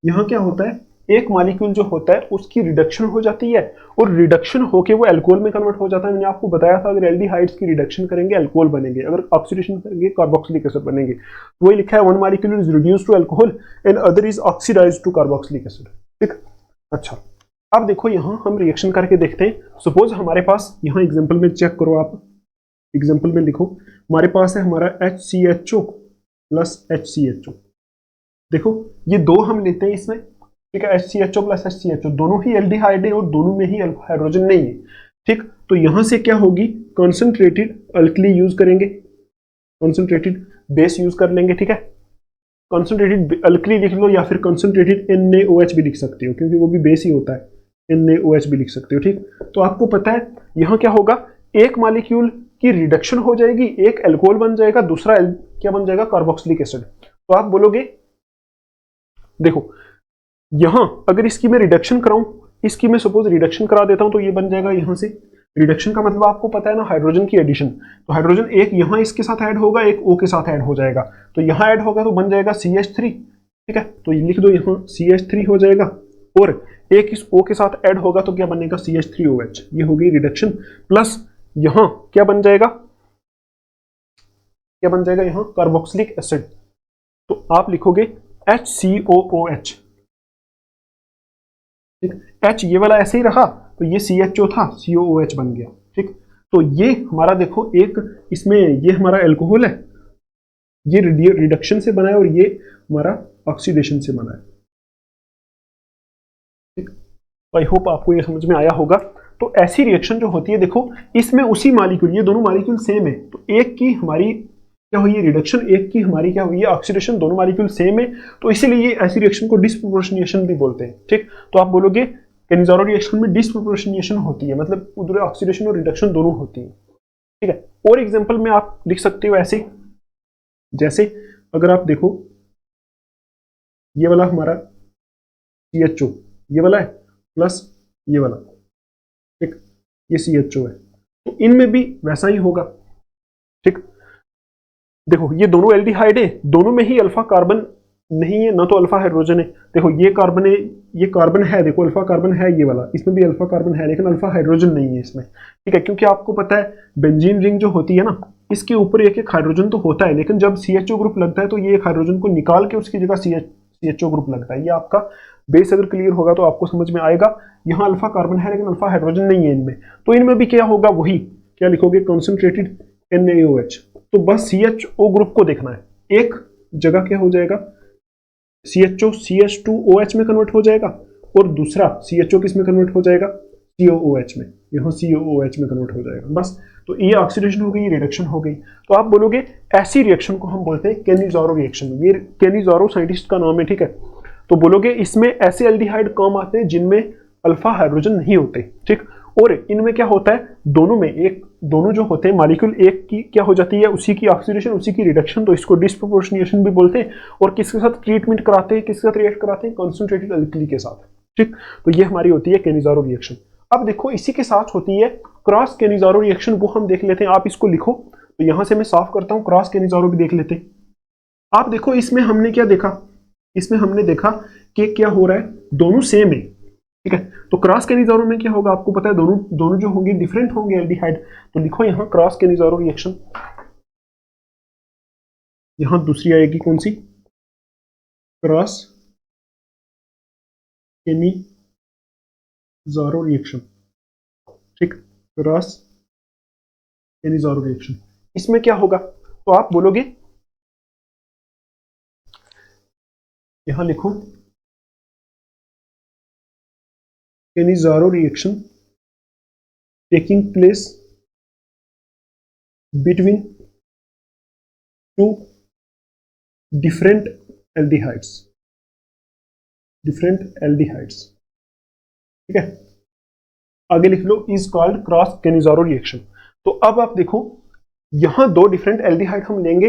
यहां क्या होता है, एक मॉलिक्यूल जो होता है उसकी रिडक्शन हो जाती है, और रिडक्शन होके वो अल्कोहल में कन्वर्ट हो जाता है। मैंने आपको बताया था अगर एल्डिहाइड्स की रिडक्शन करेंगे अल्कोहल बनेंगे, अगर ऑक्सीडेशन करेंगे कार्बोक्सिलिक एसिड बनेंगे। तो वही लिखा है one molecule is reduced to alcohol and other is oxidised to carboxylic acid, ठीक। अच्छा, अब देखो यहां हम रिएक्शन करके देखते हैं। सपोज हमारे पास, यहां एग्जांपल में चेक करो आप, एग्जांपल में लिखो हमारे पास है हमारा HCHO प्लस HCHO। देखो ये दो हम लेते हैं इसमें, ठीक है, HCHO प्लस HCHO दोनों ही एल्डिहाइड है और दोनों में ही अल्फा हाइड्रोजन नहीं है, ठीक। तो यहां से क्या होगी, कॉन्सेंट्रेटेड अल्कली यूज करेंगे, कॉन्सेंट्रेटेड बेस यूज कर लेंगे, ठीक है। कॉन्सेंट्रेटेड अल्कली लिख लो, या फिर कॉन्सेंट्रेटेड NaOH भी लिख सकते हो, क्योंकि वो भी बेस ही होता है, NaOH भी लिख सकते हो, ठीक। तो आपको पता है यहां क्या होगा, एक मॉलिक्यूल की रिडक्शन हो जाएगी, एक अल्कोहल बन जाएगा, दूसरा क्या बन जाएगा, कार्बोक्सिलिक एसिड। तो आप बोलोगे देखो यहां अगर इसकी मैं रिडक्शन कराऊं, इसकी मैं सपोज रिडक्शन करा देता हूं, तो ये बन जाएगा यहां से, रिडक्शन का मतलब आपको पता है ना, हाइड्रोजन की एडिशन। तो हाइड्रोजन एक यहां इसके साथ ऐड होगा, एक O के साथ ऐड हो जाएगा, तो यहां ऐड होगा तो बन जाएगा CH3, ठीक है। तो ये लिख दो यहां CH3 हो जाएगा, और एक इस O के साथ ऐड होगा तो क्या बनेगा, CH3OH। ये हो गई रिडक्शन, प्लस यहां क्या बन जाएगा, क्या बन जाएगा यहां कार्बोक्सिलिक एसिड। तो आप लिखोगे HCOOH, ठीक। H ये वाला ऐसे ही रहा, तो ये CHO था, COOH बन गया, ठीक। तो ये हमारा देखो एक इसमें ये हमारा अल्कोहल है, ये रिडक्शन से बना है, और ये हमारा ऑक्सीडेशन से बना है, ठीक। तो आई होप आपको ये समझ में आया होगा। तो ऐसी रिएक्शन जो होती है, देखो इसमें उसी मॉलिक्यूल, ये दोनों मॉलिक्यूल सेम है, तो एक की हमारी क्या हुई है रिडक्शन, एक की हमारी क्या हुई है ऑक्सीडेशन, दोनों मॉलिक्यूल सेम है, तो इसीलिए ऐसी रिएक्शन को डिसप्रोपोर्शनिएशन भी बोलते हैं, ठीक। तो आप बोलोगे कैनिज़ारो रिएक्शन में डिसप्रोपोर्शनिएशन होती है, मतलब उधर ऑक्सीडेशन और रिडक्शन दोनों होती है, ठीक है। और एग्जांपल में आप लिख सकते हो ऐसे, जैसे अगर आप देखो ये वाला हमारा CHO ये वाला है, प्लस ये वाला, ठीक, ये CHO है, तो इनमें भी वैसा ही होगा, ठीक। देखो ये दोनों एल्डिहाइड है, दोनों में ही अल्फा कार्बन नहीं है, ना तो अल्फा हाइड्रोजन है। देखो ये कार्बन है, ये कार्बन है, देखो अल्फा कार्बन है ये वाला, इसमें भी अल्फा कार्बन है, लेकिन अल्फा हाइड्रोजन नहीं है इसमें, ठीक है। क्योंकि आपको पता है बेंजीन रिंग जो होती है ना, इसके ऊपर एक एक हाइड्रोजन तो होता है, लेकिन जब CHO ग्रुप लगता है तो ये एक हाइड्रोजन को निकाल के उसकी जगह CHO ग्रुप लगता है। ये आपका बेस अगर क्लियर होगा तो आपको समझ में आएगा। यहाँ अल्फा कार्बन है लेकिन अल्फा हाइड्रोजन नहीं है इनमें, तो इनमें भी क्या होगा, वही क्या लिखोगे, कॉन्सेंट्रेटेड NaOH। तो बस CHO ग्रुप को देखना है, एक जगह क्या हो जाएगा, CHO CH2OH में कन्वर्ट हो जाएगा, और दूसरा CHO किस में कन्वर्ट हो जाएगा, COOH में, यहाँ COOH में कन्वर्ट हो जाएगा। बस, तो ये ऑक्सीडेशन हो गई, ये रिडक्शन हो गई। तो आप बोलोगे ऐसी रिएक्शन को हम बोलते हैं कैनिज़ारो रिएक्शन। ये कैनिज़ारो साइंटिस्ट का नाम है, ठीक है। तो बोलोगे इसमें ऐसे एल्डिहाइड कम आते हैं जिनमें अल्फा हाइड्रोजन नहीं होते, ठीक। और इनमें क्या होता है, दोनों जो होते हैं मॉलिक्यूल, एक की क्या हो जाती है, उसी की ऑक्सीडेशन उसी की रिडक्शन, तो इसको डिस्प्रोपोर्शनेशन भी बोलते हैं। और किसके साथ ट्रीटमेंट कराते हैं, किसके साथ रिएक्ट कराते हैं, कॉन्सेंट्रेटेड अल्कली के साथ, ठीक। तो ये हमारी होती है कैनिज़ारो रिएक्शन। अब देखो इसी के साथ होती है क्रॉस कैनिज़ारो रिएक्शन, वो हम देख लेते हैं। आप इसको लिखो, तो यहां से मैं साफ करता हूं, क्रॉस कैनिज़ारो भी देख लेते हैं। आप देखो इसमें हमने क्या देखा, इसमें हमने देखा कि क्या हो रहा है, दोनों सेम है, ठीक है। तो क्रॉस कैनिज़ारो में क्या होगा, आपको पता है दोनों जो होंगे डिफरेंट होंगे एल्डिहाइड। तो लिखो यहां क्रॉस कैनिज़ारो रिएक्शन, यहां दूसरी आएगी कौन सी, क्रॉस कैनिज़ारो रिएक्शन, ठीक। क्रॉस कैनिज़ारो रिएक्शन, इसमें क्या होगा, तो आप बोलोगे, यहां लिखो Cannizzaro reaction taking place between two different aldehydes, ठीक है। आगे लिख लो is called cross Cannizzaro reaction. तो अब आप देखो यहां दो डिफरेंट एल्डिहाइड हम लेंगे,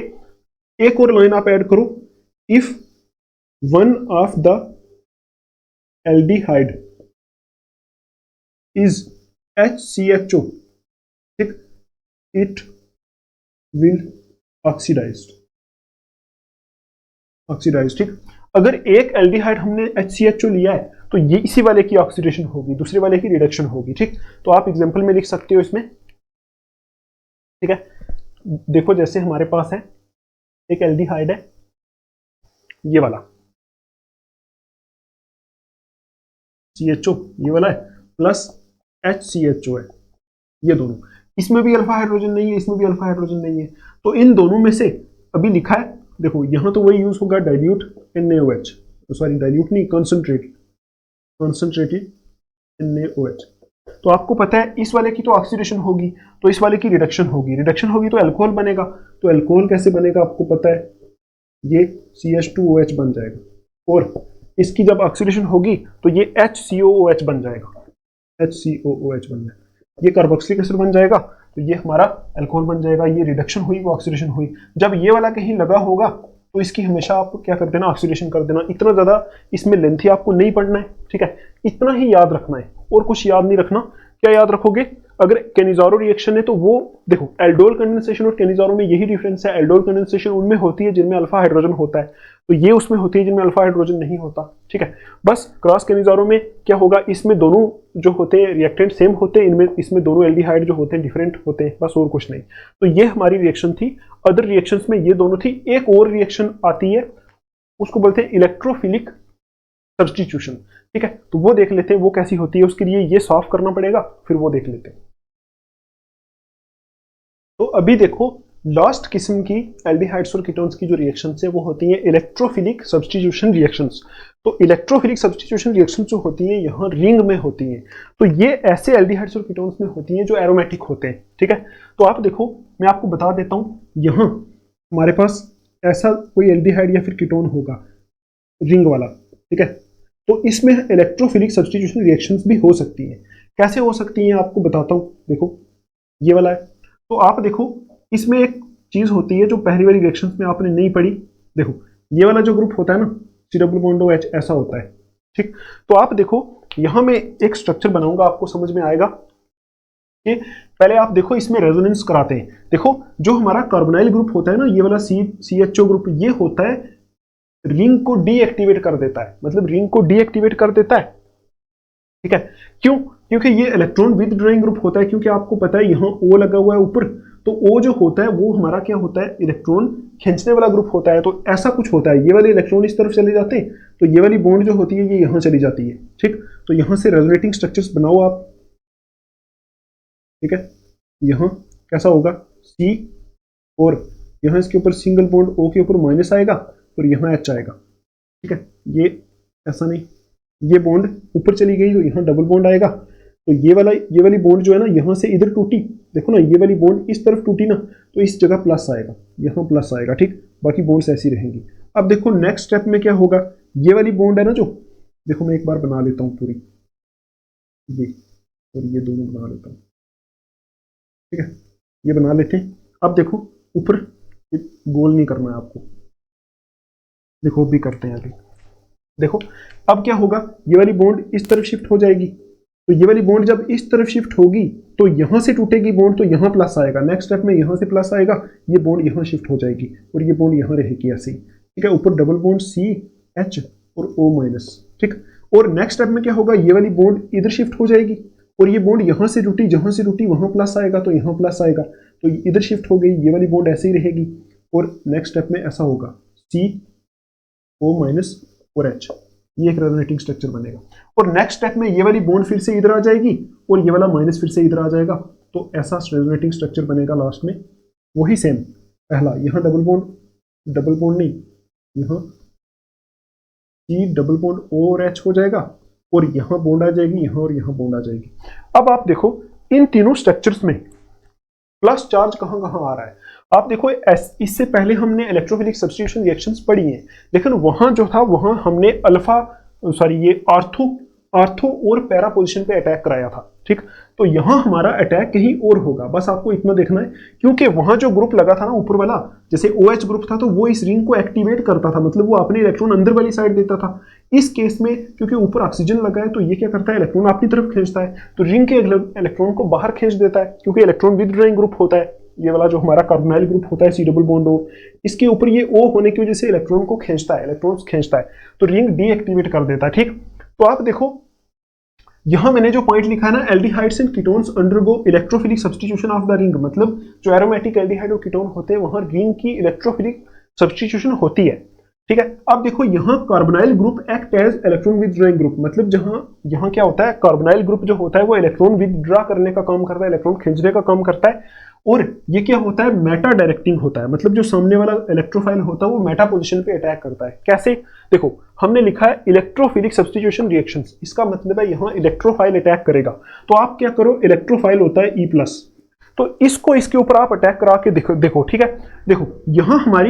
एक और लाइन आप ऐड करो, if one of the aldehyde is HCHO, ठीक, इट विल ऑक्सीडाइज, ठीक। अगर एक एल्डिहाइड हमने HCHO लिया है तो ये इसी वाले की ऑक्सीडेशन होगी, दूसरे वाले की रिडक्शन होगी, ठीक। तो आप एग्जांपल में लिख सकते हो इसमें, ठीक है। देखो जैसे हमारे पास है एक एल्डिहाइड है ये वाला CHO, ये वाला है, प्लस HCHO है, ये दोनों, इसमें भी अल्फा हाइड्रोजन नहीं है, इसमें भी अल्फा हाइड्रोजन नहीं है। तो इन दोनों में से अभी लिखा है, देखो यहां तो वही यूज होगा डाइल्यूट NaOH, सॉरी डाइल्यूट नहीं, कंसंट्रेटेड NaOH। तो आपको पता है इस वाले की तो ऑक्सीडेशन होगी, तो इस वाले की रिडक्शन होगी, तो अल्कोहल बनेगा। तो अल्कोहल कैसे बनेगा आपको पता है, ये CH2OH बन जाएगा, और इसकी जब ऑक्सीडेशन होगी तो ये HCOOH बन जाएगा, ये कार्बोक्सिलिक एसिड बन जाएगा, तो ये हमारा अल्कोहल बन जाएगा। ये रिडक्शन हुई, वो ऑक्सीडेशन हुई। जब ये वाला कहीं लगा होगा तो इसकी हमेशा आप क्या कर देना, ऑक्सीडेशन कर देना। इतना ज्यादा इसमें लेंथी आपको नहीं पढ़ना है, ठीक है, इतना ही याद रखना है, और कुछ याद नहीं रखना। क्या याद रखोगे, अगर कैनिज़ारो रिएक्शन है तो वो देखो एल्डोल कंडेंसेशन और कैनिज़ारो में यही डिफरेंस है, एल्डोल कंडेंसेशन उनमें होती है जिनमें अल्फा हाइड्रोजन होता है, तो ये उसमें होती है जिनमें अल्फा हाइड्रोजन नहीं होता, ठीक है। बस क्रॉस कैनिज़ारो में क्या होगा, इसमें दोनों जो होते हैं रिएक्टेंट सेम होते हैं, इनमें इसमें दोनों एल्डिहाइड जो होते हैं डिफरेंट होते हैं, बस और कुछ नहीं। तो ये हमारी रिएक्शन थी। अदर रिएक्शंस में ये दोनों थी। एक और रिएक्शन आती है, उसको बोलते हैं इलेक्ट्रोफिलिक सब्स्टिट्यूशन, ठीक है। तो वो देख लेते हैं वो कैसी होती है, उसके लिए ये सॉल्व करना पड़ेगा, फिर वो देख लेते हैं। तो अभी देखो लास्ट किस्म की एल्डिहाइड्स और कीटोन्स की जो रिएक्शंस है वो होती हैं इलेक्ट्रोफिलिक सब्स्टिट्यूशन रिएक्शंस। तो इलेक्ट्रोफिलिक सब्स्टिट्यूशन रिएक्शंस जो होती हैं यहाँ रिंग में होती हैं। तो ये ऐसे एल्डिहाइड्स और कीटोन्स में होती हैं जो एरोमेटिक होते हैं, ठीक है। तो आप देखो मैं आपको बता देता हूँ, यहाँ हमारे पास ऐसा कोई एल्डिहाइड या फिर कीटोन होगा रिंग वाला, ठीक है। तो इसमें इलेक्ट्रोफिलिक सब्स्टिट्यूशन रिएक्शंस भी हो सकती हैं। कैसे हो सकती हैं आपको बताता हूँ। देखो ये वाला है, तो आप देखो इसमें एक चीज होती है जो पहली वाली रिएक्शंस में आपने नहीं पढ़ी। देखो ये वाला जो ग्रुप होता है ना, C डबल बॉन्ड OH ऐसा होता है, ठीक। तो आप देखो यहां मैं एक स्ट्रक्चर बनाऊंगा, आपको समझ में आएगा कि पहले आप देखो इसमें रेजोनेंस कराते हैं। देखो जो हमारा कार्बोनाइल ग्रुप होता है ना, ये वाला CHO ग्रुप, ये होता है रिंग को डीएक्टिवेट कर देता है, मतलब रिंग को डीएक्टिवेट कर देता है, ठीक है। क्यों? क्योंकि ये इलेक्ट्रॉन विथड्रॉइंग ग्रुप होता है, क्योंकि आपको पता है यहाँ O लगा हुआ है ऊपर, तो O जो होता है वो हमारा क्या होता है, इलेक्ट्रॉन खींचने वाला ग्रुप होता है। तो ऐसा कुछ होता है, ये वाले इलेक्ट्रॉन इस तरफ चले जाते हैं, तो ये वाली बॉन्ड जो होती है ये यहाँ चली जाती है, ठीक। तो यहाँ से रेजोनेटिंग स्ट्रक्चर्स बनाओ आप, ठीक है। यहाँ कैसा होगा C, और यहाँ इसके ऊपर सिंगल बॉन्ड O के ऊपर माइनस आएगा और यहाँ H आएगा, ठीक है, ये ऐसा नहीं, ये बॉन्ड ऊपर चली गई तो यहाँ डबल बॉन्ड आएगा, तो ये वाली बॉन्ड जो है ना यहाँ से इधर टूटी, देखो ना ये वाली बॉन्ड इस तरफ टूटी ना, तो इस जगह प्लस आएगा, यहाँ प्लस आएगा, ठीक, बाकी बॉन्ड्स ऐसी रहेंगी। अब देखो नेक्स्ट स्टेप में क्या होगा, ये वाली बॉन्ड है ना जो, देखो मैं एक बार बना लेता हूँ पूरी, ये और ये दोनों बना लेता हूँ, ठीक है, ये बना लेते हैं। अब देखो ऊपर गोल नहीं करना है आपको, देखो भी करते हैं अभी, देखो अब क्या होगा, ये वाली बॉन्ड इस तरफ शिफ्ट हो जाएगी, तो ये वाली बॉन्ड जब इस तरफ शिफ्ट होगी तो यहां से टूटेगी बॉन्ड, तो यहां प्लस आएगा, नेक्स्ट स्टेप में यहां से प्लस आएगा, ये बॉन्ड यहां शिफ्ट हो जाएगी और ये बॉन्ड यहां रहेगी ऐसे ही, ठीक है, ऊपर डबल बॉन्ड सी एच और ओ माइनस, ठीक। और नेक्स्ट स्टेप में क्या होगा, ये वाली बॉन्ड इधर शिफ्ट हो जाएगी और ये बॉन्ड यहां से टूटी, जहां से टूटी वहां प्लस आएगा, तो यहां प्लस आएगा, तो इधर शिफ्ट हो गई, ये वाली बॉन्ड ऐसे ही रहेगी और नेक्स्ट स्टेप में ऐसा होगा सी ओ माइनस और एच, ये एक रेजोनेटिंग स्ट्रक्चर बनेगा। और नेक्स्ट स्टेप में ये वाली बॉन्ड फिर से इधर आ जाएगी और ये वाला माइनस फिर से इधर आ जाएगा, तो ऐसा रेजोनेटिंग स्ट्रक्चर बनेगा लास्ट में, वही सेम पहला, यहाँ डबल बॉन्ड नहीं, यहाँ सी डबल बॉन्ड ओ और एच हो जाएगा और यहाँ बॉन्ड आ जाएगी, यहाँ और यहाँ बॉन्ड आ जाएगी। अब आप देखो इन तीनों स्ट्रक्चर्स में प्लस चार्ज कहाँ कहाँ आ रहा है, आप देखो इससे पहले हमने इलेक्ट्रोफिलिक सब्स्टिट्यूशन रिएक्शंस पढ़ी हैं, लेकिन वहां जो था वहां हमने ये आर्थो और पैरा पोजीशन पे अटैक कराया था, ठीक। तो यहां हमारा अटैक कहीं और होगा, बस आपको इतना देखना है, क्योंकि वहां जो ग्रुप लगा था ना ऊपर वाला, जैसे OH ग्रुप था, तो वो इस रिंग को एक्टिवेट करता था, मतलब वो अपने इलेक्ट्रॉन अंदर वाली साइड देता था। इस केस में क्योंकि ऊपर ऑक्सीजन लगा है, तो ये क्या करता है, इलेक्ट्रॉन अपनी तरफ खींचता है, तो रिंग के इलेक्ट्रॉन को बाहर खींच देता है, क्योंकि इलेक्ट्रॉन विथड्रॉइंग ग्रुप होता है, ये वाला जो हमारा कार्बोनाइल ग्रुप होता है सी डबल बॉन्ड ओ, इसके ऊपर ये O होने की वजह से इलेक्ट्रॉन को खींचता है, इलेक्ट्रॉन्स खींचता है, तो रिंग डीएक्टिवेट कर देता है, ठीक। तो आप देखो यहां मैंने जो पॉइंट लिखा है ना, aldehydes and ketones undergo electrophilic substitution of the ring, मतलब जो एरोमेटिक एल्डिहाइड और कीटोन होते हैं वहां रिंग की इलेक्ट्रोफिलिक सब्स्टिट्यूशन होती है, ठीक है। अब देखो यहाँ carbonyl group act as electron withdrawing group, मतलब यहाँ क्या होता है, कार्बोनाइल ग्रुप जो होता है वो इलेक्ट्रॉन विथड्रॉ करने का काम करता है, इलेक्ट्रॉन खींचने का काम करता है, और ये क्या होता है, मेटा डायरेक्टिंग होता है, मतलब जो सामने वाला इलेक्ट्रोफाइल होता है वो मेटा पोजीशन पे अटैक करता है। कैसे, देखो हमने लिखा है इलेक्ट्रोफिलिक सब्स्टिट्यूशन रिएक्शंस, इसका मतलब है यहाँ इलेक्ट्रोफाइल अटैक करेगा, तो आप क्या करो, इलेक्ट्रोफाइल होता है E+, तो इसको इसके ऊपर आप अटैक करा के देखो, ठीक है। देखो यहाँ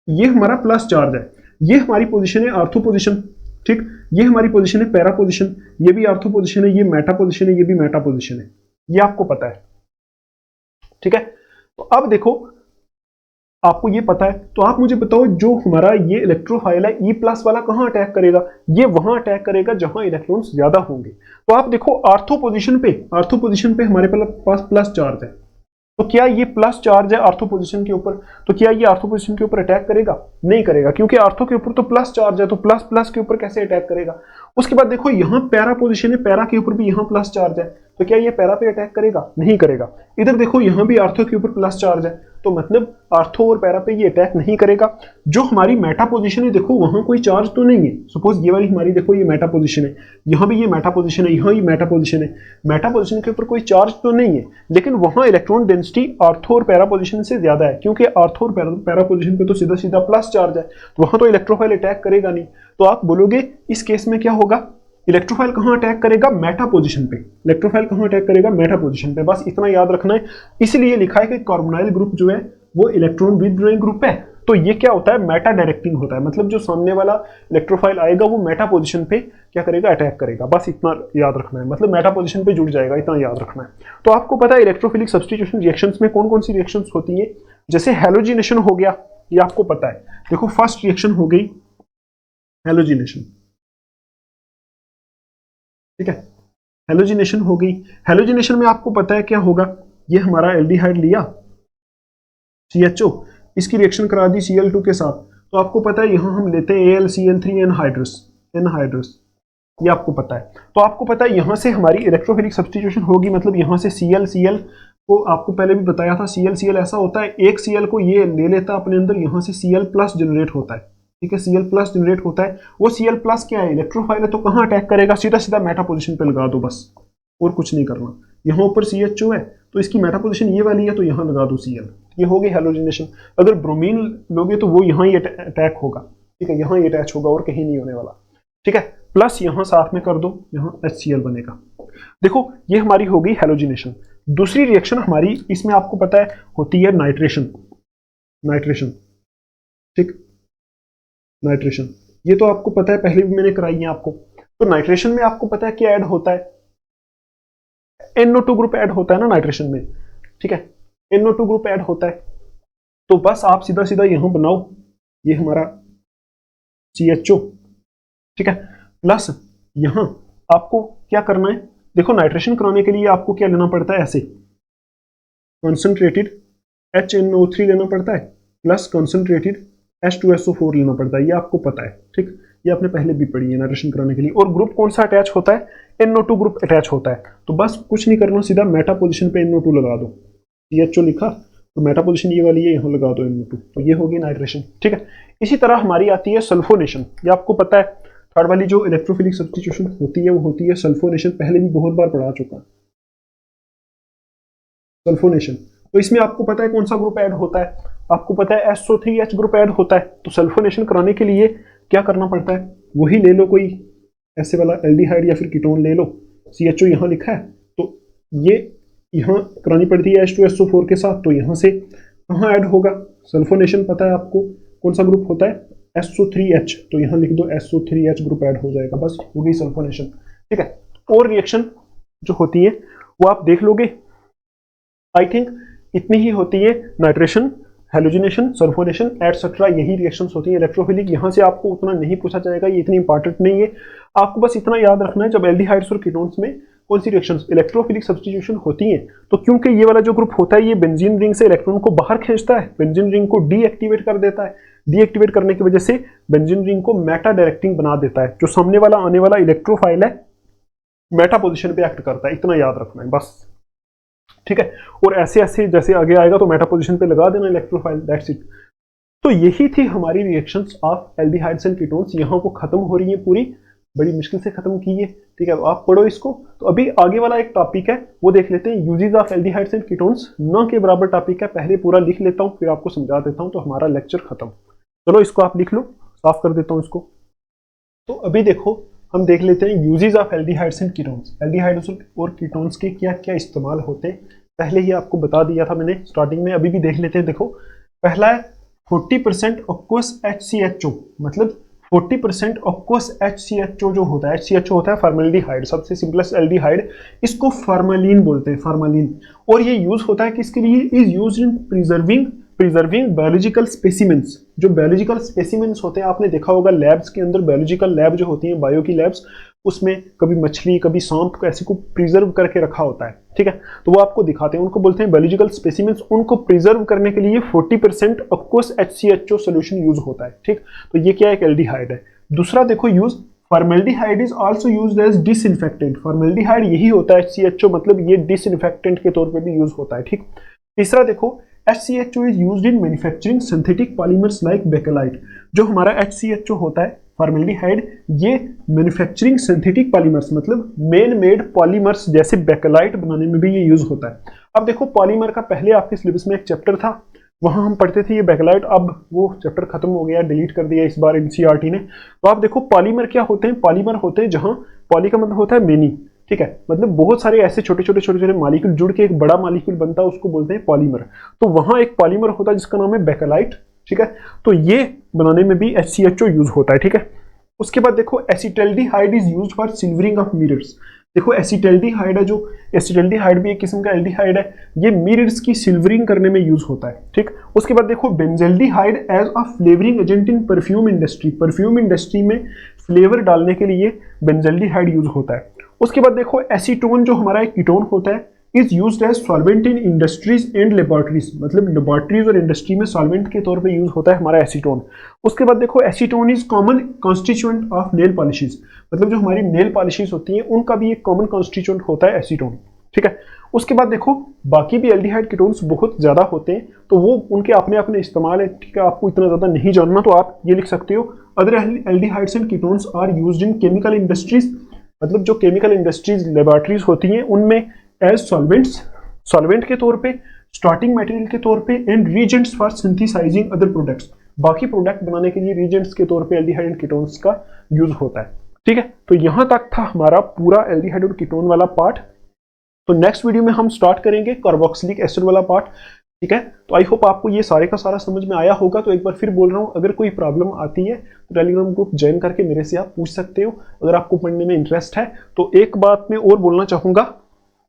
ये हमारा प्लस चार्ज है, ये हमारी पोजीशन है आर्थो पोजीशन, ठीक, ये हमारी पोजीशन है पैरा पोजीशन, ये भी आर्थो पोजीशन है, ये मेटा पोजीशन है, ये भी मेटा पोजीशन है, ये आपको पता है, ठीक है। तो अब देखो आपको ये पता है, तो आप मुझे बताओ जो हमारा ये इलेक्ट्रोफाइल है E+ वाला कहां अटैक करेगा, ये वहां अटैक करेगा जहां इलेक्ट्रॉन्स ज्यादा होंगे। तो आप देखो आर्थो पोजीशन पे हमारे पास प्लस चार्ज है, तो क्या ये प्लस चार्ज है आर्थो पोजीशन के ऊपर, तो क्या ये आर्थो पोजीशन के ऊपर अटैक करेगा, नहीं करेगा, क्योंकि आर्थो के ऊपर तो प्लस चार्ज है, तो प्लस प्लस के ऊपर कैसे अटैक करेगा। उसके बाद देखो यहाँ पैरा पोजीशन है, पैरा के ऊपर भी यहाँ प्लस चार्ज है, तो क्या ये पैरा पे अटैक करेगा, नहीं करेगा। इधर देखो यहाँ भी आर्थो के ऊपर प्लस चार्ज है, तो मतलब आर्थो और पैरा पे ये अटैक नहीं करेगा। जो हमारी मेटा पोजीशन है, देखो वहां कोई चार्ज तो नहीं है, सपोज ये वाली हमारी देखो ये मेटा पोजीशन है, यहाँ भी ये मेटा पोजीशन है, यहाँ ये मेटा पोजीशन है, मेटा पोजीशन के ऊपर कोई चार्ज तो नहीं है, लेकिन वहां इलेक्ट्रॉन डेंसिटी आर्थो और पैरा पोजीशन से ज्यादा है, क्योंकि आर्थो और पैरा पोजीशन पे तो सीधा सीधा प्लस चार्ज है, तो वहां तो इलेक्ट्रोफाइल अटैक करेगा नहीं। तो आप बोलोगे इस केस में क्या होगा, इलेक्ट्रोफाइल कहां अटैक करेगा, मेटा पोजीशन पे, इलेक्ट्रोफाइल कहां अटैक करेगा, मेटा पोजीशन पे, बस इतना याद रखना है। इसलिए लिखा है कि कार्बोनाइल ग्रुप जो है वो इलेक्ट्रॉन विथड्रॉइंग ग्रुप है, तो ये क्या होता है, मेटा डायरेक्टिंग होता है, मतलब जो सामने वाला इलेक्ट्रोफाइल आएगा वो मेटा पोजीशन पे क्या करेगा, अटैक करेगा, बस इतना याद रखना है, मतलब मेटा पोजीशन पे जुड़ जाएगा, इतना याद रखना है। तो आपको पता है इलेक्ट्रोफिलिक सब्स्टिट्यूशन रिएक्शंस में कौन कौन सी रिएक्शंस होती है, जैसे हैलोजिनेशन हो गया, ये आपको पता है, देखो फर्स्ट रिएक्शन हो गई हैलोजिनेशन, ठीक है, हैलोजिनेशन हो गई। हैलोजिनेशन में आपको पता है क्या होगा, ये हमारा एल्डिहाइड लिया CHO, इसकी रिएक्शन करा दी Cl2 के साथ, तो आपको पता है यहां हम लेते हैं AlCN3 एनहाइड्रस, ये आपको पता है। तो आपको पता है यहां से हमारी इलेक्ट्रोफिलिक सब्स्टिट्यूशन होगी, मतलब यहां से Cl को आपको पहले भी बताया था, Cl ऐसा होता है, एक Cl को ये ले लेता अपने अंदर, यहां से Cl+ जनरेट होता है, ठीक है, Cl+ जनरेट होता है। वो Cl+ क्या है, इलेक्ट्रोफाइल है, तो कहां अटैक करेगा, सीधा सीधा मेटा पोजीशन पे लगा दो बस, और कुछ नहीं करना। यहाँ ऊपर CHO है तो इसकी मेटा पोजीशन ये वाली है, तो यहाँ लगा दो Cl, ये हो गई हैलोजिनेशन। अगर ब्रोमीन लोगे तो वो यहाँ ही अटैक होगा, ठीक है, यहाँ ये अटैच होगा और कहीं नहीं होने वाला, ठीक है। प्लस यहाँ साथ में कर दो, यहाँ HCl बनेगा। देखो ये हमारी होगी हैलोजिनेशन। दूसरी रिएक्शन हमारी इसमें आपको पता है होती है नाइट्रेशन। नाइट्रेशन, ठीक, नाइट्रेशन ये तो आपको पता है, पहले भी मैंने कराई है आपको। तो नाइट्रेशन में आपको पता है क्या ऐड होता है, NO2 ग्रुप ऐड होता है ना नाइट्रेशन में, ठीक है, NO2 ग्रुप ऐड होता है। तो बस आप सीधा सीधा यहां बनाओ, ये हमारा CHO, ठीक है। प्लस यहां आपको क्या करना है, देखो नाइट्रेशन कराने के लिए आपको क्या लेना पड़ता है, ऐसे कंसंट्रेटेड HNO3 लेना पड़ता है, प्लस कंसंट्रेटेड H2SO4 लेना पड़ता है, ये आपको पता है, ठीक, ये आपने पहले भी पढ़ी है नाइट्रेशन कराने के लिए। और ग्रुप कौन सा अटैच होता है, NO2 ग्रुप अटैच होता है। तो बस कुछ नहीं करना, सीधा मेटा पोजीशन पे NO2 लगा दो, CHO लिखा तो मेटा पोजीशन ये वाली है, यहाँ लगा दो NO2, तो ये होगी नाइट्रेशन, ठीक है। इसी तरह हमारी आती है सल्फोनेशन, ये आपको पता है थर्ड वाली जो इलेक्ट्रोफिलिक सब्स्टिट्यूशन होती है वो होती है सल्फोनेशन, पहले भी बहुत बार पढ़ा चुका है सल्फोनेशन। तो इसमें आपको पता है कौन सा ग्रुप ऐड होता है, आपको पता है SO3H ग्रुप ऐड होता है। तो सल्फोनेशन कराने के लिए क्या करना पड़ता है, वही ले लो कोई ऐसे वाला एल्डिहाइड या फिर कीटोन ले लो, CHO यहाँ लिखा है, तो ये यहाँ करानी पड़ती है H2SO4 के साथ, तो यहाँ से कहाँ ऐड होगा, सल्फोनेशन पता है आपको कौन सा ग्रुप होता है, SO3H, तो यहाँ लिख दो SO3H ग्रुप ऐड हो जाएगा, बस हो गई सल्फोनेशन, ठीक है। और रिएक्शन जो होती है वो आप देख लोगे, आई थिंक इतनी ही होती है, नाइट्रेशन, हैलोजिनेशन, सल्फोनेशन एटसेट्रा, यही रिएक्शंस होती हैं इलेक्ट्रोफिलिक। यहाँ से आपको उतना नहीं पूछा जाएगा, ये इतनी इंपॉर्टेंट नहीं है, आपको बस इतना याद रखना है जब एल्डिहाइड्स और कीटोन्स में कौन सी रिएक्शंस इलेक्ट्रोफिलिक सब्स्टिट्यूशन होती हैं, तो क्योंकि ये वाला जो ग्रुप होता है ये बेंजीन रिंग से इलेक्ट्रॉन को बाहर खींचता है, बेंजीन रिंग को डीएक्टिवेट कर देता है, डीएक्टिवेट करने की वजह से बेंजीन रिंग को मेटा डायरेक्टिंग बना देता है, जो सामने वाला आने वाला इलेक्ट्रोफाइल है मेटा पोजिशन पे एक्ट करता है, इतना याद रखना है बस, ठीक है। और ऐसे ऐसे जैसे आगे आएगा तो मेटा पोजीशन पे लगा देना इलेक्ट्रोफाइल, दैट्स इट। तो यही थी हमारी reactions of aldehydes and ketones, यहाँ को खत्म हो रही है पूरी, बड़ी मुश्किल से खत्म की है, ठीक है, आप पढ़ो इसको। तो अभी आगे वाला एक टॉपिक है वो देख लेते हैं, uses of aldehydes and ketones, न के बराबर टॉपिक है, पहले पूरा लिख लेता हूँ फिर आपको समझा देता हूँ, तो हमारा लेक्चर खत्म। चलो इसको आप लिख लो, साफ कर देता हूँ इसको। तो अभी देखो हम देख लेते हैं uses of aldehydes and ketones, aldehydes और कीटोन्स के क्या क्या इस्तेमाल होते हैं, पहले ही आपको बता दिया था मैंने स्टार्टिंग में, अभी भी देख लेते हैं। देखो पहला है 40% ऑक्वस HCHO, मतलब 40% ऑक्वस HCHO जो होता है, HCHO होता है फॉर्मल्डिहाइड, सबसे सिंपलेस्ट एल्डिहाइड, इसको फॉर्मलिन बोलते हैं, फॉर्मलिन। और ये यूज होता है किसके लिए, is used in preserving biological specimens, जो बायोलॉजिकल स्पेसिमेंट्स होते हैं, आपने देखा होगा लैब्स के अंदर, बायोलॉजिकल लैब जो होती हैं, बायो की लैब्स, उसमें कभी मछली कभी सांप को ऐसे को प्रिजर्व करके रखा होता है, ठीक है, तो वो आपको दिखाते हैं, उनको बोलते हैं बायोलॉजिकल स्पेसिमेंट्स। उनको प्रिजर्व करने के लिए 40% ऑक्वस HCHO सोल्यूशन यूज होता है, ठीक। तो ये क्या एक एल्डिहाइड है। दूसरा देखो use, formaldehyde is also used as disinfectant, formaldehyde यही होता है HCHO, मतलब ये डिसइंफेक्टेंट के तौर पर भी यूज होता है, ठीक। तीसरा देखो HCHO is used in manufacturing synthetic polymers like bakelite, जो हमारा HCHO होता है फॉर्मल्डिहाइड, ये मैन्युफैक्चरिंग सिंथेटिक पॉलीमर्स, मतलब मेन मेड पॉलीमर्स जैसे बेकेलाइट बनाने में भी ये यूज होता है। अब देखो पॉलीमर का पहले आपके सिलेबस में एक चैप्टर था, वहां हम पढ़ते थे ये बेकेलाइट, अब वो चैप्टर खत्म हो गया, डिलीट कर दिया इस बार NCERT ने। तो आप देखो पॉलीमर क्या होते हैं, पॉलीमर होते हैं जहां पॉली का मतलब होता है मेनी, ठीक है, मतलब बहुत सारे ऐसे छोटे छोटे मॉलिक्यूल जुड़ के एक बड़ा मॉलिक्यूल बनता है, उसको बोलते हैं पॉलीमर। तो वहां एक पॉलीमर होता है जिसका नाम है बेकेलाइट, ठीक है, तो ये बनाने में भी HCHO यूज होता है, ठीक है। उसके बाद देखो acetaldehyde is used for silvering of mirrors, देखो एसिटल्डिहाइड है, जो एसिटल्डिहाइड भी एक किस्म का एल्डिहाइड है, ये मिरर्स की सिल्वरिंग करने में यूज होता है, ठीक। उसके बाद देखो benzaldehyde as a flavouring agent in perfume industry, perfume industry में फ्लेवर डालने के लिए बेंजल्डिहाइड यूज होता है। उसके बाद देखो एसीटोन जो हमारा एक कीटोन होता है, is used as solvent in industries and laboratories, मतलब लेबोरेटरीज और इंडस्ट्री में सॉल्वेंट के तौर पे यूज होता है हमारा एसीटोन। उसके बाद देखो acetone is common constituent of nail polishes, मतलब जो हमारी नेल पॉलिशेज होती हैं उनका भी एक कॉमन कॉन्स्टिट्यूएंट होता है एसीटोन, ठीक है। उसके बाद देखो बाकी भी एल्डिहाइड कीटोन्स बहुत ज्यादा होते हैं, तो वो उनके अपने अपने इस्तेमाल है, ठीक है, आपको इतना ज्यादा नहीं जानना, तो आप ये लिख सकते हो other aldehydes and ketones are used in chemical industries, मतलब जो केमिकल इंडस्ट्रीज लेबोरेटरीज होती हैं उनमें एज सॉल्वेंट्स, सॉल्वेंट के तौर पे, स्टार्टिंग मटेरियल के तौर पे, and Regents for synthesising other products, बाकी प्रोडक्ट बनाने के लिए रीजेंट्स के तौर पे एल्डिहाइड एंड कीटोन्स का यूज होता है। ठीक है, तो यहां तक था हमारा पूरा एल्डिहाइड और कीटोन वाला पार्ट। तो नेक्स्ट वीडियो में हम स्टार्ट करेंगे कार्बोक्सिलिक एसिड वाला पार्ट। ठीक है, तो आई होप आपको ये सारे का सारा समझ में आया होगा। तो एक बार फिर बोल रहा हूँ, अगर कोई प्रॉब्लम आती है तो टेलीग्राम ग्रुप ज्वाइन करके मेरे से आप पूछ सकते हो, अगर आपको पढ़ने में इंटरेस्ट है। तो एक बात मैं और बोलना चाहूँगा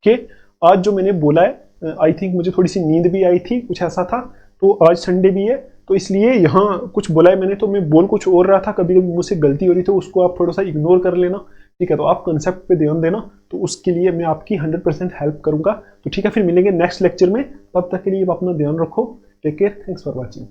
कि आज जो मैंने बोला है, आई थिंक मुझे थोड़ी सी नींद भी आई थी, कुछ ऐसा था। तो आज संडे भी है, तो इसलिए यहाँ कुछ बोला है मैंने, तो मैं बोल कुछ और रहा था, कभी कभी मुझसे गलती हो रही, तो उसको आप थोड़ा सा इग्नोर कर लेना। ठीक है, तो आप कंसेप्ट पे ध्यान देना, तो उसके लिए मैं आपकी 100% हेल्प करूंगा। तो ठीक है, फिर मिलेंगे नेक्स्ट लेक्चर में। तब तक के लिए आप अपना ध्यान रखो। Take care, thanks for watching.